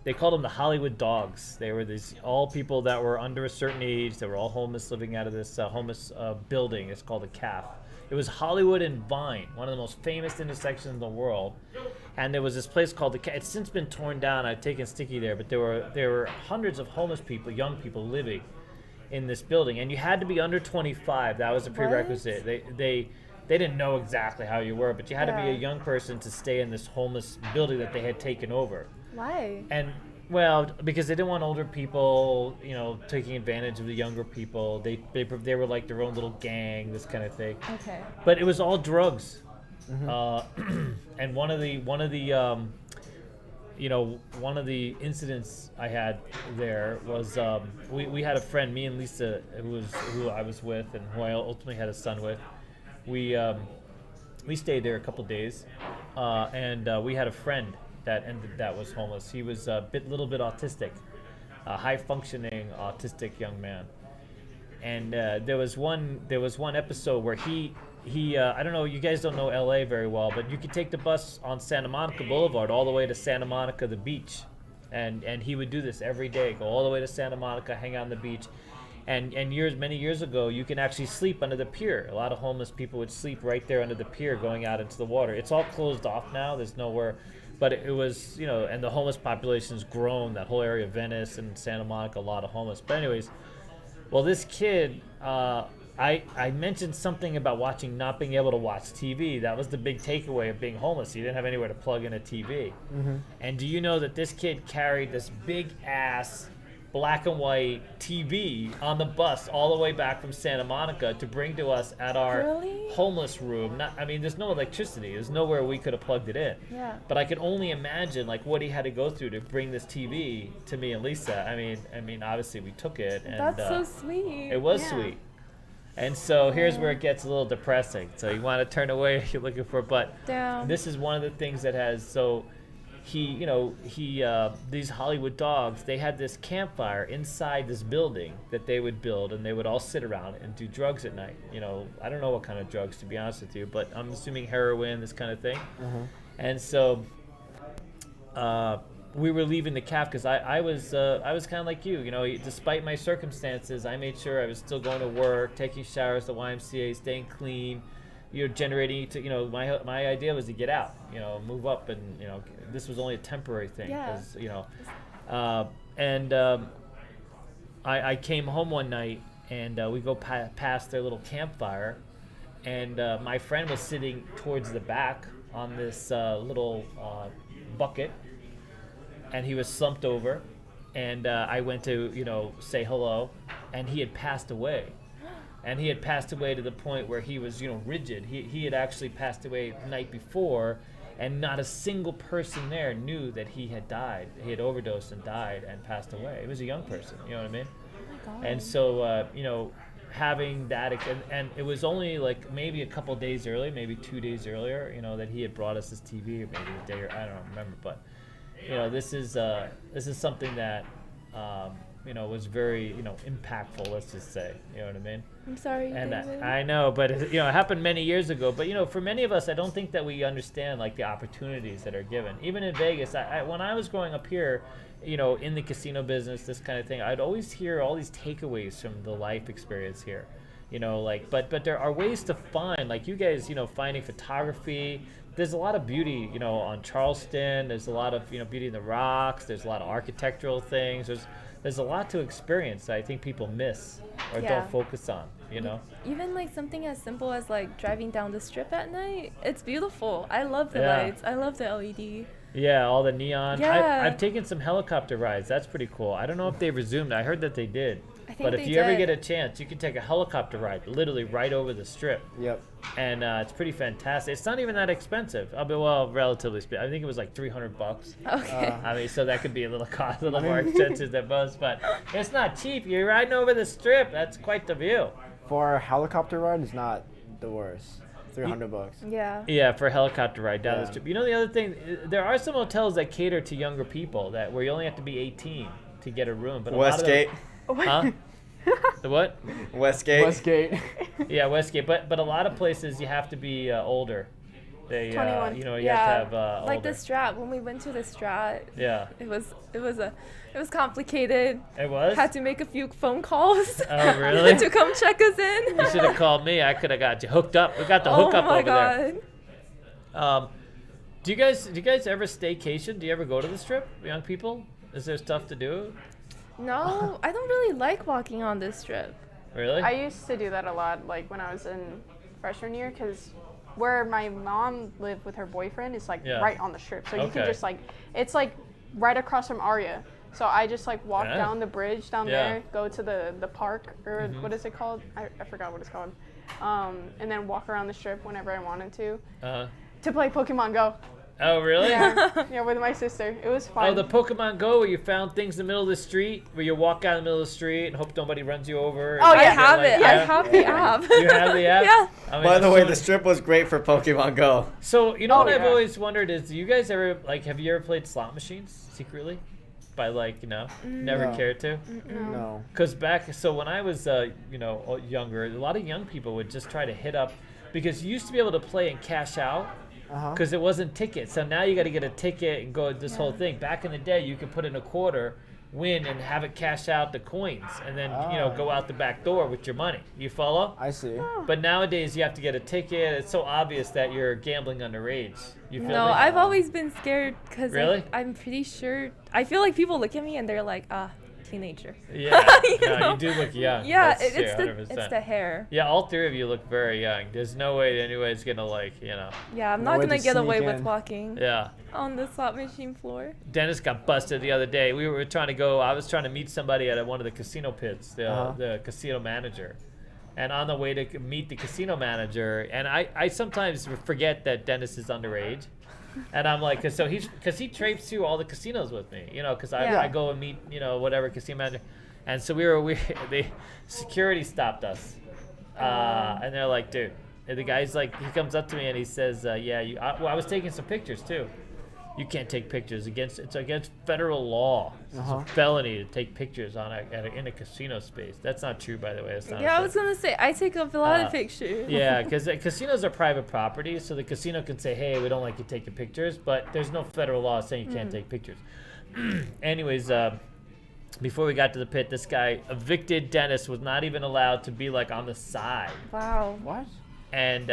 they called them the Hollywood dogs. They were these all people that were under a certain age. They were all homeless, living out of this homeless building. It's called a CAF. It was Hollywood and Vine, one of the most famous intersections in the world. And there was this place called the CAF. It's since been torn down. I've taken Sticky there, but there were hundreds of homeless people, young people living in this building, and you had to be under 25. That was a prerequisite. They didn't know exactly how you were, but you had to be a young person to stay in this homeless building that they had taken over. Why? And well, because they didn't want older people, taking advantage of the younger people. They were like their own little gang, this kind of thing. Okay. But it was all drugs. And one of the incidents I had there was we had a friend, me and Lisa, who I was with and who I ultimately had a son with. We stayed there a couple days, and we had a friend that was homeless. He was a little bit autistic, a high functioning autistic young man. And there was one episode where he I don't know, you guys don't know LA very well, but you could take the bus on Santa Monica Boulevard all the way to Santa Monica, the beach. And he would do this every day, go all the way to Santa Monica, hang out on the beach. And many years ago, you can actually sleep under the pier. A lot of homeless people would sleep right there under the pier going out into the water. It's all closed off now. There's nowhere. But it was, and the homeless population's grown. That whole area of Venice and Santa Monica, a lot of homeless. But anyways, well, this kid, I mentioned something about not being able to watch TV. That was the big takeaway of being homeless. You didn't have anywhere to plug in a TV. And do you know that this kid carried this big ass black and white TV on the bus all the way back from Santa Monica to bring to us at our homeless room? There's no electricity. There's nowhere we could have plugged it in. Yeah. But I could only imagine what he had to go through to bring this TV to me and Lisa. I mean, obviously we took it. And, that's so sweet. It was sweet. And so here's where it gets a little depressing. So you want to turn away if you're looking for, but this is one of the things that has, so these Hollywood dogs, they had this campfire inside this building that they would build, and they would all sit around and do drugs at night. I don't know what kind of drugs, to be honest with you, but I'm assuming heroin, this kind of thing. And so we were leaving the CAF because I was kind of like you, despite my circumstances, I made sure I was still going to work, taking showers at the YMCA, staying clean, generating my idea was to get out, move up, and this was only a temporary thing because I came home one night and we go past their little campfire, and my friend was sitting towards the back on this little bucket, and he was slumped over, and I went to say hello, and he had passed away. And he had passed away to the point where he was, rigid. He had actually passed away the night before, and not a single person there knew that he had died. He had overdosed and died and passed away. He was a young person, you know what I mean? Oh my God. And so, having that, and it was only maybe a couple days earlier, maybe 2 days earlier, that he had brought us this TV, or maybe a day, or I don't remember. But, this is something that was very, impactful, let's just say. You know what I mean? I'm sorry, And David. I know, but it happened many years ago. But, for many of us, I don't think that we understand, like, the opportunities that are given. Even in Vegas, when I was growing up here, in the casino business, this kind of thing, I'd always hear all these takeaways from the life experience here. But there are ways to find, like you guys, finding photography. There's a lot of beauty, on Charleston. There's a lot of, beauty in the rocks. There's a lot of architectural things. There's a lot to experience that I think people miss or don't focus on, Even like something as simple as like driving down the strip at night. It's beautiful. I love the lights. I love the LED. Yeah, all the neon. Yeah. I've taken some helicopter rides. That's pretty cool. I don't know if they resumed. I heard that they did. I think but if they you ever did. get a chance, you can take a helicopter ride, literally right over the strip. Yep. And it's pretty fantastic. It's not even that expensive. Relatively speaking. I think it was like $300. Okay. So that could be a little more expensive than most, but it's not cheap. You're riding over the strip. That's quite the view. For a helicopter ride, it's not the worst. $300. Yeah. Yeah, for a helicopter ride down the strip. The other thing, there are some hotels that cater to younger people where you only have to be 18 to get a room. But Westgate. Huh? The what? Westgate. Yeah, Westgate. But a lot of places you have to be older. 21. You have to have like older. the Strat. When we went to the Strat, Yeah. it was complicated. It was? Had to make a few phone calls. Oh, really? to come check us in. You should have called me. I could have got you hooked up. We got the hookup over there. God. Do you guys ever staycation? Do you ever go to the strip, young people? Is there stuff to do? No, I don't really like walking on this strip. Really? I used to do that a lot, like when I was in freshman year, because where my mom lived with her boyfriend is like right on the strip. So you can just like, it's like right across from Aria. So I just like walk down the bridge down there, go to the park, or what is it called? I forgot what it's called. And then walk around the strip whenever I wanted to play Pokemon Go. Oh, really? Yeah, with my sister. It was fun. Oh, the Pokemon Go where you found things in the middle of the street, where you walk out in the middle of the street and hope nobody runs you over. Oh, I have it. I have the app. You have the app? Yeah. By the way, the strip was great for Pokemon Go. So, what I've always wondered is, do you guys ever, have you ever played slot machines secretly? By never cared to? No. Because when I was, younger, a lot of young people would just try to hit up, because you used to be able to play and cash out. Because it wasn't tickets. So now you got to get a ticket and go this whole thing. Back in the day, you could put in a quarter, win, and have it cash out the coins, and then go out the back door with your money. You follow? I see. But nowadays, you have to get a ticket. It's so obvious that you're gambling underage. You feel No, me? I've always been scared because Really? I'm pretty sure. I feel like people look at me and they're like, teenager. Yeah, you do look young. Yeah, That's true, it's the hair. Yeah, all three of you look very young. There's no way anybody's gonna Yeah, I'm not gonna get away with walking. Yeah. On the slot machine floor. Dennis got busted the other day. We were trying to go. I was trying to meet somebody at one of the casino pits, the casino manager. And on the way to meet the casino manager, and I sometimes forget that Dennis is underage. And I'm like, because he traipsed through all the casinos with me, because I go and meet, whatever casino manager. And so the security stopped us. And they're like, dude, and the guy's like, he comes up to me and he says, I was taking some pictures too. You can't take pictures it's against federal law. It's a felony to take pictures in a casino space. That's not true, by the way. That's not I was gonna say I take up a lot of pictures. Yeah, because casinos are private property, so the casino can say, "Hey, we don't like you taking pictures," but there's no federal law saying you can't take pictures. Anyways, before we got to the pit, this guy evicted Dennis, was not even allowed to be on the side. Wow. What? And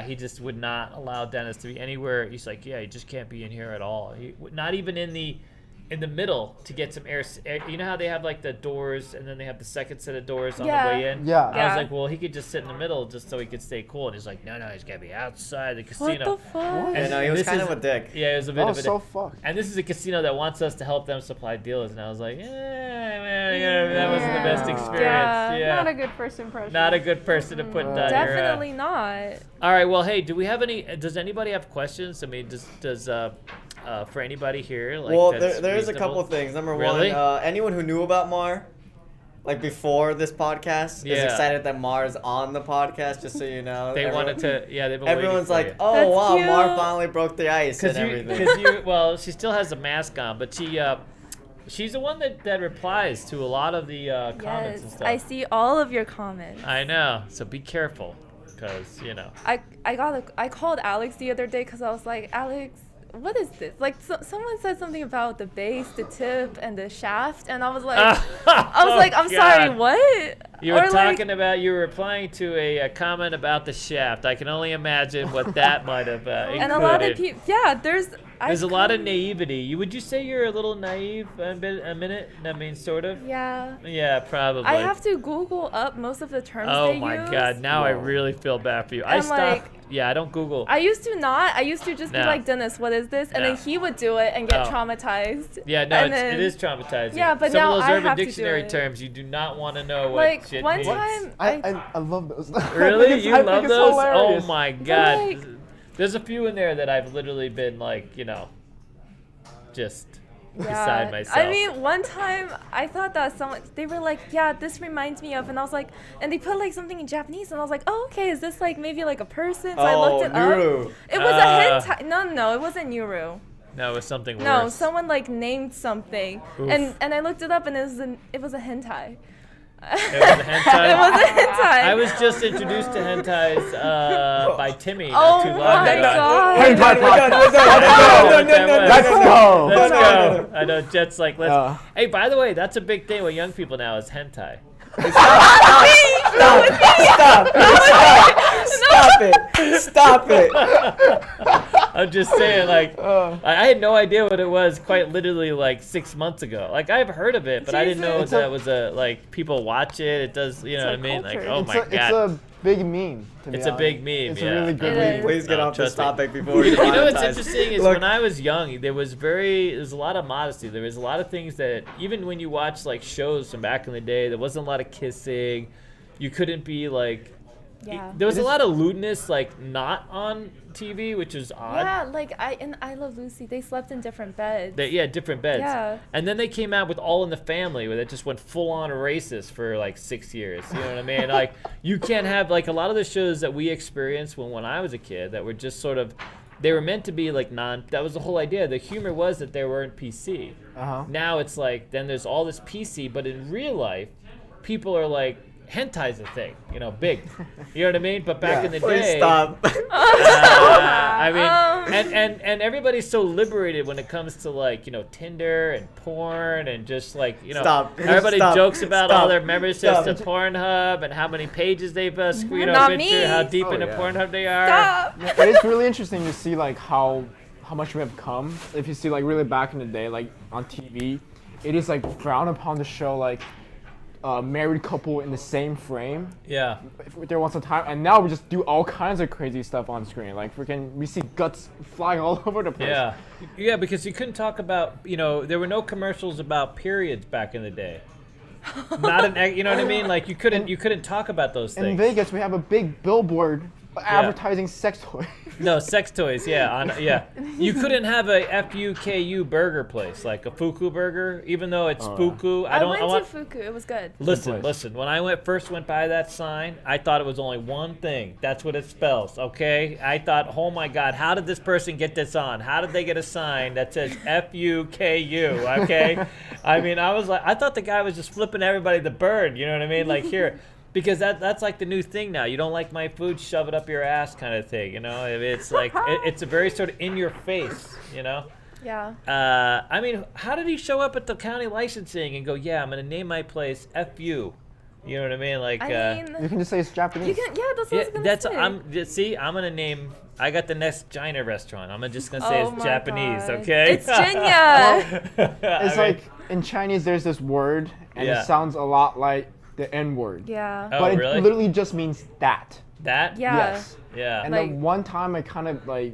he just would not allow Dennis to be anywhere. He's like, you just can't be in here at all. Not even in the middle to get some air. You know how they have the doors and then they have the second set of doors on the way in? Yeah. I was like, well, he could just sit in the middle just so he could stay cool. And he's like, no, he's got to be outside the casino. What the fuck? And he was kind of a dick. Yeah, it was a bit of a dick. so fucked. And this is a casino that wants us to help them supply dealers. And I was like, man, that wasn't the best experience. Yeah. Not a good first impression. Not a good person to put down Definitely not. All right, well, hey, does anybody have questions? I mean, does for anybody here? Well, there's a couple of things. Number one, anyone who knew about Mar, before this podcast, is excited that Mar is on the podcast. Just so you know, they wanted to. Yeah, they've been. Everyone's like, oh, That's wow, cute. Mar finally broke the ice and everything. Well, she still has a mask on, but she She's the one that replies to a lot of the comments and stuff. I see all of your comments. I know. So be careful, because I called Alex the other day because I was like, Alex, what is this? Like, someone said something about the base, the tip, and the shaft, and I was like, I'm sorry, what? You were you were replying to a comment about the shaft. I can only imagine what that might have included. And a lot of people, there's a lot of naivety. Would you say you're a little naive a minute? I mean, sort of? Yeah. Yeah, probably. I have to Google up most of the terms they use. Oh my God, now I really feel bad for you. I stopped. I don't Google. I used to not. I used to just be like, Dennis, what is this? And then he would do it and get traumatized. Yeah, no, it is traumatizing. Yeah, but some now of those I Urban have Dictionary to do it. terms you do not want to know what shit one means. time, I love those. Really? You love those? Hilarious. Oh my God. There's a few in there that I've literally been like, just beside myself. I mean, one time I thought that they were like, yeah, this reminds me of, and I was like, and they put like something in Japanese, and I was like, oh, okay, is this like maybe like a person? So I looked it up. It was a hentai. No, it wasn't Nuru. No, it was something worse. No, someone like named something, and I looked it up, and it was a hentai. It was a hentai? It was a hentai. I was just introduced to hentais by Timmy not too long ago. God. Let's go. Let's go. I know Jet's like, let's. Hey, by the way, that's a big thing with young people now is hentai. Stop it. I'm just saying, like, I had no idea what it was quite literally like 6 months ago. Like, I've heard of it, but I didn't know that was like, people watch it. It does, you know what I mean? Like, oh my God. It's a big meme, to be It's a honest. big meme, It's a really good meme. Please get off this topic before we You know what's monetize. interesting is when I was young, there's a lot of modesty. There was a lot of things that, even when you watch like shows from back in the day, there wasn't a lot of kissing. You couldn't be like, there was a lot of lewdness, like not on TV, which is odd. Yeah, like I Love Lucy, they slept in different beds. Different beds. Yeah. And then they came out with All in the Family, where it just went full on racist for like 6 years. You know what I mean? Like, you can't have like a lot of the shows that we experienced when I was a kid that were just sort of, they were meant to be like that was the whole idea. The humor was that they weren't PC. Now it's like, then there's all this PC, but in real life, people are like, hentai's a thing, big. You know what I mean? But back in the day, stop. I mean, and everybody's so liberated when it comes to like, Tinder and porn and just like, everybody jokes about all their memberships to Pornhub and how many pages they've been through, how deep into Pornhub they are. Stop. It's really interesting to see like how much we have come. If you see like really back in the day, like on TV, it is like frowned upon to show like married couple in the same frame. Yeah. There once a time, and now we just do all kinds of crazy stuff on screen. Like we see guts flying all over the place. Yeah, because you couldn't talk about, there were no commercials about periods back in the day. You know what I mean? Like you couldn't talk about those things. In Vegas, we have a big billboard advertising sex toys. No, sex toys, You couldn't have a FUKU burger place, like a Fuku burger, even though it's Fuku. I went to Fuku, it was good. Listen, when I first went by that sign, I thought it was only one thing. That's what it spells, okay? I thought, oh my God, how did this person get this on? How did they get a sign that says FUKU, okay? I mean, I thought the guy was just flipping everybody the bird, you know what I mean? Like, here. Because that's like the new thing now. You don't like my food, shove it up your ass kind of thing, It's like, it's a very sort of in your face, Yeah. I mean, how did he show up at the county licensing and go, yeah, I'm going to name my place FU? You know what I mean? Like, you can just say it's Japanese. That's what I was going to say. I'm going to name, I got the next China restaurant. I'm just going to say it's Japanese, okay? It's Jinya. It's like, in Chinese, there's this word, and it sounds a lot like the N-word. Yeah. Oh, but it really? literally just means that. That? Yeah. Yes. Yeah. And then one time I kind of I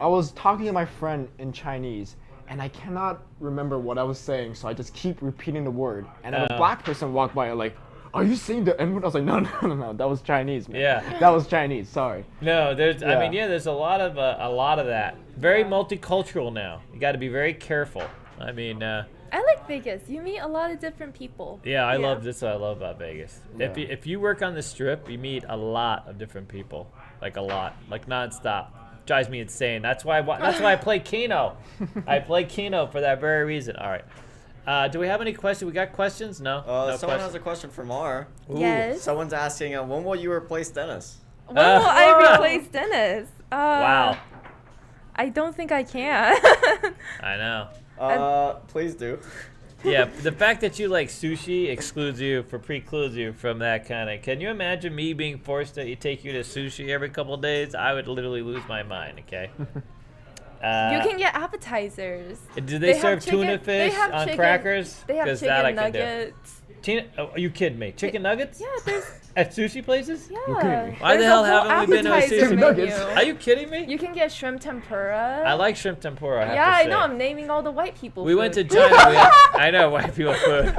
was talking to my friend in Chinese, and I cannot remember what I was saying, so I just keep repeating the word. And then a black person walked by and like, are you saying the N-word? I was like, no, that was Chinese, man. Yeah. That was Chinese, sorry. No, there's a lot of that. Very multicultural now. You got to be very careful. I mean, I like Vegas. You meet a lot of different people. Yeah, I love this. What I love about Vegas. Yeah. If you work on the Strip, you meet a lot of different people, like a lot, like nonstop. Drives me insane. That's why I play Keno. I play Keno for that very reason. All right. Do we have any questions? We got questions? No. No someone has a question for Mar. Yes. Someone's asking, when will you replace Dennys? When will I replace Dennys? Wow. I don't think I can. I know. Please do. Yeah, the fact that you like sushi precludes you from that kind of. Can you imagine me being forced to take you to sushi every couple of days? I would literally lose my mind. Okay. You can get appetizers. Do they serve tuna fish on crackers? They have chicken nuggets. Are you kidding me? Chicken nuggets? Yeah, there's. At sushi places? Yeah. Why the hell haven't we been to a sushi nuggets? Are you kidding me? You can get shrimp tempura. I like shrimp tempura. I know. I'm naming all the white people. We went to China. I know white people food.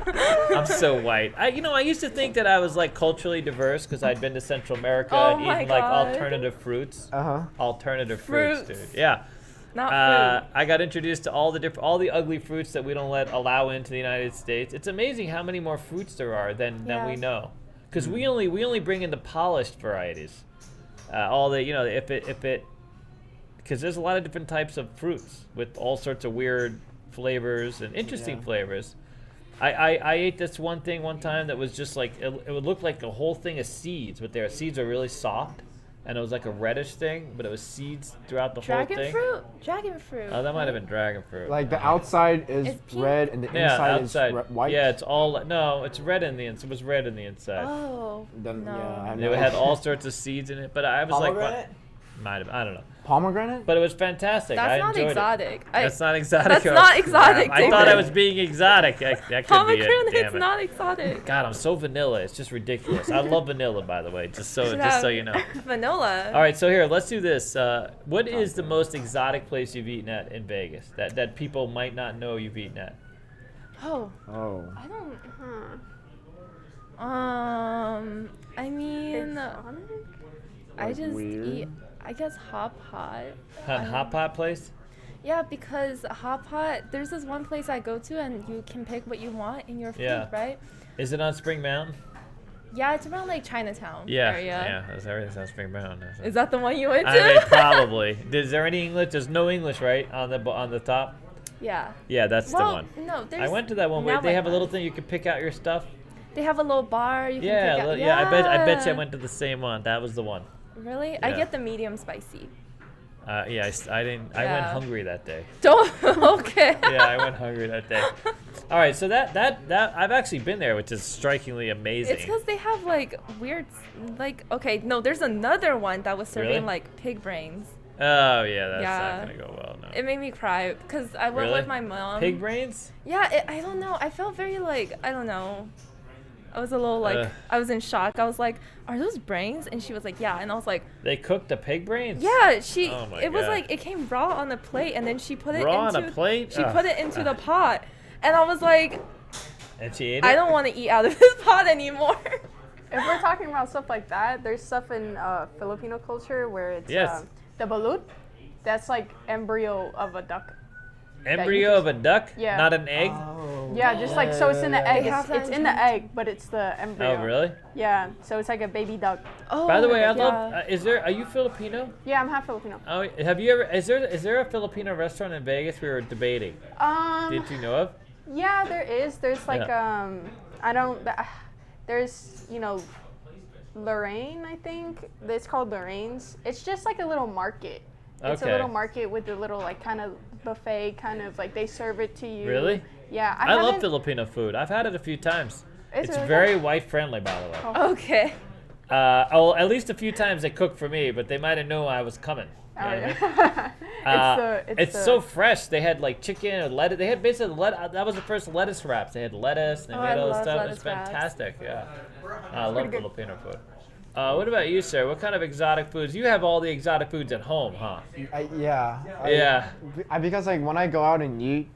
I'm so white. I used to think that I was like culturally diverse because I'd been to Central America and eaten like alternative fruits. Alternative fruits, dude. Yeah. Not fruit. I got introduced to all the ugly fruits that we don't allow into the United States. It's amazing how many more fruits there are than we know. Because we only bring in the polished varieties, because there's a lot of different types of fruits with all sorts of weird flavors and interesting flavors. I ate this one thing one time that was just like it would look like a whole thing of seeds, but their seeds are really soft, and it was like a reddish thing, but it was seeds throughout the whole thing. Dragon fruit. Oh, that might have been dragon fruit. Like the outside is red and the inside is white. Yeah, it's red in the inside. It was red in the inside. Oh. Then, no. It had all sorts of seeds in it, but I was like, what? Might have. I don't know. Pomegranate? But it was fantastic. That's I enjoyed exotic. It. That's not exotic. That's not exotic. I thought I was being exotic. That could Pomegranate, be it. it's not exotic. God, I'm so vanilla. It's just ridiculous. I love vanilla, by the way. Just so you know. Vanilla. All right, so here, let's do this. What is the most exotic place you've eaten at in Vegas that people might not know you've eaten at? Oh. I don't. I mean, I just eat. I guess Hot Pot. Hot Pot place? Yeah, because Hot Pot, there's this one place I go to and you can pick what you want in your food, right? Is it on Spring Mountain? Yeah, it's around like Chinatown area. Yeah, everything's on Spring Mountain. Is that the one you went to? I mean, probably. Is there any English? There's no English, right, on the top? Yeah. Yeah, that's the one. No, I went to that one where they have a little thing you can pick out your stuff. They have a little bar you can pick out. Yeah, I bet you I went to the same one. That was the one. Really? Yeah. I get the medium spicy. I didn't. I went hungry that day. Okay. Yeah, I went hungry that day. All right, so that I've actually been there, which is strikingly amazing. It's because they have like weird, there's another one that was serving like pig brains. Oh yeah, that's not gonna go well. No. It made me cry because I went with my mom. Pig brains? Yeah, I don't know. I felt very I don't know. I was a little I was in shock. I was like, "Are those brains?" And she was like, "Yeah." And I was like, "They cooked the pig brains?" Yeah, it was like it came raw on a plate, and then she put it raw into on a plate. She put it into the pot, and I was like, and she ate it? I don't want to eat out of this pot anymore. If we're talking about stuff like that, there's stuff in Filipino culture where it's the balut. That's like embryo of a duck. Embryo of a duck? Yeah. Not an egg? Oh, yeah, just like, so it's in the egg. It's in the egg, but it's the embryo. Oh, really? Yeah, so it's like a baby duck. Oh. By the way, I love, are you Filipino? Yeah, I'm half Filipino. Oh, have you ever, is there a Filipino restaurant in Vegas we were debating? Did you know of? Yeah, there is. There's like, there's, Lorraine, I think. It's called Lorraine's. It's just like a little market. It's a little market with a little kind of buffet, kind of like they serve it to you. Really? Yeah. I love Filipino food. I've had it a few times. It's really very white friendly, by the way. Oh. Okay. At least a few times they cooked for me, but they might have known I was coming. It's so fresh. They had like chicken and lettuce. They had basically that was the first lettuce wraps. They had lettuce. They made all this stuff. It was fantastic. Yeah. I love Filipino food. What about you, sir? What kind of exotic foods? You have all the exotic foods at home, huh? Because like when I go out and eat,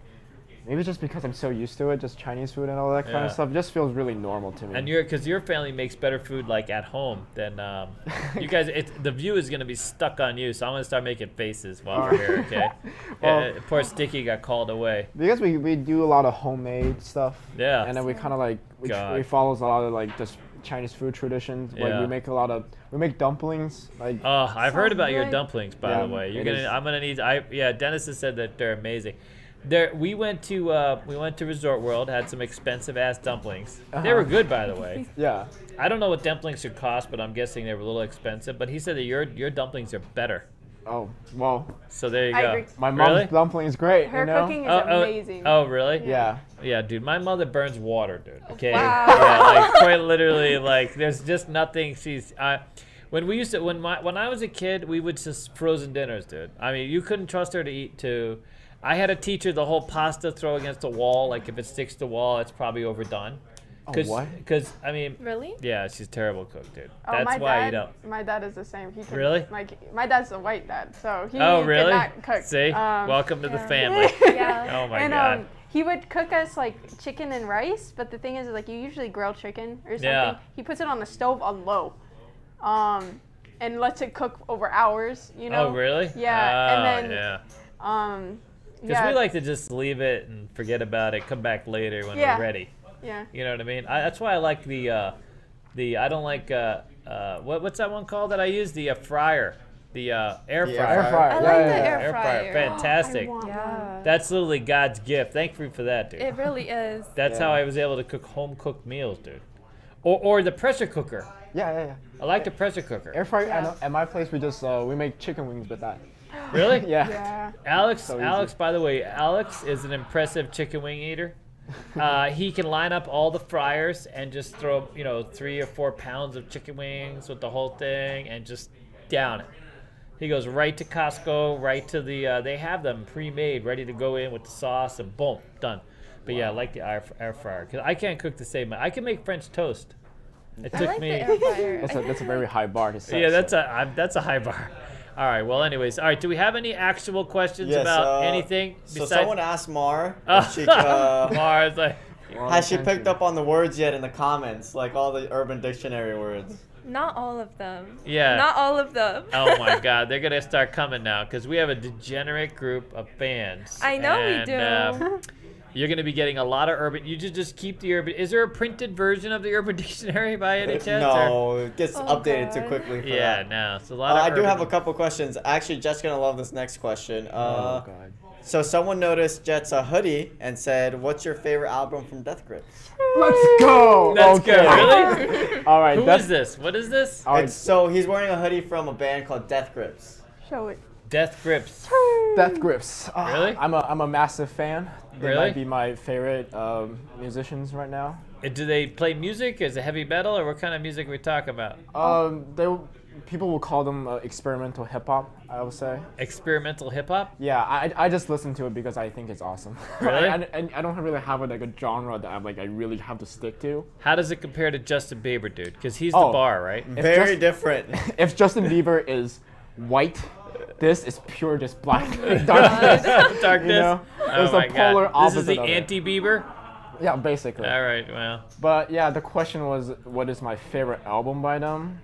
maybe just because I'm so used to it, just Chinese food and all that kind of stuff, it just feels really normal to me. And because your family makes better food like at home than you guys. The view is gonna be stuck on you, so I'm gonna start making faces while we're here. Okay. Well, poor Sticky got called away. Because we do a lot of homemade stuff. Yeah. And then we kind of like we follow a lot of like just Chinese food traditions. Like we make dumplings. Like I've heard about your dumplings, by the way. I'm gonna need. Dennis has said that they're amazing. We went to Resort World, had some expensive ass dumplings. They were good, by the way. Yeah. I don't know what dumplings should cost, but I'm guessing they were a little expensive. But he said that your dumplings are better. Oh, well. So there you I go. agree. My mom's dumpling is great. Her you know? cooking is amazing. Oh, really? Yeah. Yeah, dude. My mother burns water, dude. Okay. Wow. Yeah, like quite literally, like there's just nothing. When I was a kid, we would just frozen dinners, dude. I mean, you couldn't trust her to eat too. I had to teach her the whole pasta throw against the wall. Like if it sticks to the wall, it's probably overdone. What? Because I mean. Really? Yeah, she's a terrible cook, dude. Oh, That's why you don't. My dad is the same. He can, Really? Like my dad's a white dad, so he really? cannot cook. See, welcome to the family. Yeah. Oh my and, God. He would cook us like chicken and rice, but the thing is, like, you usually grill chicken or something. Yeah. He puts it on the stove on low, and lets it cook over hours. You know. Oh really? Yeah. And then. Yeah. Because we like to just leave it and forget about it, come back later when we're ready. Yeah. You know what I mean? That's why I like I don't like what's that one called that I use? The fryer, the air fryer. Air fryer. I like the air fryer. Fantastic. Yeah. That's literally God's gift. Thank you for that, dude. It really is. That's how I was able to cook home cooked meals, dude. Or the pressure cooker. Yeah. I like the pressure cooker. Air fryer. At my place, we make chicken wings with that. Really? Yeah. Yeah. Alex, by the way, Alex is an impressive chicken wing eater. He can line up all the fryers and just throw, 3 or 4 pounds of chicken wings with the whole thing and just down it. He goes right to Costco, right to the, they have them pre-made, ready to go in with the sauce and boom, done. But yeah, I like the air fryer because I can't cook the same. I can make French toast. It took like me. the air fryer. That's a very high bar to set. Yeah, that's a high bar. All right. Well, anyways, all right. Do we have any actual questions Yes, about anything? So someone asked Mar Oh. if she, Mars, like, has she picked up on the words yet in the comments, like all the Urban Dictionary words? Not all of them. Yeah. Not all of them. Oh my God, they're gonna start coming now because we have a degenerate group of fans. I know we and, do. You're gonna be getting a lot of urban. You just keep the urban. Is there a printed version of the Urban Dictionary by any chance? No, it gets Oh, updated too God. quickly for Yeah, that. no. It's a lot of. I do urban. have a couple questions. Actually, Jet's gonna love this next question. Oh God. So someone noticed Jet's hoodie and said, "What's your favorite album from Death Grips?" Let's go. That's okay. good. Really? All right. Who is this? What is this? All right. So he's wearing a hoodie from a band called Death Grips. Show it. Death Grips. Death Grips. Really? I'm a massive fan. They Really? might be my favorite musicians right now. Do they play music? Is it heavy metal or what kind of music are we talking about? People will call them experimental hip hop. I would say. Experimental hip hop? Yeah, I just listen to it because I think it's awesome. Really? and I don't really have a genre that I really have to stick to. How does it compare to Justin Bieber, dude? Because he's the bar, right? Very different. If Justin Bieber is white, this is pure just black darkness. Darkness. You know? Oh It's the my polar God. opposite This is the of it. anti-Bieber? Yeah, basically. All right, well. But yeah, the question was, what is my favorite album by them?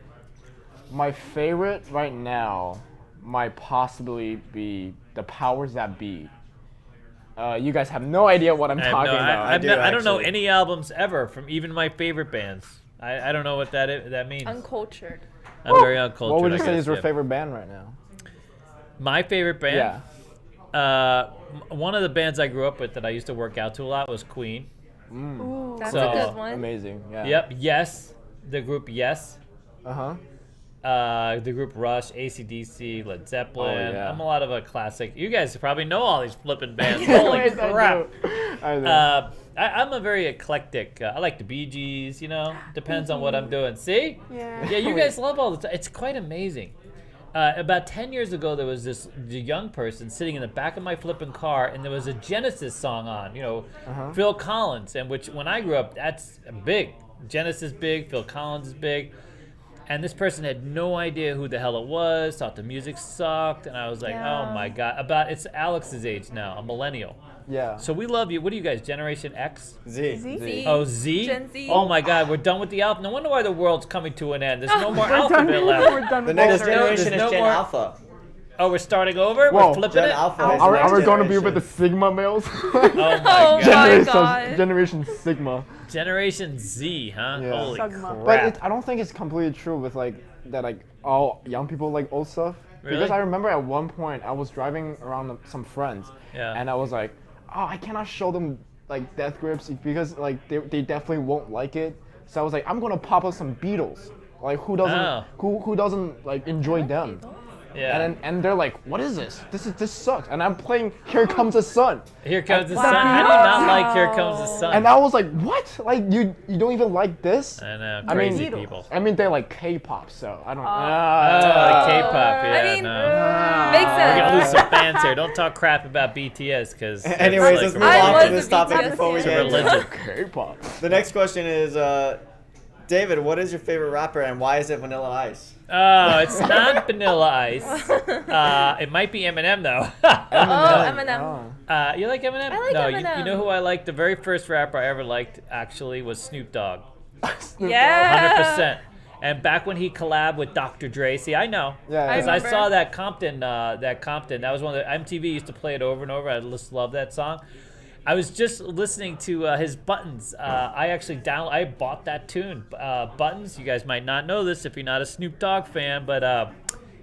My favorite right now might possibly be The Powers That Be. You guys have no idea what I'm talking about. I don't know actually. any albums ever from even my favorite bands. I don't know what that means. Uncultured. I'm very uncultured. What would you I say guess, is your yeah. favorite band right now? My favorite band? Yeah. One of the bands I grew up with that I used to work out to a lot was Queen. Ooh, that's So- a good one. Amazing. Yeah. Yep, Yes. The group Yes. Uh-huh. The group Rush, AC/DC, Led Zeppelin. Oh, yeah. I'm a lot of a classic. You guys probably know all these flipping bands. Holy Yes, I crap. do. I do. I'm a very eclectic. I like the Bee Gees, depends on what I'm doing. See? Yeah. Yeah, you guys love all the time. It's quite amazing. About 10 years ago, there was this young person sitting in the back of my flipping car, and there was a Genesis song on, Phil Collins, and which when I grew up, that's big. Genesis big, Phil Collins is big. And this person had no idea who the hell it was, thought the music sucked, and I was like, Yeah. oh my God. It's Alex's age now, a millennial. Yeah. So we love you. What are you guys, Generation X? Z. Z. Oh, Z? Gen Z. Oh my God, we're done with the alphabet. No wonder why the world's coming to an end. There's no more alphabet We're left. done The with next all generation there's is no Gen more- Alpha. Oh, we're starting over? Whoa, We're flipping Gen it? Alpha is Are next we going to be generation. with the Sigma males? Oh my Oh God. my God. Generation Sigma. Generation Z, huh? Yeah. Holy Sigma. crap. But I don't think it's completely true with that all young people like old stuff. Really? Because I remember at one point I was driving around some friends, Yeah. and I was like, oh, I cannot show them like death grips because like they definitely won't like it. So I was like, I'm gonna pop up some Beatles. Like who doesn't like enjoy them? Yeah. And they're like, what is this? This sucks. And I'm playing Here Comes the Sun. Here Comes the Sun. I do not like Here Comes the Sun. And I was like, what? Like you don't even like this? I know, crazy people. I mean, they like K-pop, so I don't. K-pop. Yeah, I mean, no. makes sense. We're gonna lose some fans here. Don't talk crap about BTS, because. Anyways, let's move on to this topic before we get into K-pop. The next question is, David, what is your favorite rapper and why is it Vanilla Ice? Oh, it's not Vanilla Ice. It might be Eminem though. Eminem. You like Eminem? I like Eminem. You know who I liked? The very first rapper I ever liked actually was Snoop Dogg. Yeah. 100%. And back when he collabed with Dr. Dre, see, I know. Yeah. Because I saw that Compton. That was one of the MTV used to play it over and over. I just love that song. I was just listening to his Buttons. I bought that tune, Buttons. You guys might not know this if you're not a Snoop Dogg fan, but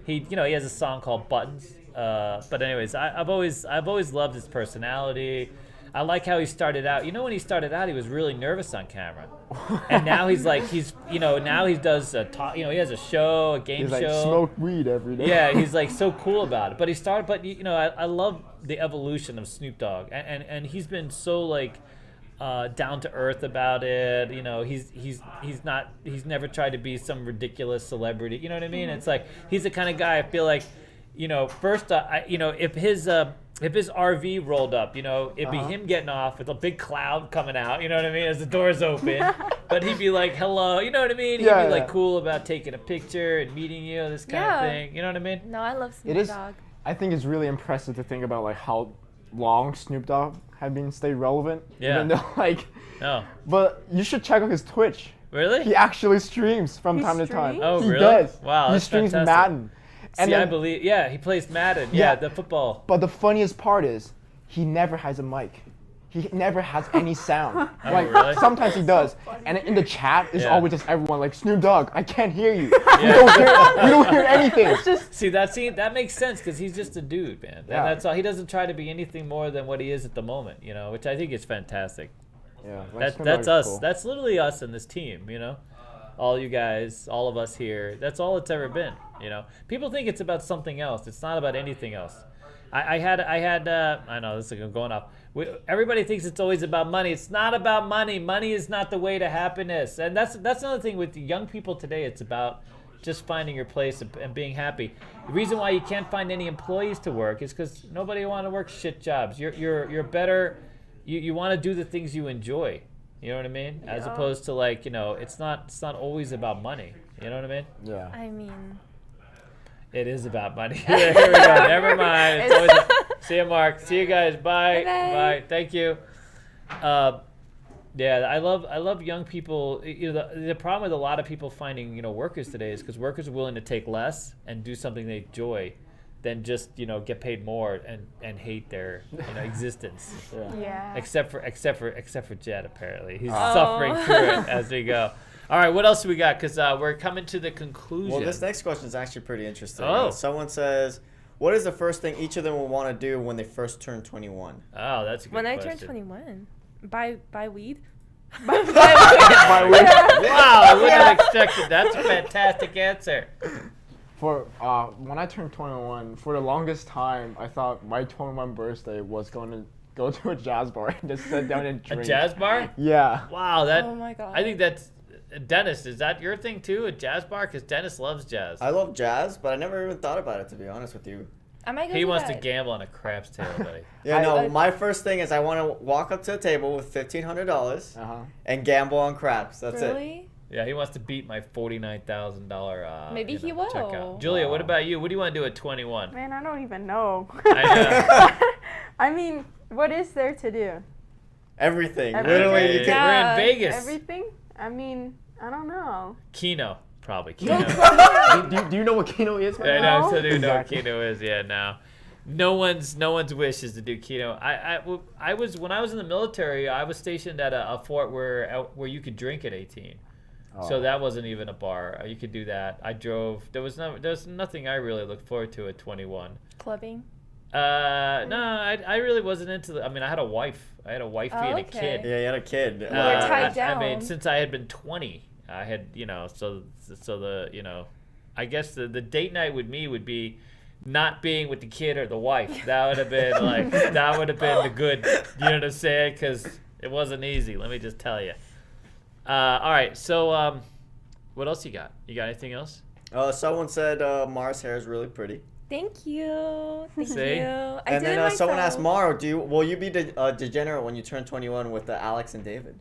he has a song called Buttons. But anyways, I've always loved his personality. I like how he started out. You know, when he started out, he was really nervous on camera, and now he's now he does a talk. You know, he has a show, a game show. He's like smoke weed every day. Yeah, he's like so cool about it. But I love the evolution of Snoop Dogg, and he's been so like down to earth about it. You know, he's never tried to be some ridiculous celebrity. You know what I mean? It's like he's the kind of guy I feel like, first if his RV rolled up, it'd be him getting off with a big cloud coming out, you know what I mean, as the doors open. But he'd be like, hello, you know what I mean? He'd be like cool about taking a picture and meeting you, this kind of thing. You know what I mean? No, I love Snoop Dogg. I think it's really impressive to think about like how long Snoop Dogg had been stayed relevant. Yeah. Even though No. But you should check out his Twitch. Really? He actually streams from time to time. Oh, he really? does. Wow, he that's streams fantastic. Madden. And I believe, he plays Madden. Yeah, the football. But the funniest part is, he never has a mic. He never has any sound. Really? Sometimes he does. And in the chat, it's always just everyone like, Snoop Dogg, I can't hear you. Yeah. We don't hear anything. See, that makes sense because he's just a dude, man. And that's all. He doesn't try to be anything more than what he is at the moment, which I think is fantastic. Yeah, that's us. Cool. That's literally us in this team, all you guys, all of us here. That's all it's ever been. People think it's about something else. It's not about anything else. I know this is going off. Everybody thinks it's always about money. It's not about money. Money is not the way to happiness. And that's another thing with the young people today. It's about just finding your place and being happy. The reason why you can't find any employees to work is because nobody want to work shit jobs. You're better. You want to do the things you enjoy. You know what I mean? As opposed to it's not always about money. You know what I mean? Yeah. I mean, it is about money. Here we go. Never mind. It's always see you, Mark. See you guys. Bye. Bye. Thank you. I love young people. The problem with a lot of people finding workers today is because workers are willing to take less and do something they enjoy than just get paid more and hate their existence. Yeah. Except for Jed, apparently he's suffering through it as we go. All right, what else do we got? Because we're coming to the conclusion. Well, this next question is actually pretty interesting. Oh. Someone says, what is the first thing each of them will want to do when they first turn 21? Oh, that's a good question. When I turn 21, buy weed. Wow, I wouldn't have expected. That's a fantastic answer. For when I turned 21, for the longest time, I thought my 21 birthday was going to go to a jazz bar and just sit down and drink. A jazz bar? Yeah. Wow, Oh my god. I think that's Dennys. Is that your thing too? A jazz bar? Because Dennys loves jazz. I love jazz, but I never even thought about it, to be honest with you. I might go He do wants that. to gamble on a crap's tail, buddy. Yeah, my first thing is I want to walk up to a table with $1,500 and gamble on craps. That's Really? Yeah, he wants to beat my $49,000. Maybe he will. Checkout. Julia, what about you? What do you want to do at 21? Man, I don't even know. I know. I mean, what is there to do? Everything. Everything. Literally, you can. Yeah. We're in Vegas. Everything? I mean, I don't know. Keno, probably. Keno. do you know what Keno is? I know, No. so do you know what Exactly. Keno is? Yeah, no. No one's wish is to do Keno. I was when I was in the military. I was stationed at a fort where you could drink at 18. So that wasn't even a bar. You could do that. I drove. There was nothing I really looked forward to at 21. Clubbing. No, I really wasn't into I mean, I had a wife. I had a wifey and a kid. Yeah, you had a kid. You were tied down. I mean, since I had been 20, I had, so the, I guess the date night with me would be not being with the kid or the wife. That would have been the good, you know what I'm saying? Because it wasn't easy, let me just tell you. All right, so what else you got? You got anything else? Someone said Mara's hair is really pretty. Thank you. Thank you. And then someone asked Mara, will you be degenerate when you turn 21 with Alex and David?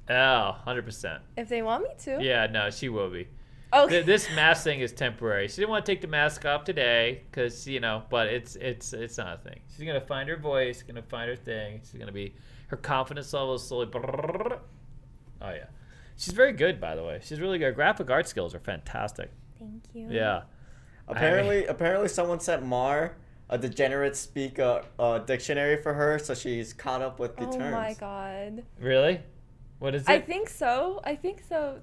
Oh, 100%. If they want me to. Yeah, no, she will be. Okay. This mask thing is temporary. She didn't want to take the mask off today because, but it's not a thing. She's going to find her voice, going to find her thing. She's going to be, her confidence level is slowly. Oh, yeah. She's very good, by the way. She's really good. Graphic art skills are fantastic. Thank you. Yeah. Apparently someone sent Mar a degenerate speak dictionary for her, so she's caught up with the terms. Oh, my God. Really? What is it? I think so.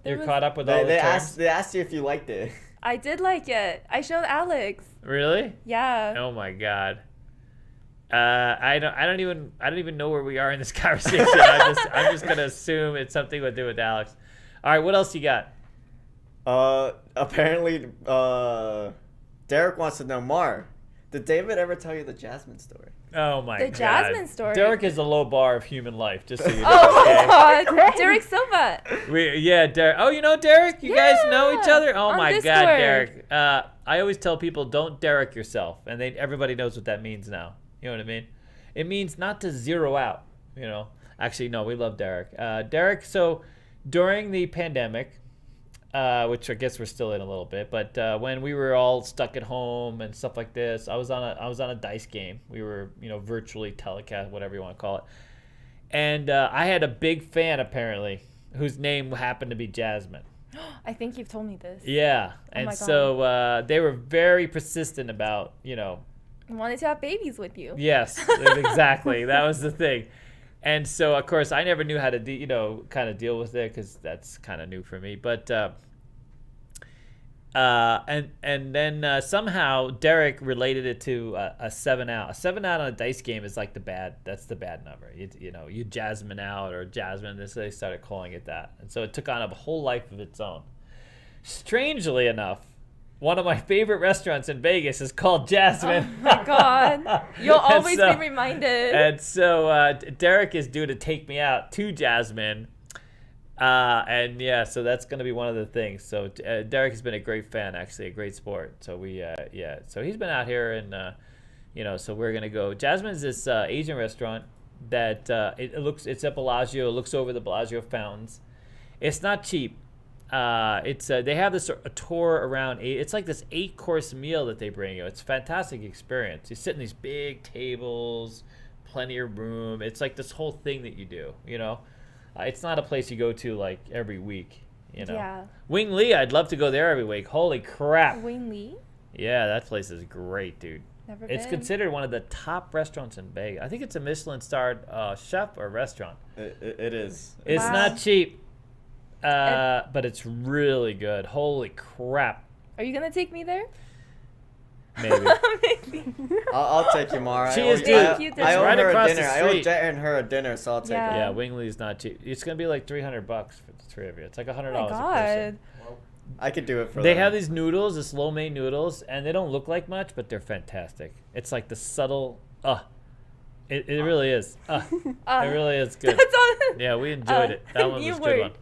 You're caught up with all the terms? They asked you if you liked it. I did like it. I showed Alex. Really? Yeah. Oh my God. I don't even know where we are in this conversation. I'm just gonna assume it's something to do with Alex. All right, what else you got? Apparently, Derek wants to know, Mar, did David ever tell you the Jasmine story? Oh my God. The Jasmine story. Derek is the low bar of human life, just so you know. Oh okay? my God. Derek Silva. Derek. Oh, you know Derek? You guys know each other? Oh on my Discord. God, Derek. I always tell people, don't Derek yourself, and everybody knows what that means now. You know what I mean? It means not to zero out. Actually, no, we love Derek. Derek. So during the pandemic, which I guess we're still in a little bit, but when we were all stuck at home and stuff like this, I was on a dice game. We were, virtually telecast, whatever you want to call it, and I had a big fan apparently, whose name happened to be Jasmine. I think you've told me this. Yeah, and so they were very persistent about, wanted to have babies with you. Yes, exactly. That was the thing. And so, of course, I never knew how to, kind of deal with it because that's kind of new for me. But and then somehow Derek related it to a 7 out. A 7 out on a dice game is like that's the bad number. You Jasmine out or Jasmine. They started calling it that, and so it took on a whole life of its own. Strangely enough, one of my favorite restaurants in Vegas is called Jasmine. Oh my God. You'll always be reminded. And so Derek is due to take me out to Jasmine. And yeah, so that's going to be one of the things. So Derek has been a great fan, actually, a great sport. So so he's been out here and, so we're going to go. Jasmine's this Asian restaurant that it's at Bellagio. It looks over the Bellagio fountains. It's not cheap. They have this a tour around it's like this 8-course meal that they bring you. It's a fantastic experience. You sit in these big tables, plenty of room. It's like this whole thing that you do, it's not a place you go to like every week, Yeah. Wing Lee, I'd love to go there every week. Holy crap. Wing Lee? Yeah, that place is great, dude. Never It's been. considered one of the top restaurants in Vegas. I think it's a Michelin-starred chef or restaurant. It is. It's not cheap. But it's really good. Holy crap. Are you going to take me there? Maybe. Maybe. I'll take you, Mara. She is Thank you, I owe right her across a the dinner. I owe street. Jet and her a dinner, so I'll take her. Yeah, Wing Lee's not cheap. It's going to be like $300 for the three of you. It's like $100 Oh my a person. God. I could do it for They them. have these noodles, this lo mein noodles, and they don't look like much, but they're fantastic. It's like the subtle, it really is. It really is good. That's all. Yeah, we enjoyed it. That one you was a good were- one.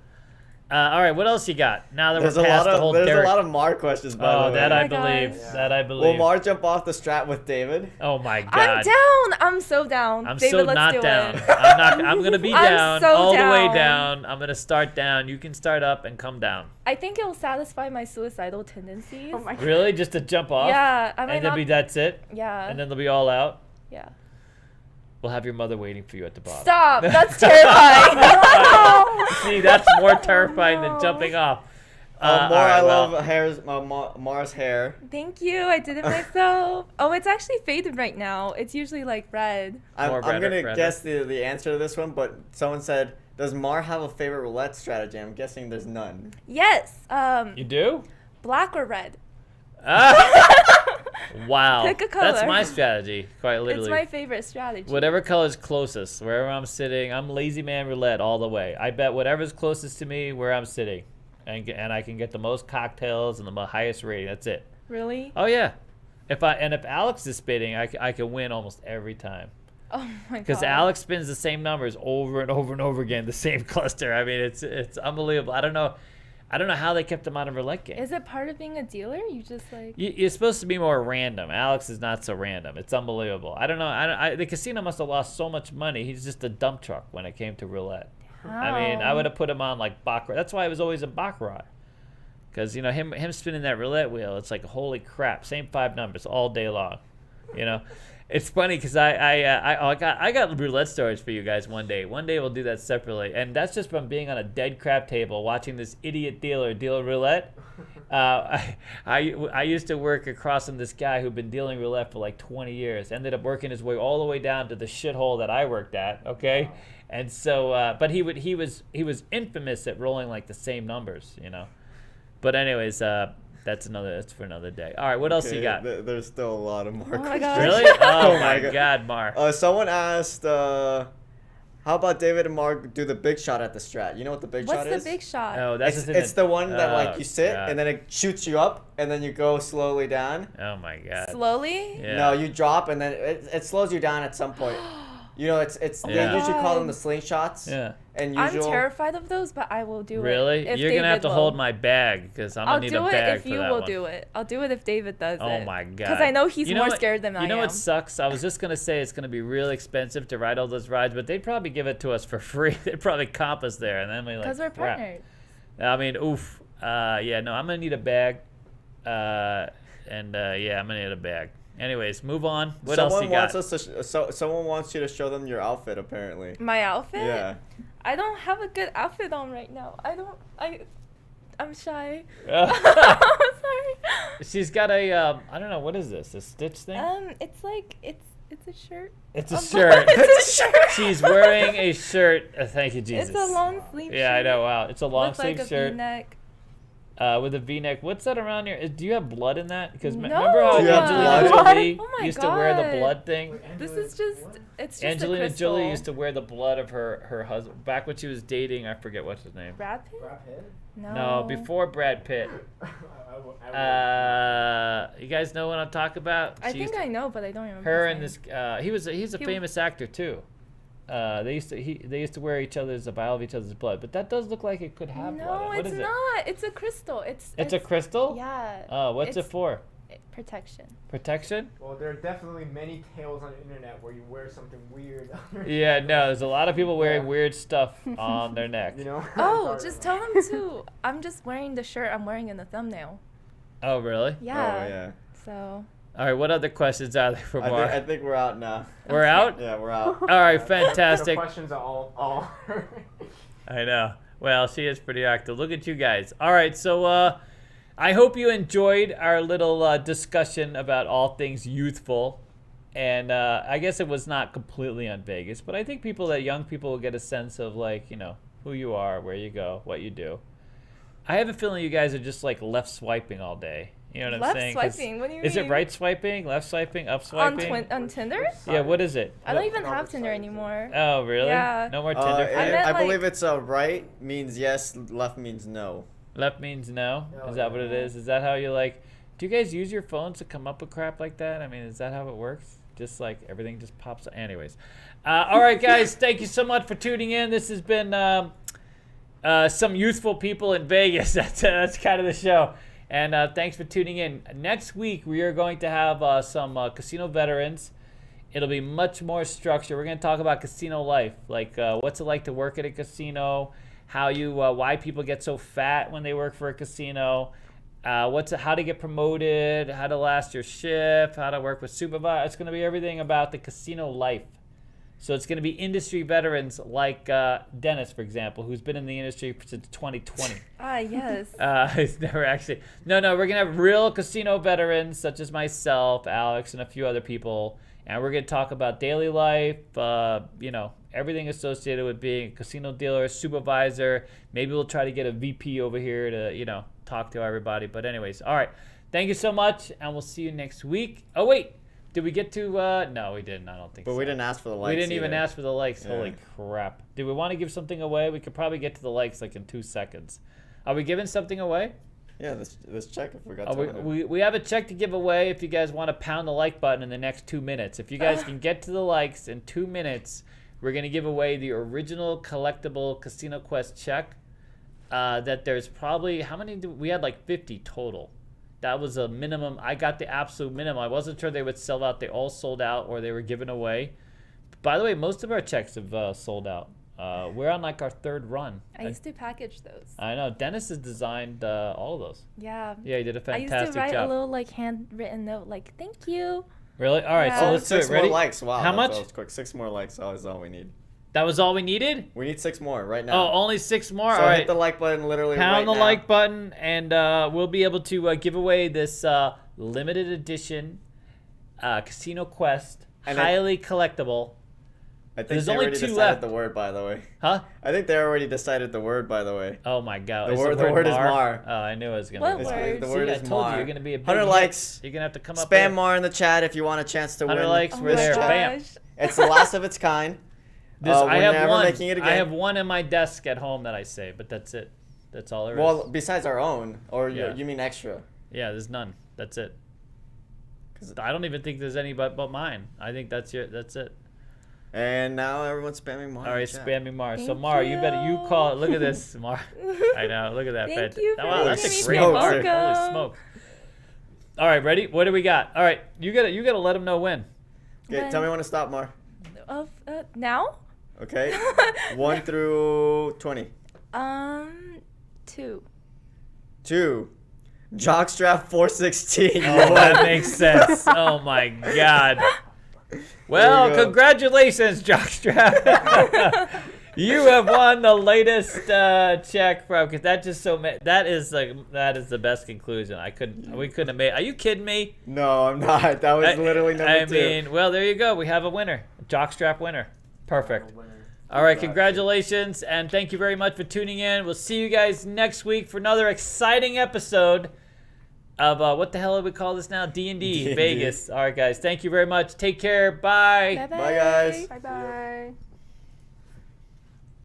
All right, what else you got? Now that There's we're past the whole there's Derek. a lot of Mar questions, by the way. That I my God. believe. Yeah. That I believe. Will Mar jump off the strat with David? Oh my God. I'm down. I'm so down. I'm David, so let's not do down. It. I'm gonna be I'm down so all the way down. down. I'm gonna start down. You can start up and come down. I think it will satisfy my suicidal tendencies. Oh my God. Really, just to jump off? Yeah, I might And then not. that's it. Yeah. And then they'll be all out. Yeah. We'll have your mother waiting for you at the bottom. Stop. That's terrifying. See, that's more terrifying than jumping off. More, all right, I well, love Mar's hair. Thank you. I did it myself. Oh, it's actually faded right now. It's usually like red. I'm More going redder, to redder. guess the answer to this one, but someone said, does Mar have a favorite roulette strategy? I'm guessing there's none. Yes. You do? Black or red? Wow. Pick a color. That's my strategy, quite literally. It's my favorite strategy. Whatever color's closest, wherever I'm sitting, I'm lazy man roulette all the way. I bet whatever's closest to me where I'm sitting, and I can get the most cocktails and the highest rating. That's it. Really? Oh yeah. If Alex is spinning, I can win almost every time. Oh my god. Because Alex spins the same numbers over and over and over again, the same cluster. I mean, it's unbelievable. I don't know how they kept him out of roulette game. Is it part of being a dealer? You just like. You're supposed to be more random. Alex is not so random. It's unbelievable. I don't know. The casino must have lost so much money. He's just a dump truck when it came to roulette. I mean, I would have put him on like Baccarat. That's why I was always a Baccarat. Because, you know, him spinning that roulette wheel, it's like, holy crap, same 5 numbers all day long, you know? It's funny because I got roulette stories for you guys one day. One day we'll do that separately. And that's just from being on a dead crap table watching this idiot dealer deal roulette. I used to work across from this guy who'd been dealing roulette for like 20 years. Ended up working his way all the way down to the shithole that I worked at, okay? And so, but he was infamous at rolling like the same numbers, you know? But anyways, that's for another day. All right, what else you got? There's still a lot of more questions. my gosh. Really? Oh my God, Mark. Someone asked, how about David and Mark do the big shot at the strat? You know what the big shot is? What's the big shot? Oh, that's it's the one that like you sit God. and then it shoots you up and then you go slowly down. Oh my God. Slowly? Yeah. No, you drop and then it slows you down at some point. You know, they usually call them the slingshots. Yeah. And I'm usual. terrified of those, but I will do Really? it. You're going to have to hold my bag because I'm going to need a bag for that one. I'll do it if you will do it. I'll do it if David does it. Oh my God. Because I know he's more scared than I am. You know what sucks? I was just going to say it's going to be really expensive to ride all those rides, but they'd probably give it to us for free. They'd probably comp us there. And then we like, because we're crap. partners. I mean, oof. Yeah, no, I'm going to need a bag. Yeah, I'm going to need a bag. Anyways, move on. What else you got? Someone wants you to show them your outfit, apparently. My outfit? Yeah. I don't have a good outfit on right now. I'm shy. I'm sorry. She's got a, I don't know, what is this? A stitch thing? It's like, it's a shirt. It's a shirt. It's a shirt. She's wearing a shirt. Thank you, Jesus. It's a long sleeve shirt. Yeah, I know. Wow. It's a long sleeve like shirt. V-neck. With a V-neck. What's that around here? Do you have blood in that? Because No. remember how Do you have Angelina blood? Jolie Oh my used to wear the God. blood thing? This is just, it's just Angelina a crystal. Jolie used to wear the blood of her husband back when she was dating. I forget what's his name. Brad Pitt? No. No, before Brad Pitt. You guys know what I'm talking about? I think I know, but I don't remember. Her his and name. this. He's a famous actor too. They used to wear a vial of each other's blood, but that does look like it could have blood. No, What it's is it? not. It's a crystal. It's a crystal? Yeah. Oh, what's it It's- for? Protection. Protection? Well, there are definitely many tales on the internet where you wear something weird. Yeah, no, there's a lot of people wearing weird stuff on their neck. You know? Oh, just tell them to. I'm just wearing the shirt I'm wearing in the thumbnail. Oh, really? Yeah. Oh, yeah. So. All right, what other questions are there for Mark? I think we're out now. We're out? Yeah, we're out. All right, The fantastic. questions are all. I know. Well, she is pretty active. Look at you guys. All right, so I hope you enjoyed our little discussion about all things youthful. And I guess it was not completely on Vegas, but I think young people will get a sense of, like, you know, who you are, where you go, what you do. I have a feeling you guys are just, like, left swiping all day. You know what I'm saying? Left swiping? What do you mean? Is it right swiping, left swiping, up swiping? On Tinder? Yeah, what is it? I don't even have Tinder anymore. Oh, really? Yeah. No more Tinder? meant, I like- believe it's right means yes, left means no. Left means no? Is that what it is? Is that how you, like... Do you guys use your phones to come up with crap like that? I mean, is that how it works? Just like everything just pops up? Anyways. All right, guys. Thank you so much for tuning in. This has been some youthful people in Vegas. That's kind of the show. And thanks for tuning in. Next week, we are going to have some casino veterans. It'll be much more structured. We're going to talk about casino life, like what's it like to work at a casino, why people get so fat when they work for a casino, how to get promoted, how to last your shift, how to work with supervisors. It's going to be everything about the casino life. So it's going to be industry veterans like Dennys, for example, who's been in the industry since 2020. Yes. He's never actually. No, we're going to have real casino veterans such as myself, Alex, and a few other people. And we're going to talk about daily life, everything associated with being a casino dealer, supervisor. Maybe we'll try to get a VP over here to, talk to everybody. But anyways, all right. Thank you so much, and we'll see you next week. Oh, wait. Did we get to... no, we didn't. I don't think so. But we didn't ask for the likes. We didn't even either. ask for the likes. Yeah. Holy crap. Do we want to give something away? We could probably get to the likes like in 2 seconds. Are we giving something away? Yeah, let's check if we got something. We have a check to give away if you guys want to pound the like button in the next 2 minutes. If you guys can get to the likes in 2 minutes, we're going to give away the original collectible Casino Quest check. That there's probably, how many we had? Like 50 total. That was a minimum. I got the absolute minimum. I wasn't sure they would sell out. They all sold out or they were given away. By the way, most of our checks have sold out. We're on like our 3rd run. I used to package those. I know. Dennys has designed all of those. Yeah. Yeah, he did a fantastic job. I used to write a little like handwritten note like, thank you. Really? All right, so let's do it. 6 Ready? more likes. Wow. How much? That was quick. 6 more likes. That was all we need. That was all we needed? We need 6 more right now. Oh, only 6 more? So all right. hit the like button literally Pound right the now. like button, and we'll be able to give away this limited edition Casino Quest, And highly collectible. I think There's they only already 2 decided left. the word, by the way. Huh? I think they already decided the word, by the way. Oh my God! The Is word is Mar. Oh, I knew it was gonna What be word? Mar. The word See, is I told Mar. you you're gonna be a big 100 hit. likes. You're gonna have to come up. Spam Mar in the chat if you want a chance to 100 win. likes. Oh We're my there. gosh. Bam. It's the last of its kind. I we're have never one. making it again. I have one in my desk at home that I save, but that's it. That's all there is. Well, besides our own, or Yeah. you mean extra? Yeah, there's none. That's it. I don't even think there's any but mine. I think that's it. And now everyone's spamming Mar. All right, in the chat. spamming Mar. So Thank Mar, you better you. call. Look at this, Mar. I know. Look at that. Thank you for Wow, that's making a me great feel Mar. Holy welcome. smoke! All right, ready? What do we got? All right, you gotta let them know when. Okay, tell me when to stop, Mar. Now? Okay. 1 through 20. 2. 2. Jockstrap 416. Oh, that makes sense. Oh my God. Well, There you go. congratulations, Jockstrap. You have won the latest check from, because that is the best conclusion. We couldn't have made. Are you kidding me? No, I'm not. That was literally number 2. mean, well, there you go. We have a winner, Jockstrap winner. Perfect. All right, congratulations, and thank you very much for tuning in. We'll see you guys next week for another exciting episode of what the hell do we call this now? D&D Vegas. All right, guys. Thank you very much. Take care. Bye. Bye-bye. Bye, guys. Bye bye.